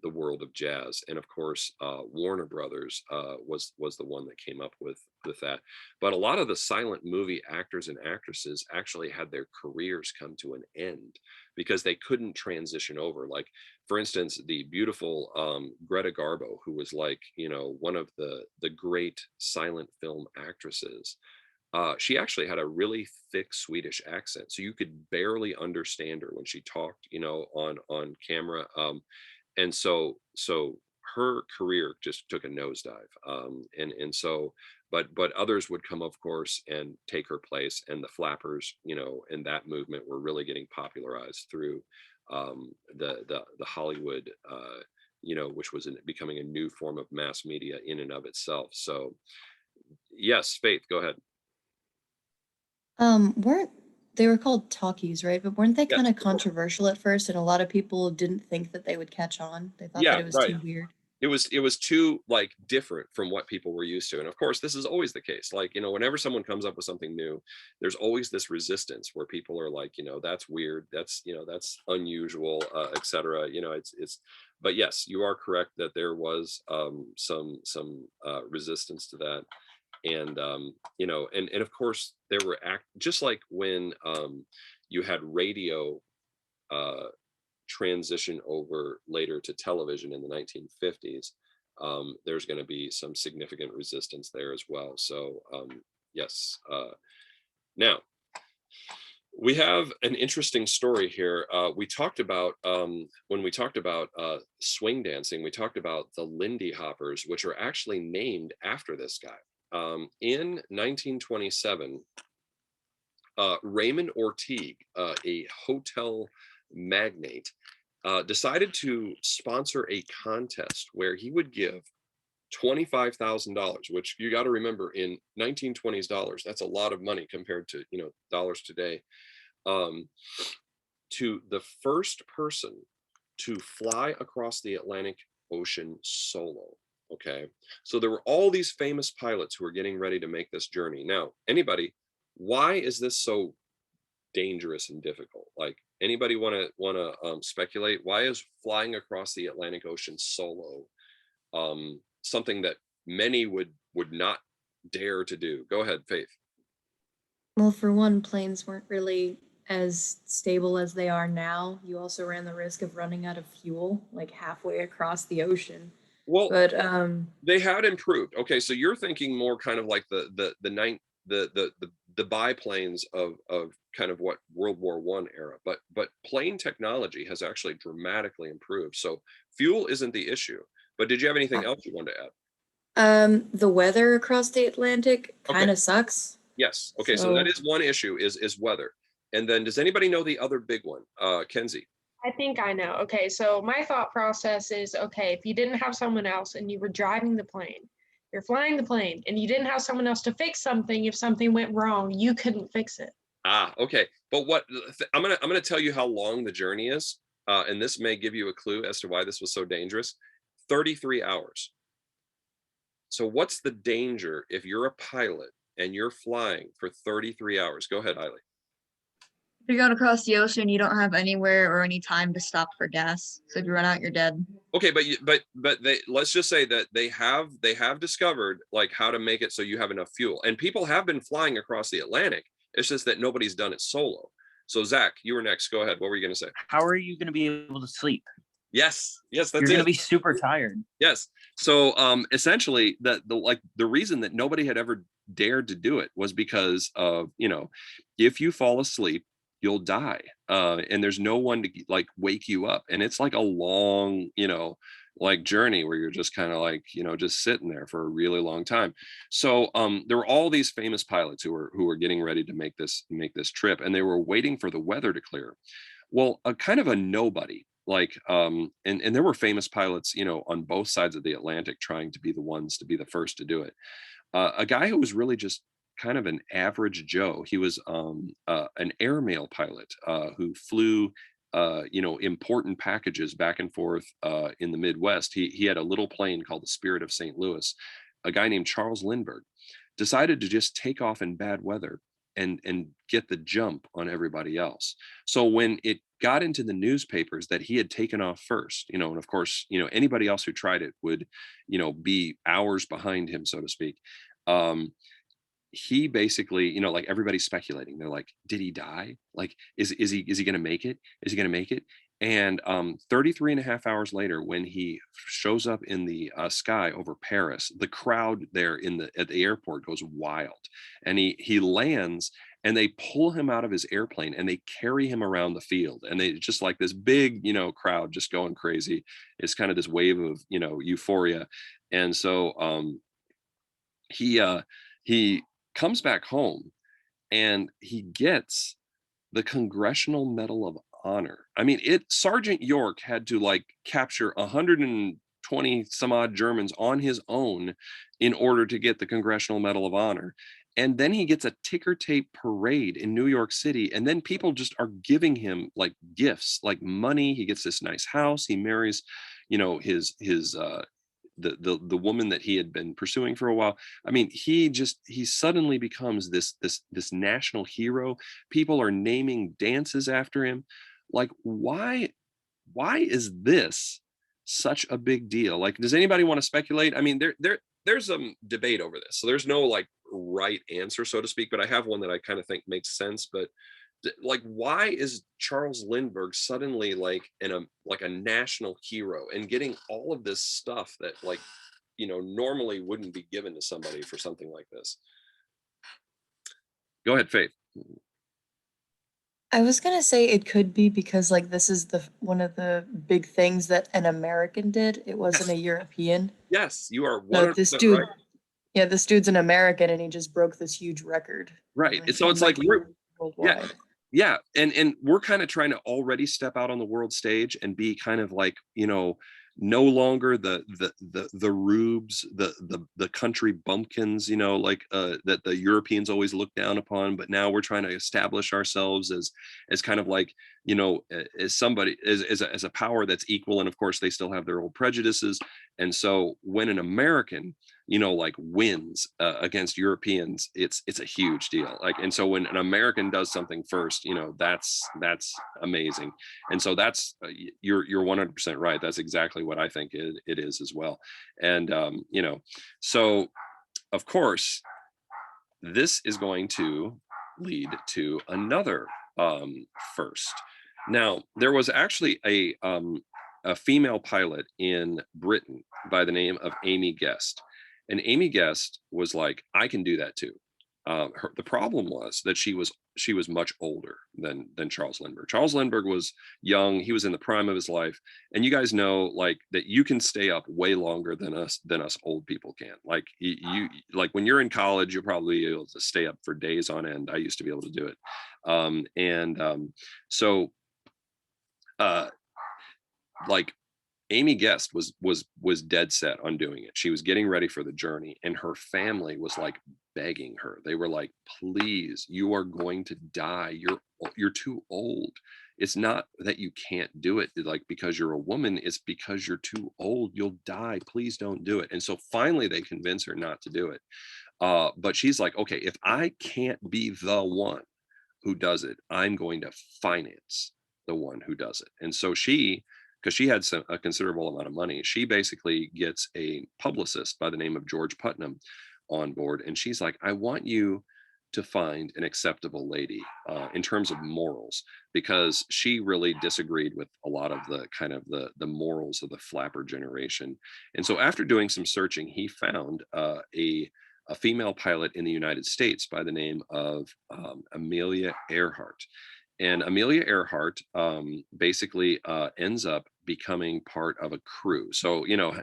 the world of jazz. And of course Warner Brothers was the one that came up with that. But a lot of the silent movie actors and actresses actually had their careers come to an end because they couldn't transition over. Like, for instance, the beautiful Greta Garbo, who was like, you know, one of the great silent film actresses. She actually had a really thick Swedish accent, so you could barely understand her when she talked, you know, on camera. And so her career just took a nosedive. And so, but others would come, of course, and take her place. And the flappers, you know, and that movement were really getting popularized through the Hollywood, you know, which was becoming a new form of mass media in and of itself. So Yes, Faith, go ahead. Weren't they were called talkies, right? But weren't they Yes. kind of controversial at first, and a lot of people didn't think that they would catch on? They thought Yeah, that it was right. too weird. It was too like different from what people were used to. And of course, this is always the case. Like, you know, whenever someone comes up with something new, there's always this resistance where people are like, you know, that's weird, that's, you know, that's unusual, etc. You know, it's but yes, you are correct that there was some resistance to that. And you know, and of course there were just like when you had radio transition over later to television in the 1950s, there's going to be some significant resistance there as well. So yes. Now, we have an interesting story here. We talked about, when we talked about swing dancing, we talked about the Lindy Hoppers, which are actually named after this guy. In 1927, Raymond Ortigue, a hotel magnate, decided to sponsor a contest where he would give $25,000, which you got to remember in 1920s dollars, that's a lot of money compared to, you know, dollars today, to the first person to fly across the Atlantic Ocean solo. Okay, so there were all these famous pilots who were getting ready to make this journey. Now, anybody, why is this so dangerous and difficult? Like, anybody want to speculate why is flying across the Atlantic Ocean solo something that many would not dare to do? Go ahead, Faith. Well, for one, planes weren't really as stable as they are now. You also ran the risk of running out of fuel, like halfway across the ocean. Well, But they had improved. Okay, so you're thinking more kind of like the biplanes of kind of what World War I era, but plane technology has actually dramatically improved. So fuel isn't the issue. But did you have anything else you wanted to add? the weather across the Atlantic kind Okay. of sucks. Yes. Okay, so that is one issue, is weather. And then does anybody know the other big one? Kenzie. I think I know. Okay, so my thought process is, okay, if you didn't have someone else and you were driving the plane, you're flying the plane, and you didn't have someone else to fix something, if something went wrong, you couldn't fix it. Ah, okay. But what I'm gonna tell you how long the journey is, and this may give you a clue as to why this was so dangerous. 33 hours. So what's the danger if you're a pilot and you're flying for 33 hours? Go ahead, Eiley. If you're going across the ocean, you don't have anywhere or any time to stop for gas. So if you run out, you're dead. Okay, but they, let's just say that they have discovered like how to make it so you have enough fuel, and people have been flying across the Atlantic. It's just that nobody's done it solo. So Zach, you were next. Go ahead. What were you going to say? How are you going to be able to sleep? Yes, that's You're going to be super tired. Yes. So essentially the reason that nobody had ever dared to do it was because of, you know, if you fall asleep, you'll die. And there's no one to like wake you up. And it's like a long, you know, like journey where you're just kind of like, you know, just sitting there for a really long time. So there were all these famous pilots who were getting ready to make this trip, and they were waiting for the weather to clear. Well, a kind of a nobody, like and there were famous pilots, you know, on both sides of the Atlantic trying to be the ones to be the first to do it. A guy who was really just kind of an average Joe. He was an airmail pilot who flew you know, important packages back and forth in the Midwest. He had a little plane called the Spirit of St. Louis. A guy named Charles Lindbergh decided to just take off in bad weather and get the jump on everybody else. So when it got into the newspapers that he had taken off first, you know, and of course, you know, anybody else who tried it would, you know, be hours behind him, so to speak. He basically, you know, like everybody's speculating. They're like, did he die? Like, is he going to make it? Is he going to make it? And 33 and a half hours later, when he shows up in the sky over Paris, the crowd there at the airport goes wild, and he lands, and they pull him out of his airplane and they carry him around the field, and they just like this big, you know, crowd just going crazy. It's kind of this wave of, you know, euphoria. And so he comes back home and he gets the Congressional Medal of Honor. I mean, Sergeant York had to like capture 120 20 some odd Germans on his own in order to get the Congressional Medal of Honor. And then he gets a ticker tape parade in New York City. And then people just are giving him like gifts, like money. He gets this nice house. He marries, you know, the woman that he had been pursuing for a while. I mean, he suddenly becomes this national hero. People are naming dances after him. Like, why is this such a big deal? Like, does anybody want to speculate? I mean, there's some debate over this, so there's no like right answer, so to speak, but I have one that I kind of think makes sense. But like, why is Charles Lindbergh suddenly like a national hero and getting all of this stuff that, like, you know, normally wouldn't be given to somebody for something like this? Go ahead, Faith. I was gonna say it could be because like this is one of the big things that an American did. It wasn't a European. Yes, you are So 100% this dude, right. yeah, this dude's an American and he just broke this huge record. Right. And so it's like we're worldwide. yeah, and we're kind of trying to already step out on the world stage and be kind of like, you know, no longer the rubes, the country bumpkins, you know, like that the Europeans always look down upon, but now we're trying to establish ourselves as kind of like, you know, as somebody as a power that's equal. And of course they still have their old prejudices. And so when an American, you know, like wins against Europeans, it's a huge deal. Like, and so when an American does something first, you know, that's amazing. And so that's you're 100% right. That's exactly what I think it is as well. And you know, so of course this is going to lead to another first. Now, there was actually a female pilot in Britain by the name of Amy Guest. And Amy Guest was like, I can do that too. The problem was that she was much older than Charles Lindbergh. Charles Lindbergh was young. He was in the prime of his life. And you guys know like that you can stay up way longer than us old people can. Like you like when you're in college, you'll probably be able to stay up for days on end. I used to be able to do it. So like Amy Guest was dead set on doing it. She was getting ready for the journey, and her family was like begging her. They were like, please, you are going to die. You're too old. It's not that you can't do it like because you're a woman, it's because you're too old. You'll die. Please don't do it. And so finally they convince her not to do it. But she's like, okay, if I can't be the one who does it, I'm going to finance the one who does it. And so because she had a considerable amount of money, she basically gets a publicist by the name of George Putnam on board. And she's like, I want you to find an acceptable lady in terms of morals, because she really disagreed with a lot of the kind of the morals of the flapper generation. And so after doing some searching, he found a female pilot in the United States by the name of Amelia Earhart. And Amelia Earhart basically ends up becoming part of a crew. So, you know,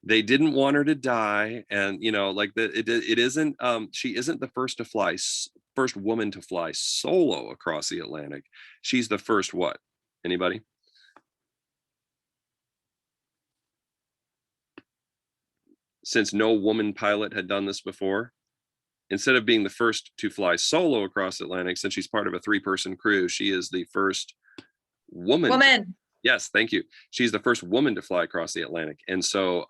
they didn't want her to die. And, you know, like it isn't, she isn't the first woman to fly solo across the Atlantic. She's the first what? Anybody? Since no woman pilot had done this before. Instead of being the first to fly solo across the Atlantic, since she's part of a 3-person crew, she is the first woman. Yes, thank you. She's the first woman to fly across the Atlantic. And so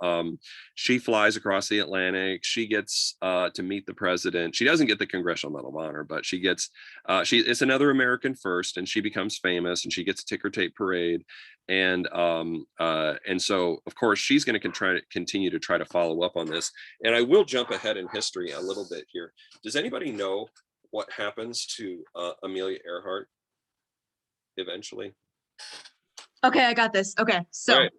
she flies across the Atlantic. She gets to meet the president. She doesn't get the Congressional Medal of Honor, but she gets, it's another American first, and she becomes famous, and she gets a ticker tape parade. And so, of course, she's going to continue to try to follow up on this. And I will jump ahead in history a little bit here. Does anybody know what happens to Amelia Earhart eventually? Okay, I got this. Okay, so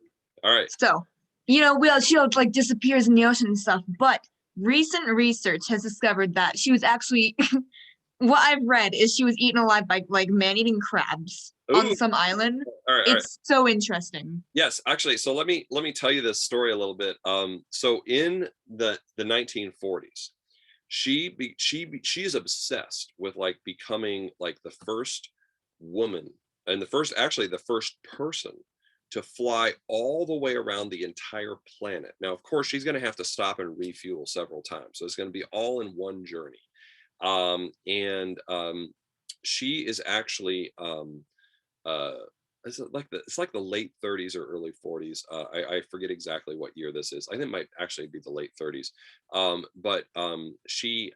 all right. So, you know, she like disappears in the ocean and stuff, but recent research has discovered that she was actually what I've read is she was eaten alive by like man-eating crabs on some island. It's so interesting. Yes, actually, so let me tell you this story a little bit. So in the 1940s, she is obsessed with like becoming like the first woman and the first person to fly all the way around the entire planet. Now, of course, she's going to have to stop and refuel several times. So it's going to be all in one journey. And she is actually, it's like the late 30s or early 40s. I forget exactly what year this is. I think it might actually be the late 30s. But she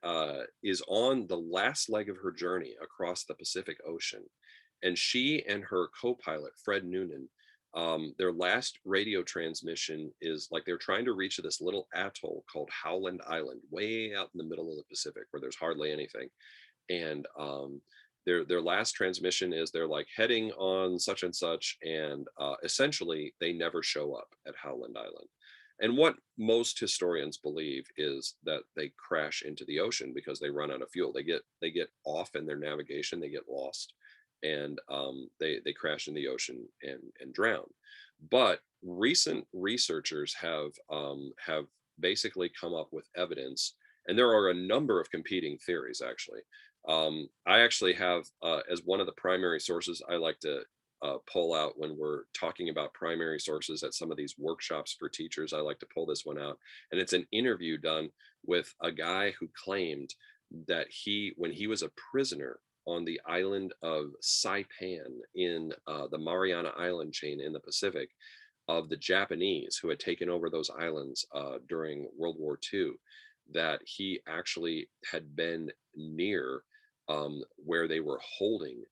is on the last leg of her journey across the Pacific Ocean. And she and her co-pilot, Fred Noonan, their last radio transmission is like they're trying to reach this little atoll called Howland Island, way out in the middle of the Pacific where there's hardly anything. And their last transmission is they're like heading on such and such, and essentially they never show up at Howland Island. And what most historians believe is that they crash into the ocean because they run out of fuel. They get off in their navigation, they get lost, and they crash in the ocean and drown. But recent researchers have basically come up with evidence, and there are a number of competing theories actually. I actually have as one of the primary sources I like to pull out when we're talking about primary sources at some of these workshops for teachers. I like to pull this one out, and it's an interview done with a guy who claimed that when he was a prisoner on the island of Saipan in the Mariana Island chain in the Pacific, of the Japanese who had taken over those islands during World War II, that he actually had been near where they were holding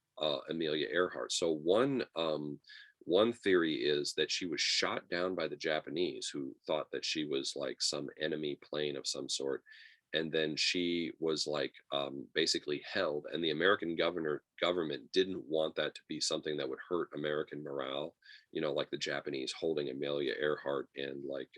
Amelia Earhart. So one theory is that she was shot down by the Japanese, who thought that she was like some enemy plane of some sort. And then she was like basically held, and the American government didn't want that to be something that would hurt American morale, you know, like the Japanese holding Amelia Earhart and like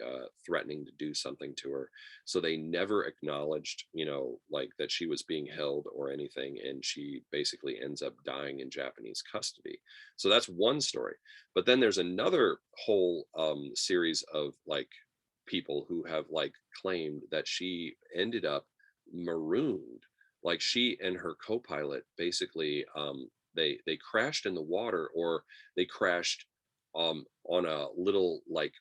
threatening to do something to her. So they never acknowledged, you know, like that she was being held or anything, and she basically ends up dying in Japanese custody. So that's one story. But then there's another whole series of like people who have like claimed that she ended up marooned, like she and her co-pilot basically they crashed in the water, or they crashed on a little like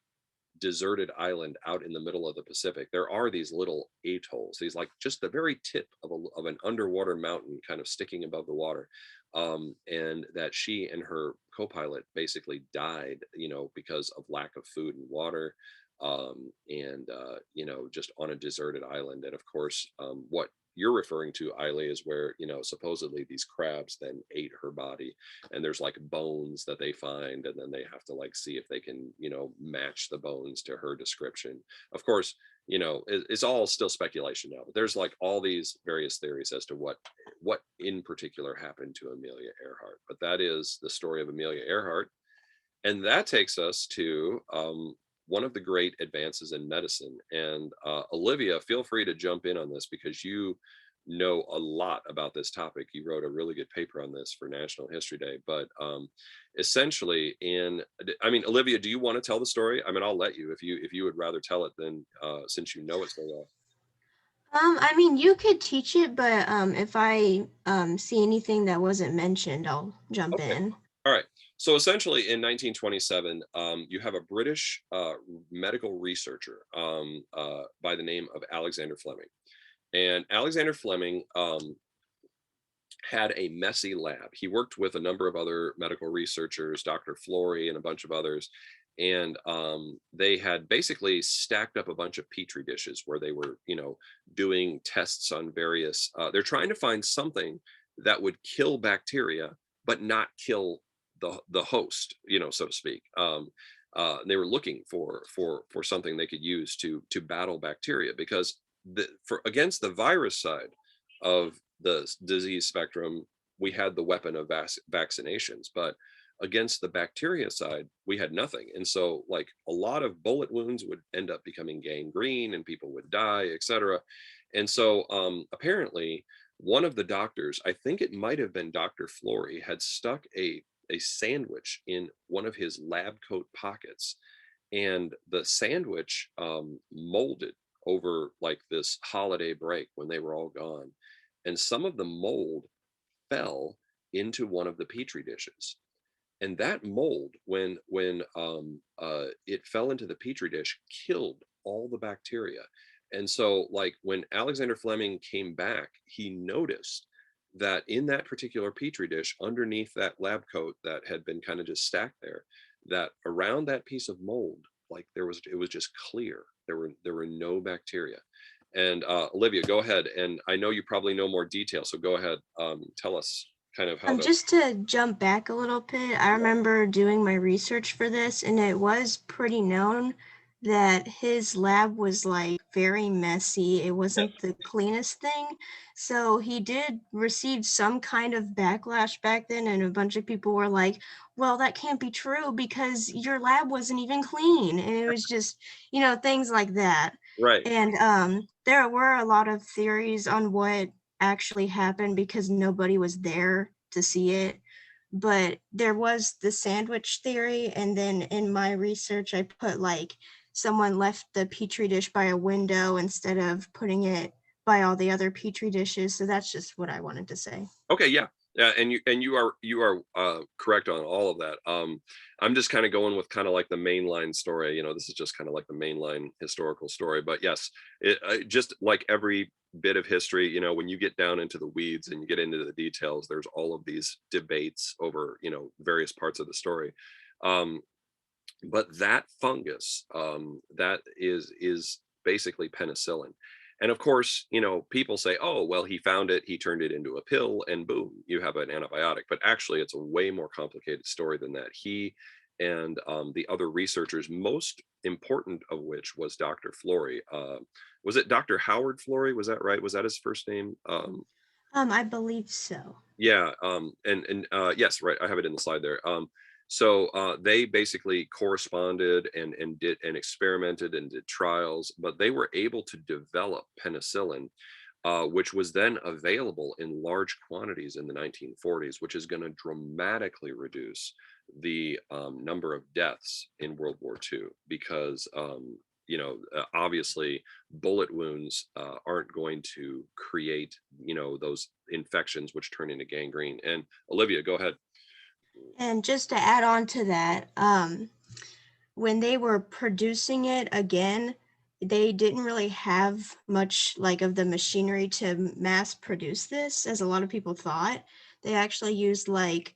deserted island out in the middle of the Pacific. There are these little atolls, these like just the very tip of an underwater mountain kind of sticking above the water. And that she and her co-pilot basically died, you know, because of lack of food and water, and you know, just on a deserted island. And of course, what you're referring to, Eiley, is where, you know, supposedly these crabs then ate her body, and there's like bones that they find, and then they have to like see if they can, you know, match the bones to her description. Of course, you know, it's all still speculation now, but there's like all these various theories as to what in particular happened to Amelia Earhart. But that is the story of Amelia Earhart. And that takes us to one of the great advances in medicine. And Olivia, feel free to jump in on this because you know a lot about this topic. You wrote a really good paper on this for National History Day. But essentially, Olivia, do you want to tell the story? I mean, I'll let you if you would rather tell it, then since you know it so well. I mean, you could teach it, but if I see anything that wasn't mentioned, I'll jump in. All right. So essentially, in 1927, you have a British medical researcher by the name of Alexander Fleming. And Alexander Fleming had a messy lab. He worked with a number of other medical researchers, Dr. Flory and a bunch of others. And they had basically stacked up a bunch of petri dishes where they were, you know, doing tests on various, they're trying to find something that would kill bacteria, but not kill the host, you know, so to speak. They were looking for something they could use to battle bacteria, because against the virus side of the disease spectrum, we had the weapon of vaccinations, but against the bacteria side, we had nothing. And so like a lot of bullet wounds would end up becoming gangrene and people would die, etc. And so apparently one of the doctors, I think it might have been Dr. Flory, had stuck a sandwich in one of his lab coat pockets, and the sandwich molded over like this holiday break when they were all gone, and some of the mold fell into one of the petri dishes. And that mold, when it fell into the petri dish, killed all the bacteria. And so, like, when Alexander Fleming came back, he noticed that in that particular petri dish, underneath that lab coat that had been kind of just stacked there, that around that piece of mold, like it was just clear. There were no bacteria. And Olivia, go ahead. And I know you probably know more detail, so go ahead. Tell us kind of how. Just to jump back a little bit, I remember doing my research for this, and it was pretty known that his lab was like very messy. It wasn't the cleanest thing. So he did receive some kind of backlash back then, and a bunch of people were like, well, that can't be true because your lab wasn't even clean. And it was just, things like that. Right. And there were a lot of theories on what actually happened because nobody was there to see it. But there was the sandwich theory, and then in my research I put like someone left the petri dish by a window instead of putting it by all the other petri dishes. So that's just what I wanted to say. Okay, yeah. Yeah, and you are correct on all of that. I'm just kind of going with kind of like the mainline story. This is just kind of like the mainline historical story. But yes, just like every bit of history, when you get down into the weeds and you get into the details, there's all of these debates over various parts of the story. But that fungus, that is basically penicillin. And of course, people say, oh, well, he found it, he turned it into a pill, and boom, you have an antibiotic. But actually, it's a way more complicated story than that. He and the other researchers, most important of which was Dr. Florey. Was it Dr. Howard Florey? Was that right? Was that his first name? I believe so. Yeah, and yes, right. I have it in the slide there. So they basically corresponded and did and experimented and did trials, but they were able to develop penicillin, which was then available in large quantities in the 1940s, which is going to dramatically reduce the number of deaths in World War II because obviously bullet wounds aren't going to create those infections which turn into gangrene. And Olivia, go ahead. And just to add on to that, when they were producing it again, they didn't really have much like of the machinery to mass produce this, as a lot of people thought. They actually used like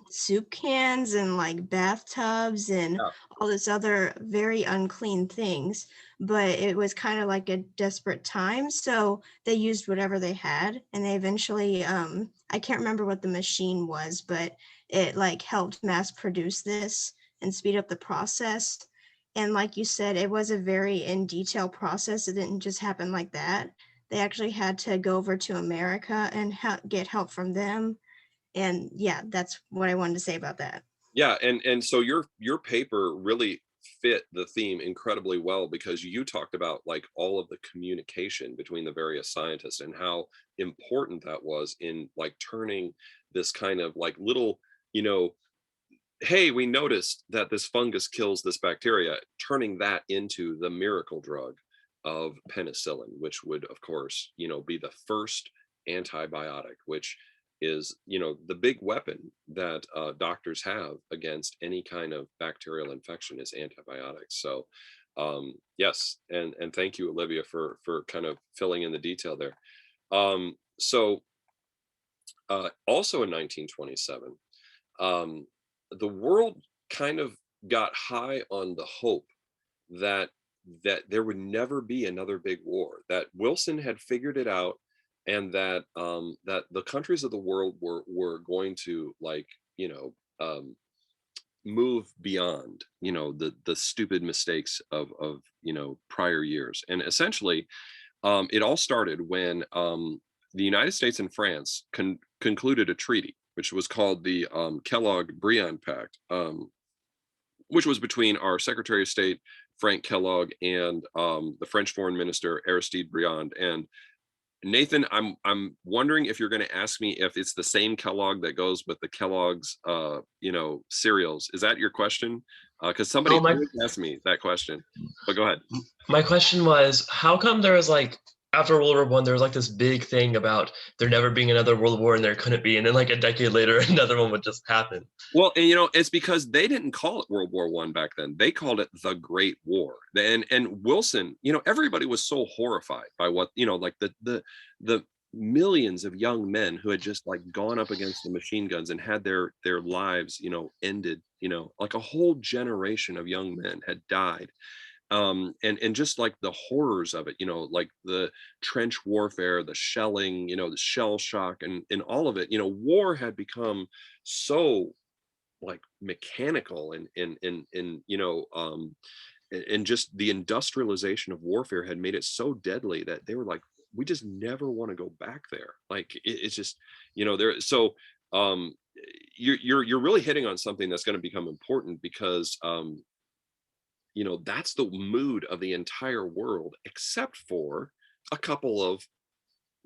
soup cans and like bathtubs and all this other very unclean things. But it was kind of like a desperate time, so they used whatever they had, and they eventually, I can't remember what the machine was, but it like helped mass produce this and speed up the process. And like you said, it was a very in detail process. It didn't just happen like that. They actually had to go over to America and get help from them. And yeah, that's what I wanted to say about that. Yeah, and so your paper really fit the theme incredibly well because you talked about like all of the communication between the various scientists and how important that was in like turning this kind of like little, hey, we noticed that this fungus kills this bacteria, turning that into the miracle drug of penicillin, which would, of course, be the first antibiotic, which is, the big weapon that doctors have against any kind of bacterial infection is antibiotics. So yes, and thank you, Olivia, for kind of filling in the detail there. So also in 1927, the world kind of got high on the hope that there would never be another big war, that Wilson had figured it out, and that that the countries of the world were going to like move beyond the stupid mistakes of prior years. And essentially it all started when the United States and France concluded a treaty which was called the Kellogg-Briand Pact, which was between our Secretary of State Frank Kellogg and the French Foreign Minister Aristide Briand. And Nathan, I'm wondering if you're going to ask me if it's the same Kellogg that goes with the Kellogg's, cereals. Is that your question? Because somebody asked me that question. But go ahead. My question was, how come there was like after World War One, there was like this big thing about there never being another World War, and there couldn't be. And then like a decade later, another one would just happen. Well, and it's because they didn't call it World War One back then. They called it the Great War. And Wilson, everybody was so horrified by what, like the millions of young men who had just like gone up against the machine guns and had their lives, ended, like a whole generation of young men had died. And just like the horrors of it, like the trench warfare, the shelling, the shell shock, and all of it, war had become so like mechanical and just the industrialization of warfare had made it so deadly that they were like, we just never want to go back there. Like it's just, there. So you're really hitting on something that's going to become important because that's the mood of the entire world, except for a couple of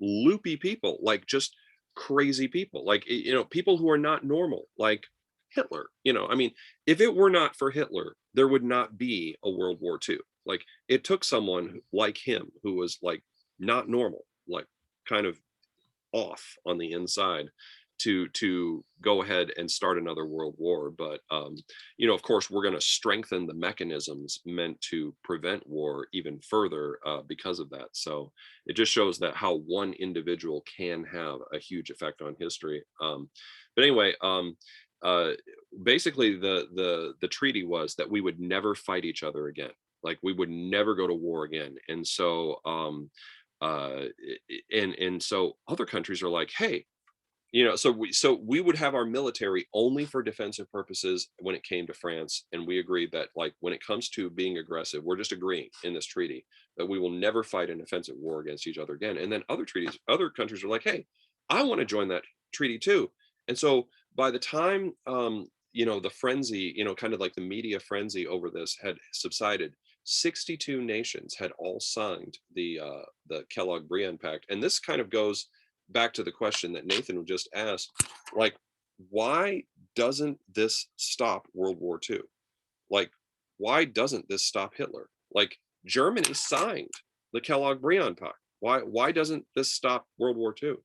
loopy people, like just crazy people, like people who are not normal, like Hitler. I mean, if it were not for Hitler, there would not be a World War II. Like it took someone like him who was like not normal, like kind of off on the inside to go ahead and start another world war. But of course we're going to strengthen the mechanisms meant to prevent war even further because of that. So it just shows that how one individual can have a huge effect on history. But anyway, basically the treaty was that we would never fight each other again. Like we would never go to war again. And so and so other countries are like, hey, so we would have our military only for defensive purposes when it came to France. And we agreed that like when it comes to being aggressive, we're just agreeing in this treaty that we will never fight an offensive war against each other again. And then other countries are like, hey, I want to join that treaty too. And so by the time the frenzy, kind of like the media frenzy over this had subsided, 62 nations had all signed the Kellogg-Briand Pact. And this kind of goes back to the question that Nathan just asked, like, why doesn't this stop World War II? Like, why doesn't this stop Hitler? Like, Germany signed the Kellogg-Briand Pact. Why doesn't this stop World War II?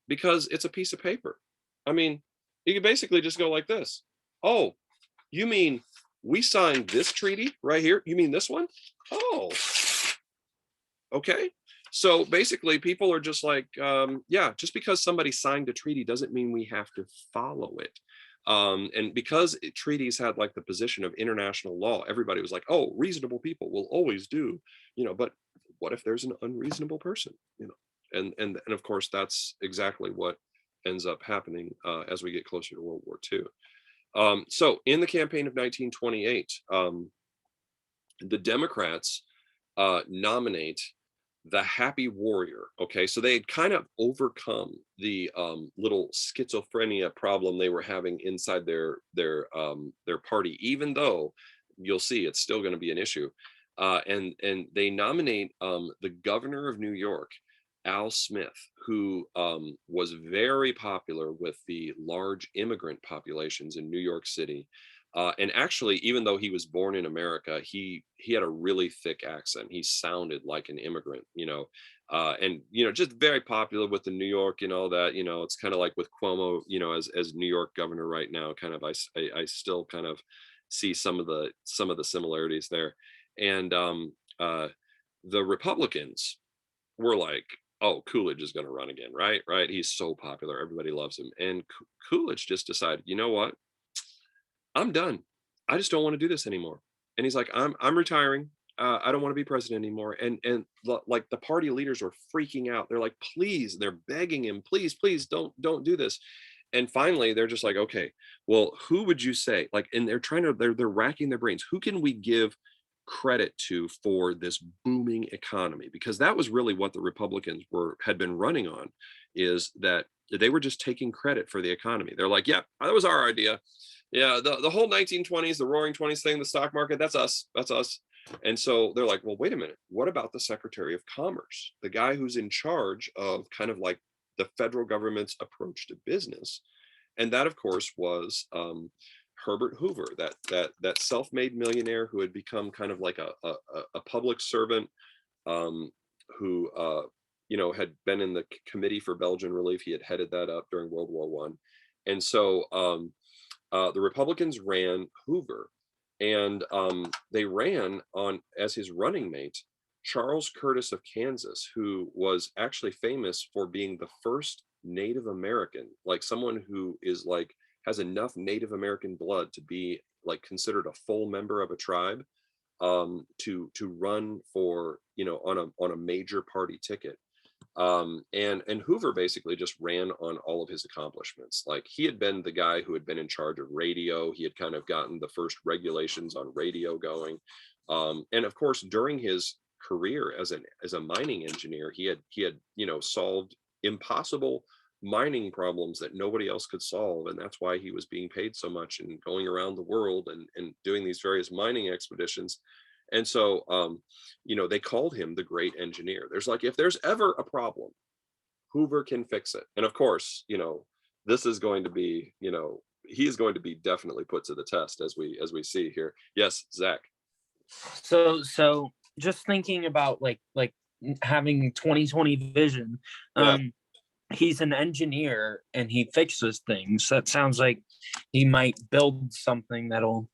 Because it's a piece of paper. I mean, you can basically just go like this. Oh, you mean we signed this treaty right here? You mean this one? Oh, okay. So basically people are just like, yeah, just because somebody signed a treaty doesn't mean we have to follow it. And because treaties had like the position of international law, everybody was like, oh, reasonable people will always do, but what if there's an unreasonable person, and of course, that's exactly what ends up happening as we get closer to World War II. So in the campaign of 1928, the Democrats nominate the happy warrior. Okay, so they had kind of overcome the little schizophrenia problem they were having inside their party, even though you'll see it's still going to be an issue. And they nominate the governor of New York, Al Smith, who was very popular with the large immigrant populations in New York City. And actually, even though he was born in America, he had a really thick accent. He sounded like an immigrant, and just very popular with the New York and all that. It's kind of like with Cuomo, as New York governor right now. Kind of, I still kind of see some of the similarities there. And the Republicans were like, oh, Coolidge is going to run again, right? Right? He's so popular, everybody loves him. And Coolidge just decided, you know what? I'm done. I just don't want to do this anymore. And he's like, I'm retiring. I don't want to be president anymore. And like the party leaders are freaking out. They're like, please, they're begging him, please, don't do this. And finally, they're just like, okay, well, who would you say? Like, and they're racking their brains. Who can we give credit to for this booming economy? Because that was really what the Republicans had been running on, is that they were just taking credit for the economy. They're like, yeah, that was our idea. Yeah, the whole 1920s, the roaring 20s thing, the stock market, that's us. And so they're like, well, wait a minute. What about the Secretary of Commerce, the guy who's in charge of kind of like the federal government's approach to business? And that, of course, was Herbert Hoover, that self-made millionaire who had become kind of like a public servant, who had been in the Committee for Belgian Relief. He had headed that up during World War One, and so the Republicans ran Hoover, and they ran on as his running mate Charles Curtis of Kansas, who was actually famous for being the first Native American, like someone who is like has enough Native American blood to be like considered a full member of a tribe, to run for on a major party ticket. And Hoover basically just ran on all of his accomplishments. Like he had been the guy who had been in charge of radio. He had kind of gotten the first regulations on radio going. And of course, during his career as a mining engineer, he had solved impossible mining problems that nobody else could solve, and that's why he was being paid so much and going around the world and doing these various mining expeditions. And so they called him the great engineer. There's like, if there's ever a problem, Hoover can fix it. And of course, this is going to be, he is going to be definitely put to the test as we see here. Yes, Zach. So just thinking about like having 20/20 vision. He's an engineer and he fixes things. That sounds like he might build something that'll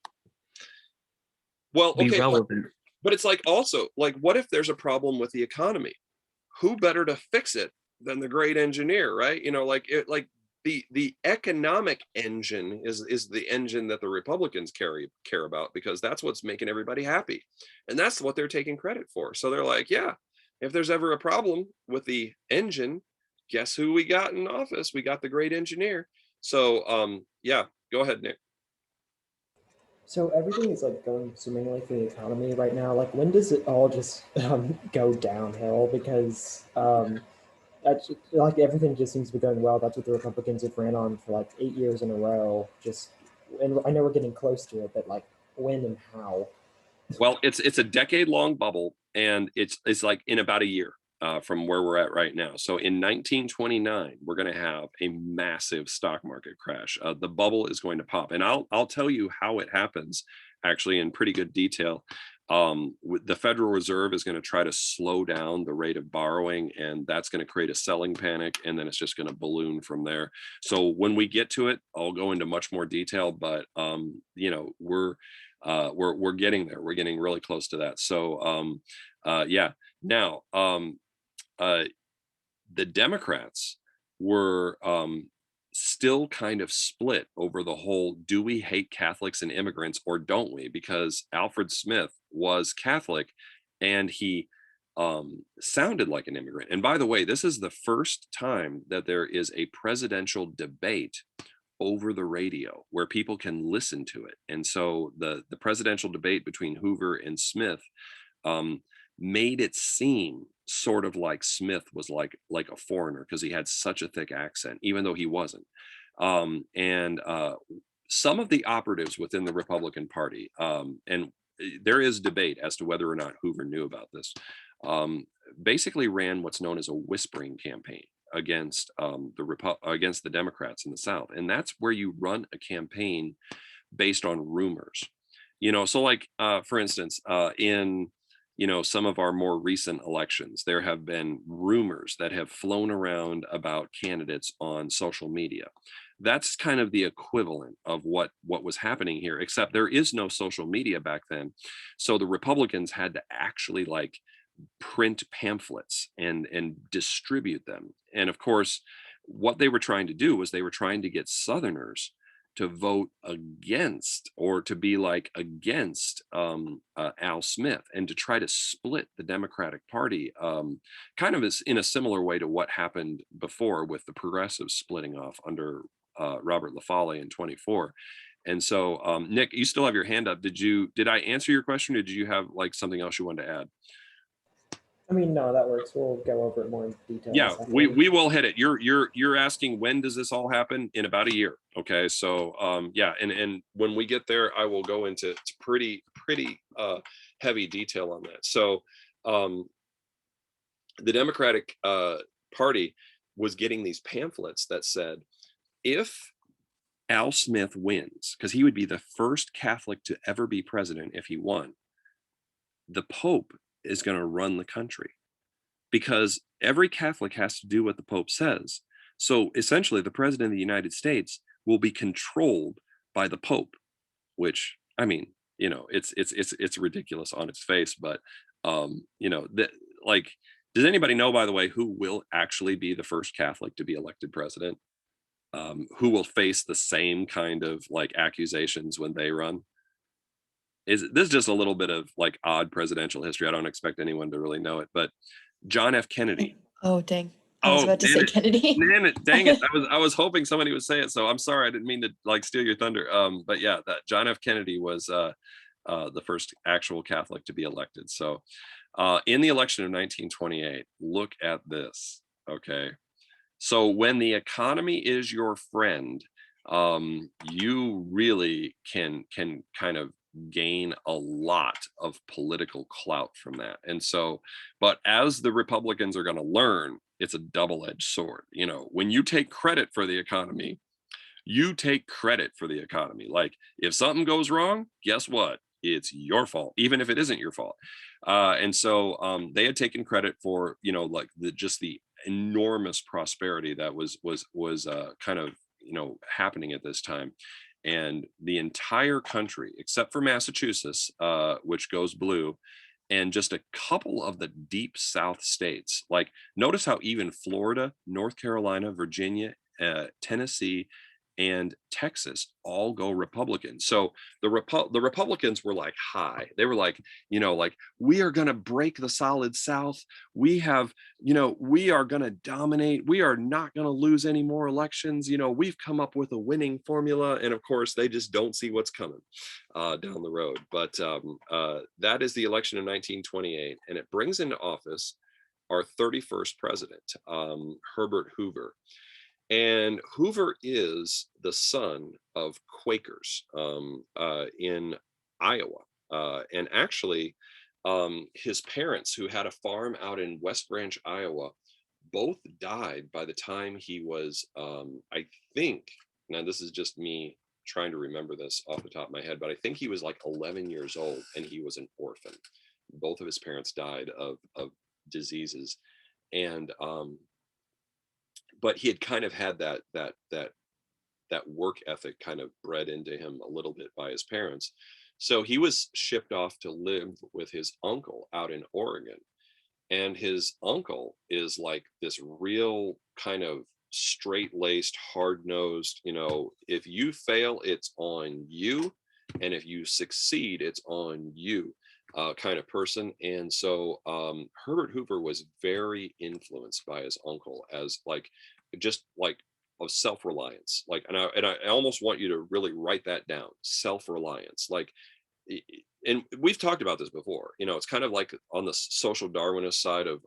be relevant. But it's like also like, what if there's a problem with the economy? Who better to fix it than the great engineer, right? The economic engine is the engine that the Republicans care about, because that's what's making everybody happy, and that's what they're taking credit for. So they're like, yeah, if there's ever a problem with the engine, guess who we got in office? We got the great engineer. So yeah, go ahead, Nick. So everything is like going swimmingly for the economy right now. Like, when does it all just go downhill? Because like everything just seems to be going well. That's what the Republicans have ran on for like 8 years in a row. And I know we're getting close to it, but like when and how? Well, it's a decade-long bubble, and it's like in about a year from where we're at right now. So in 1929, we're going to have a massive stock market crash. The bubble is going to pop, and I'll tell you how it happens actually in pretty good detail. The Federal Reserve is going to try to slow down the rate of borrowing, and that's going to create a selling panic, and then it's just going to balloon from there. So when we get to it, I'll go into much more detail, but we're getting there. We're getting really close to that. So yeah. Now the Democrats were still kind of split over the whole, do we hate Catholics and immigrants or don't we? Because Alfred Smith was Catholic and he sounded like an immigrant. And by the way, this is the first time that there is a presidential debate over the radio where people can listen to it. And so the presidential debate between Hoover and Smith made it seem sort of like Smith was like a foreigner, because he had such a thick accent, even though he wasn't. And some of the operatives within the Republican Party, and there is debate as to whether or not Hoover knew about this, basically ran what's known as a whispering campaign against against the Democrats in the South. And that's where you run a campaign based on rumors. So like for instance, in some of our more recent elections, there have been rumors that have flown around about candidates on social media. That's kind of the equivalent of what was happening here, except there is no social media back then. So the Republicans had to actually like print pamphlets and distribute them. And of course, what they were trying to do was they were trying to get Southerners to vote against, or to be like against Al Smith, and to try to split the Democratic Party, kind of in a similar way to what happened before with the progressives splitting off under Robert LaFolle in 24. And so Nick, you still have your hand up. Did I answer your question, or did you have like something else you wanted to add? I mean, no, that works. We'll go over it more in detail. Yeah, we will hit it. You're asking, when does this all happen? In about a year. Okay, so yeah, and when we get there, I will go into pretty heavy detail on that. So the Democratic Party was getting these pamphlets that said, if Al Smith wins, because he would be the first Catholic to ever be president if he won, the Pope is going to run the country, because every Catholic has to do what the Pope says. So essentially, the president of the United States will be controlled by the Pope, which, I mean, you know, it's ridiculous on its face, but you know, like, does anybody know, by the way, who will actually be the first Catholic to be elected president? Who will face the same kind of like accusations when they run? Is this just a little bit of like odd presidential history? I don't expect anyone to really know it, but John F. Kennedy. Oh, dang. I was about to say damn it. Kennedy. Damn it, dang it. I was hoping somebody would say it, so I'm sorry, I didn't mean to like steal your thunder. But yeah, that John F. Kennedy was the first actual Catholic to be elected. So in the election of 1928, look at this. Okay. So when the economy is your friend, you really can kind of gain a lot of political clout from that. And so, but as the Republicans are going to learn, it's a double-edged sword. You know, when you take credit for the economy, you take credit for the economy. Like, if something goes wrong, guess what? It's your fault, even if it isn't your fault. And so they had taken credit for, you know, like just the enormous prosperity that was kind of, you know, happening at this time. And the entire country, except for Massachusetts, which goes blue, and just a couple of the deep South states, like notice how even Florida, North Carolina, Virginia, Tennessee, and Texas all go Republican. So the Republicans were like high. They were like, you know, like, we are going to break the solid South. We have, you know, we are going to dominate. We are not going to lose any more elections. You know, we've come up with a winning formula. And of course, they just don't see what's coming down the road. But that is the election of 1928. And it brings into office our 31st president, Herbert Hoover. And Hoover is the son of Quakers in Iowa. And actually, his parents, who had a farm out in West Branch, Iowa, both died by the time he was, I think, now this is just me trying to remember this off the top of my head, but I think he was like 11 years old and he was an orphan. Both of his parents died of diseases. And but he had kind of had that work ethic kind of bred into him a little bit by his parents. So he was shipped off to live with his uncle out in Oregon. And his uncle is like this real kind of straight-laced, hard-nosed, you know, if you fail, it's on you. And if you succeed, it's on you. Kind of person. And so Herbert Hoover was very influenced by his uncle as like, just like of self-reliance. Like, and I almost want you to really write that down, self-reliance. Like, and we've talked about this before, you know, it's kind of like on the social Darwinist side of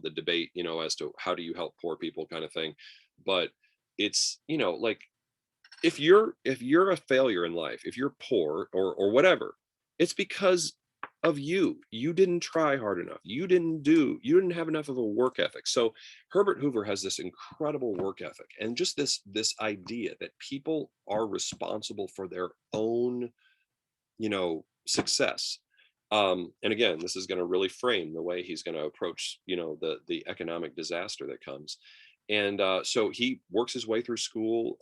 the debate, you know, as to how do you help poor people kind of thing. But it's, you know, like, if you're a failure in life, if you're poor or whatever, it's because of you didn't try hard enough, you didn't have enough of a work ethic. So Herbert Hoover has this incredible work ethic, and just this idea that people are responsible for their own, you know, success. And again, this is going to really frame the way he's going to approach, you know, the economic disaster that comes. And so he works his way through school,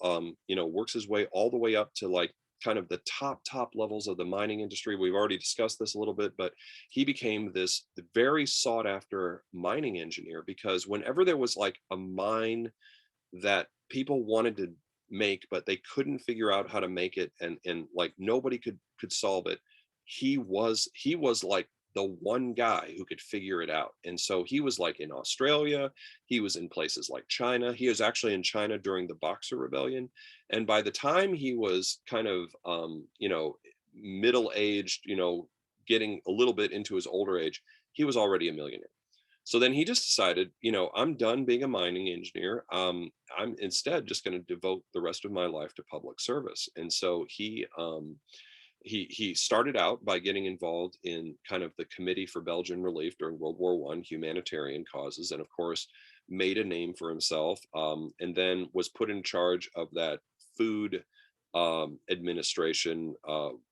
you know, works his way all the way up to like kind of the top levels of the mining industry. We've already discussed this a little bit, but he became this very sought after mining engineer, because whenever there was like a mine that people wanted to make, but they couldn't figure out how to make it, and like nobody could solve it, he was like the one guy who could figure it out. And so he was like in Australia, he was in places like China. He was actually in China during the Boxer Rebellion. And by the time he was kind of, you know, middle-aged, you know, getting a little bit into his older age, he was already a millionaire. So then he just decided, you know, I'm done being a mining engineer. I'm instead just going to devote the rest of my life to public service. And so he started out by getting involved in kind of the Committee for Belgian Relief during World War I, humanitarian causes, and of course made a name for himself, and then was put in charge of that food administration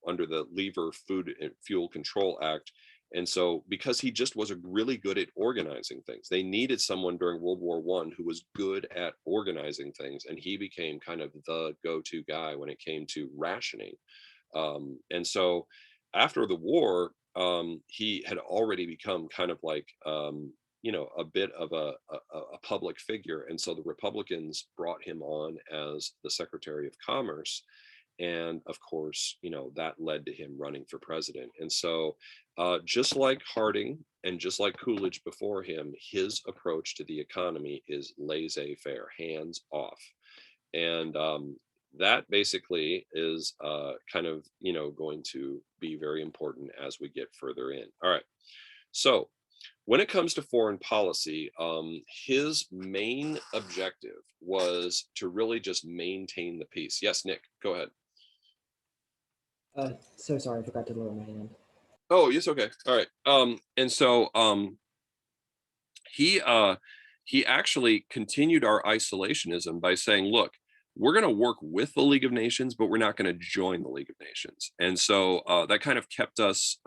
under the Lever Food and Fuel Control Act. And so because he just was really good at organizing things, they needed someone during World War I who was good at organizing things. And he became kind of the go-to guy when it came to rationing. And so after the war, he had already become kind of like, a bit of a public figure. And so the Republicans brought him on as the Secretary of Commerce. And of course, that led to him running for president. And so just like Harding and just like Coolidge before him, his approach to the economy is laissez-faire, hands off. And that basically is kind of, going to be very important as we get further in. All right. So when it comes to foreign policy, his main objective was to really just maintain the peace. Yes, Nick, go ahead. So sorry, I forgot to lower my hand. Oh, yes, okay. All right. And so he actually continued our isolationism by saying, look, we're going to work with the League of Nations, but we're not going to join the League of Nations. And so that kind of kept us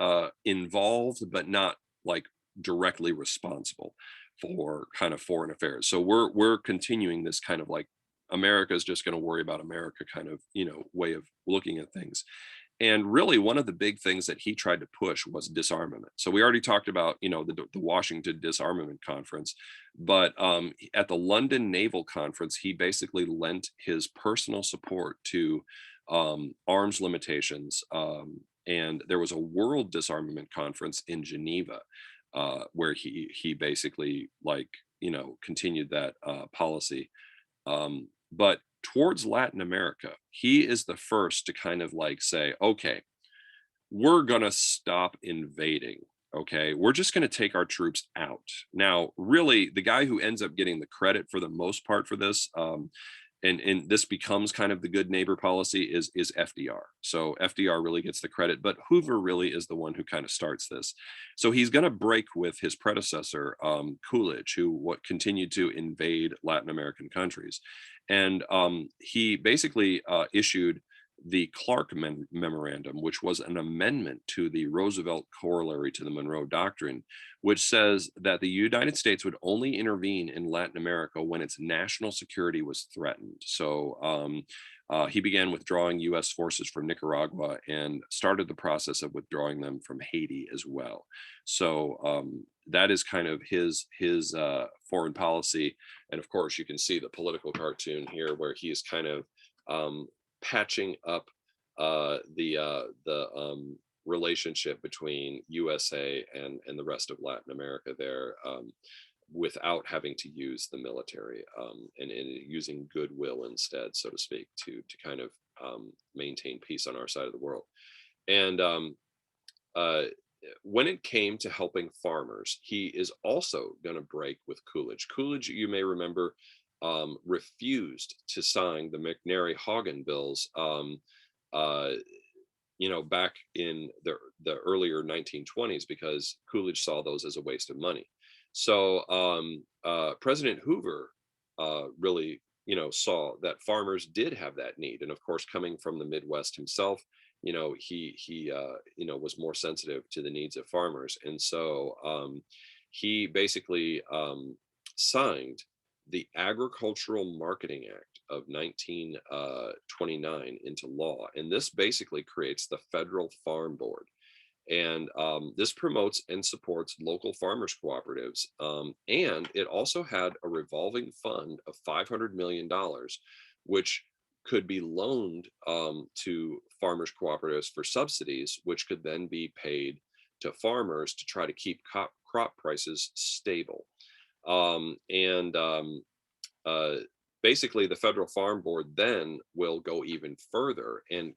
involved, but not like directly responsible for kind of foreign affairs. So we're continuing this kind of like America is just going to worry about America kind of, way of looking at things. And really, one of the big things that he tried to push was disarmament. So we already talked about, the Washington Disarmament Conference, but at the London Naval Conference, he basically lent his personal support to arms limitations. And there was a World Disarmament Conference in Geneva, where he basically continued that policy. But towards Latin America, he is the first to kind of like say, okay, we're going to stop invading. Okay, we're just going to take our troops out. Now, really, the guy who ends up getting the credit for the most part for this, and this becomes kind of the good neighbor policy, is FDR. So FDR really gets the credit, but Hoover really is the one who kind of starts this. So he's going to break with his predecessor, Coolidge, who continued to invade Latin American countries. And he basically issued the Clark Memorandum, which was an amendment to the Roosevelt corollary to the Monroe Doctrine, which says that the United States would only intervene in Latin America when its national security was threatened. So he began withdrawing U.S. forces from Nicaragua and started the process of withdrawing them from Haiti as well. So that is kind of his foreign policy. And of course, you can see the political cartoon here where he is kind of patching up the relationship between USA and the rest of Latin America there, without having to use the military, and using goodwill instead, so to speak, to kind of maintain peace on our side of the world. And when it came to helping farmers, he is also going to break with Coolidge. Coolidge, you may remember, refused to sign the McNary-Haugen bills, back in the earlier 1920s, because Coolidge saw those as a waste of money. So President Hoover really, saw that farmers did have that need. And of course, coming from the Midwest himself, he was more sensitive to the needs of farmers. And so he basically signed the Agricultural Marketing Act of 1929 into law. And this basically creates the Federal Farm Board. And this promotes and supports local farmers cooperatives. And it also had a revolving fund of $500 million, which could be loaned to farmers cooperatives for subsidies, which could then be paid to farmers to try to keep crop prices stable. Basically, the Federal Farm Board then will go even further and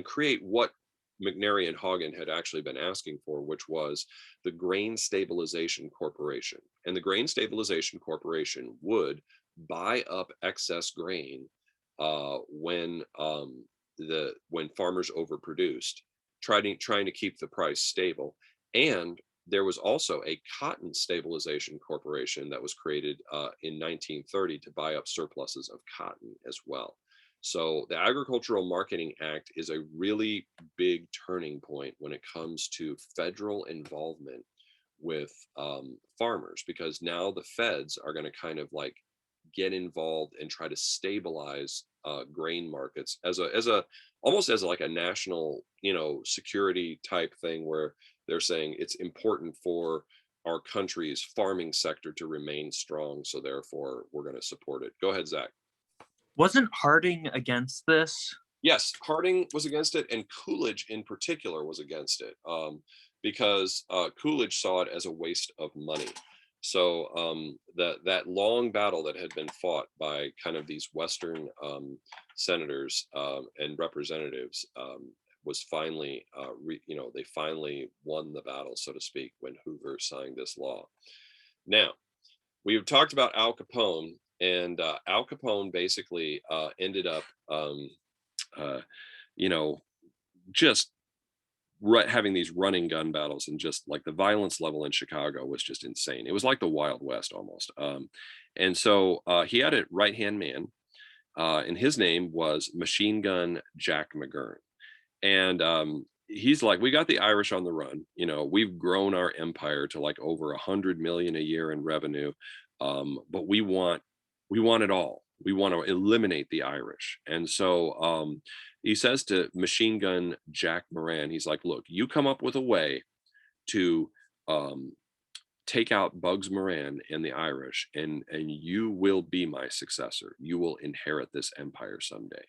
create what McNary and Haugen had actually been asking for, which was the Grain Stabilization Corporation. And the Grain Stabilization Corporation would buy up excess grain when farmers overproduced, trying to keep the price stable. And there was also a Cotton Stabilization Corporation that was created in 1930 to buy up surpluses of cotton as well. So the Agricultural Marketing Act is a really big turning point when it comes to federal involvement with farmers, because now the feds are going to kind of like get involved and try to stabilize grain markets as a almost as like a national, you know, security type thing, where they're saying it's important for our country's farming sector to remain strong, so therefore we're going to support it. Go ahead, Zach. Wasn't Harding against this? Yes, Harding was against it, and Coolidge in particular was against it, because Coolidge saw it as a waste of money. So that long battle that had been fought by kind of these Western senators and representatives was finally, you know, they finally won the battle, so to speak, when Hoover signed this law. Now, we've talked about Al Capone, and Al Capone basically ended up, you know, just having these running gun battles, and just like the violence level in Chicago was just insane. It was like the Wild West almost. And so he had a right-hand man, and his name was Machine Gun Jack McGurn. And he's like, we got the Irish on the run. You know, we've grown our empire to like over 100 million a year in revenue, but we want it all. We want to eliminate the Irish. And so he says to Machine Gun Jack Moran, he's like, look, you come up with a way to take out Bugs Moran and the Irish, and you will be my successor. You will inherit this empire someday.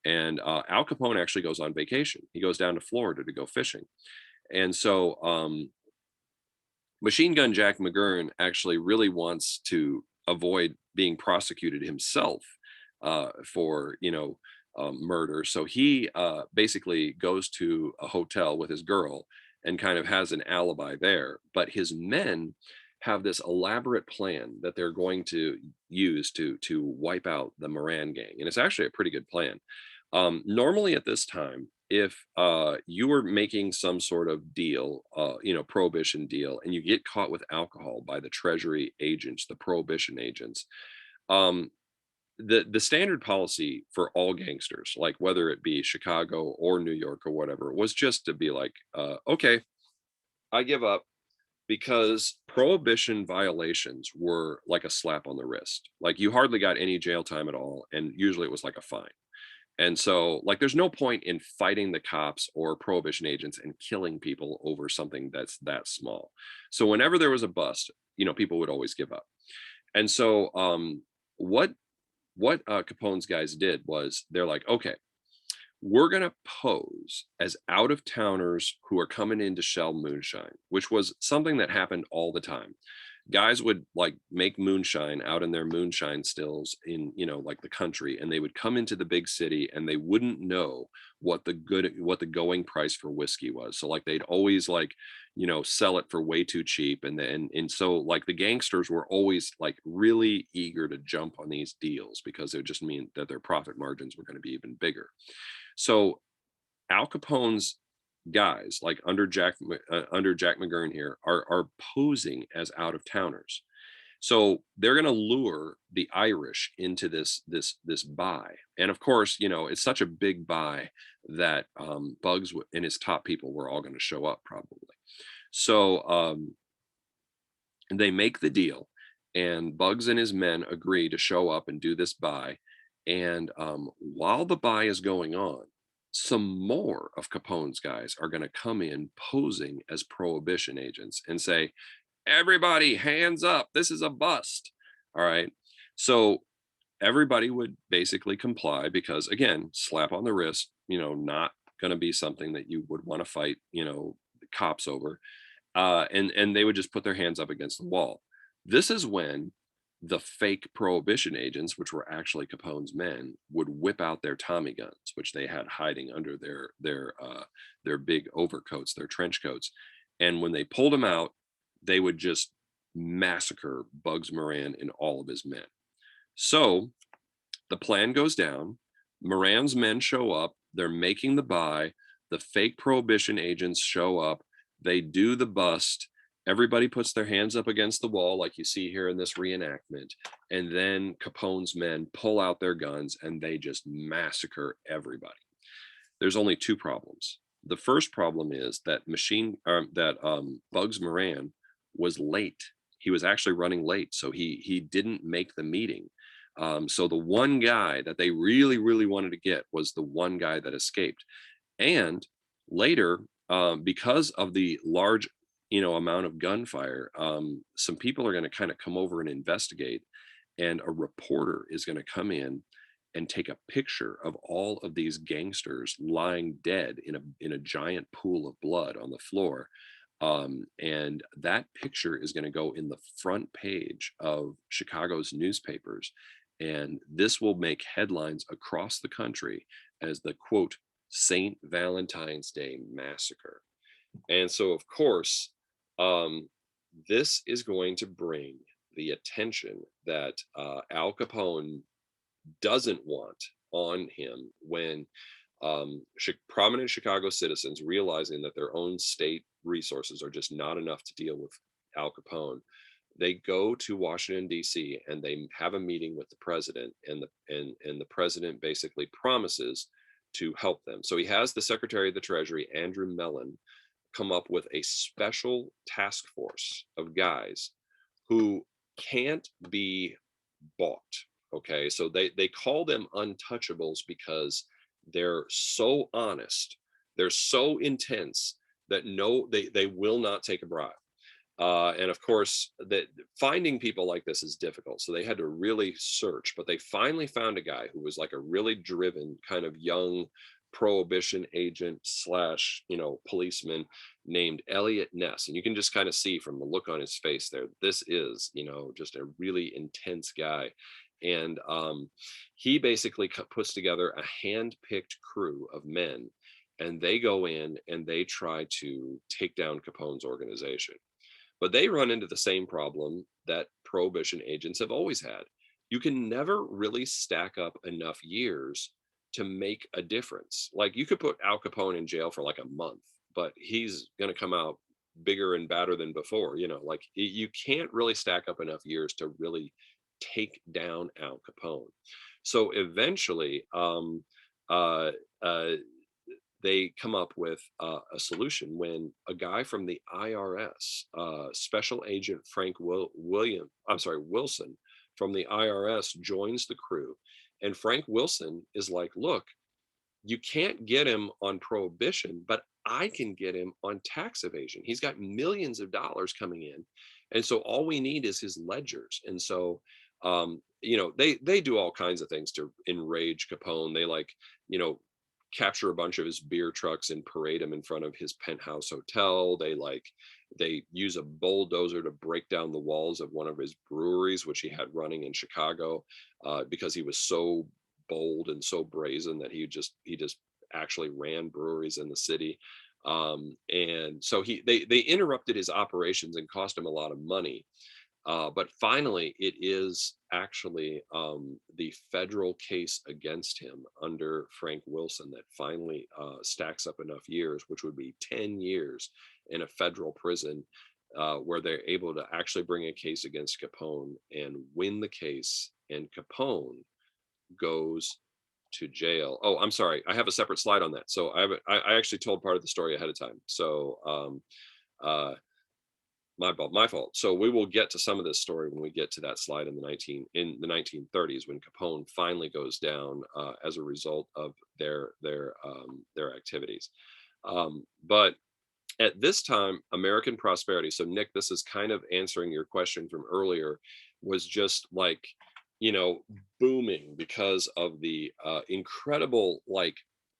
And Al Capone actually goes on vacation. He goes down to Florida to go fishing. And so Machine Gun Jack McGurn actually really wants to avoid being prosecuted himself for, you know, murder. So he basically goes to a hotel with his girl and kind of has an alibi there. But his men have this elaborate plan that they're going to use to wipe out the Moran gang. And it's actually a pretty good plan. Normally at this time, if you were making some sort of deal, you know, prohibition deal, and you get caught with alcohol by the Treasury agents, the prohibition agents, the standard policy for all gangsters, like whether it be Chicago or New York or whatever, was just to be like, okay, I give up, because prohibition violations were like a slap on the wrist. Like you hardly got any jail time at all, and usually it was like a fine. And so, like, there's no point in fighting the cops or prohibition agents and killing people over something that's that small. So whenever there was a bust, you know, people would always give up. And so what Capone's guys did was they're like, okay, we're going to pose as out-of-towners who are coming in to sell moonshine, which was something that happened all the time. Guys would like make moonshine out in their moonshine stills in, you know, like the country, and they would come into the big city and they wouldn't know what the going price for whiskey was. So like they'd always like, you know, sell it for way too cheap. And so like the gangsters were always like really eager to jump on these deals, because it would just mean that their profit margins were going to be even bigger. So Al Capone's guys, like under Jack McGurn here, are posing as out-of-towners. So they're going to lure the Irish into this buy. And of course, you know, it's such a big buy that Bugs and his top people were all going to show up probably. So they make the deal, and Bugs and his men agree to show up and do this buy. And while the buy is going on, some more of Capone's guys are going to come in posing as prohibition agents and say, everybody hands up, this is a bust. All right. So everybody would basically comply, because again, slap on the wrist, you know, not going to be something that you would want to fight, you know, the cops over. And they would just put their hands up against the wall. This is when the fake prohibition agents, which were actually Capone's men, would whip out their Tommy guns, which they had hiding under their big overcoats, their trench coats. And when they pulled them out, they would just massacre Bugs Moran and all of his men. So the plan goes down. Moran's men show up. They're making the buy. The fake prohibition agents show up. They do the bust. Everybody puts their hands up against the wall, like you see here in this reenactment. And then Capone's men pull out their guns and they just massacre everybody. There's only two problems. The first problem is that Bugs Moran was late. He was actually running late, so he didn't make the meeting. So the one guy that they really, really wanted to get was the one guy that escaped. And later, because of the large, amount of gunfire, some people are going to kind of come over and investigate, and a reporter is going to come in and take a picture of all of these gangsters lying dead in a giant pool of blood on the floor. And that picture is going to go in the front page of Chicago's newspapers. And this will make headlines across the country as the quote, St. Valentine's Day Massacre. And so, of course, this is going to bring the attention that Al Capone doesn't want on him when prominent Chicago citizens, realizing that their own state resources are just not enough to deal with Al Capone, they go to Washington, D.C., and they have a meeting with the president, and the president basically promises to help them. So he has the Secretary of the Treasury, Andrew Mellon, come up with a special task force of guys who can't be bought. Okay, so they call them untouchables because they're so honest, they're so intense that they will not take a bribe. And of course, that finding people like this is difficult. So they had to really search, but they finally found a guy who was like a really driven kind of young prohibition agent slash, policeman named Elliot Ness. And you can just kind of see from the look on his face there, this is, just a really intense guy. And he basically puts together a hand-picked crew of men, and they go in and they try to take down Capone's organization. But they run into the same problem that prohibition agents have always had. You can never really stack up enough years to make a difference. Like, you could put Al Capone in jail for like a month, but he's going to come out bigger and badder than before. Like, you can't really stack up enough years to really take down Al Capone. So eventually, they come up with a solution when a guy from the IRS, Special Agent Wilson from the IRS joins the crew. And Frank Wilson is like, look, you can't get him on prohibition, but I can get him on tax evasion. He's got millions of dollars coming in. And so all we need is his ledgers. And so, they do all kinds of things to enrage Capone. They capture a bunch of his beer trucks and parade them in front of his penthouse hotel. They use a bulldozer to break down the walls of one of his breweries, which he had running in Chicago, because he was so bold and so brazen that he just actually ran breweries in the city. And so they interrupted his operations and cost him a lot of money. But finally, it is actually the federal case against him under Frank Wilson that finally stacks up enough years, which would be 10 years in a federal prison, where they're able to actually bring a case against Capone and win the case. And Capone goes to jail. Oh, I'm sorry. I have a separate slide on that. So I actually told part of the story ahead of time. So my fault. So we will get to some of this story when we get to that slide in the 1930s, when Capone finally goes down as a result of their activities. But at this time, American prosperity. So Nick, this is kind of answering your question from earlier, was just like, booming because of the incredible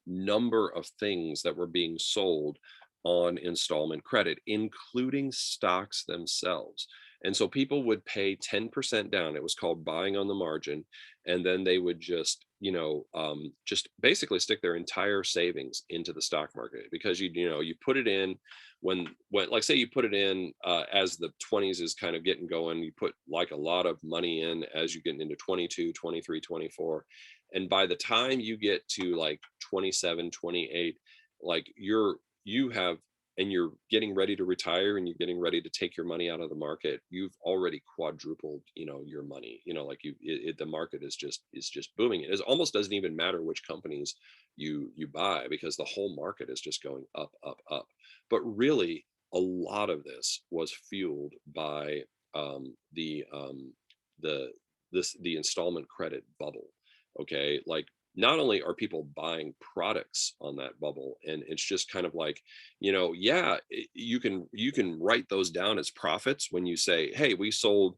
number of things that were being sold on installment credit, including stocks themselves. And so people would pay 10% down. It was called buying on the margin. And then they would just basically stick their entire savings into the stock market, because you put it in when like, say you put it in as the 20s is kind of getting going, you put like a lot of money in as you get into 22, 23, 24. And by the time you get to like 27, 28, like you have and you're getting ready to retire and you're getting ready to take your money out of the market, you've already quadrupled, your money. Like the market is just booming. It almost doesn't even matter which companies you buy, because the whole market is just going up, up, up. But really, a lot of this was fueled by the installment credit bubble. Okay, like not only are people buying products on that bubble, and it's just kind of like, you can write those down as profits when you say, hey, we sold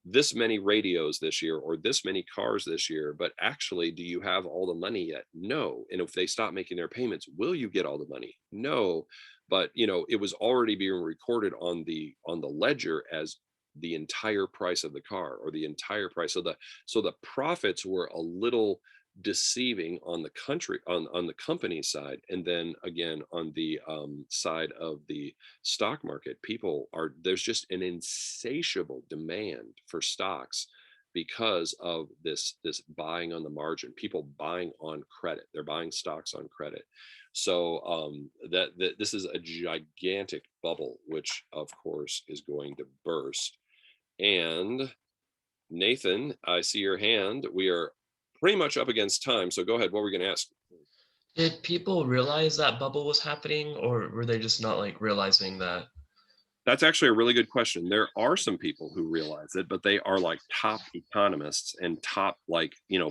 this many radios this year or this many cars this year, but actually, do you have all the money yet? No. And if they stop making their payments, will you get all the money? No. But it was already being recorded on the ledger as the entire price of the car, or the entire price. So the profits were a little deceiving on the company side. And then again, on the side of the stock market, there's just an insatiable demand for stocks because of this buying on the margin, people buying on credit. They're buying stocks on credit. So that this is a gigantic bubble, which of course is going to burst. And Nathan, I see your hand. We are pretty much up against time. So go ahead. What were we going to ask? Did people realize that bubble was happening, or were they just not like realizing that? That's actually a really good question. There are some people who realize it, but they are like top economists and top,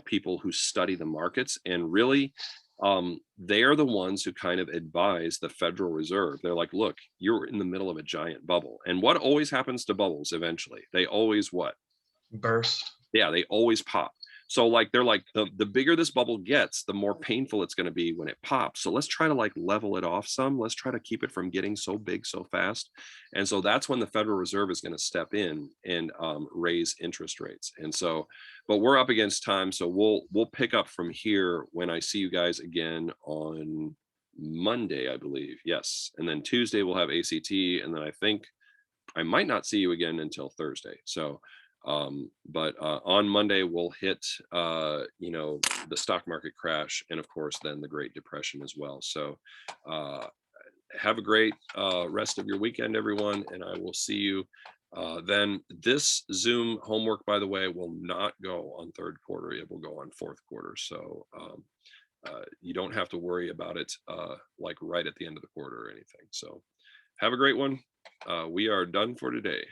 people who study the markets. And really, they are the ones who kind of advise the Federal Reserve. They're like, look, you're in the middle of a giant bubble. And what always happens to bubbles eventually? They always what? Burst. Yeah, they always pop. So they're like, the bigger this bubble gets, the more painful it's going to be when it pops. So let's try to level it off some. Let's try to keep it from getting so big so fast. And so that's when the Federal Reserve is going to step in and raise interest rates. And so, but we're up against time. So we'll pick up from here when I see you guys again on Monday, I believe. Yes. And then Tuesday we'll have ACT. And then I think I might not see you again until Thursday. So but on Monday we'll hit the stock market crash, and of course then the Great Depression as well. So have a great rest of your weekend, everyone, and I will see you then. This Zoom homework, by the way, will not go on third quarter. It will go on fourth quarter. So you don't have to worry about it like right at the end of the quarter or anything. So have a great one. We are done for today.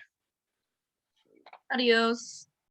Adios.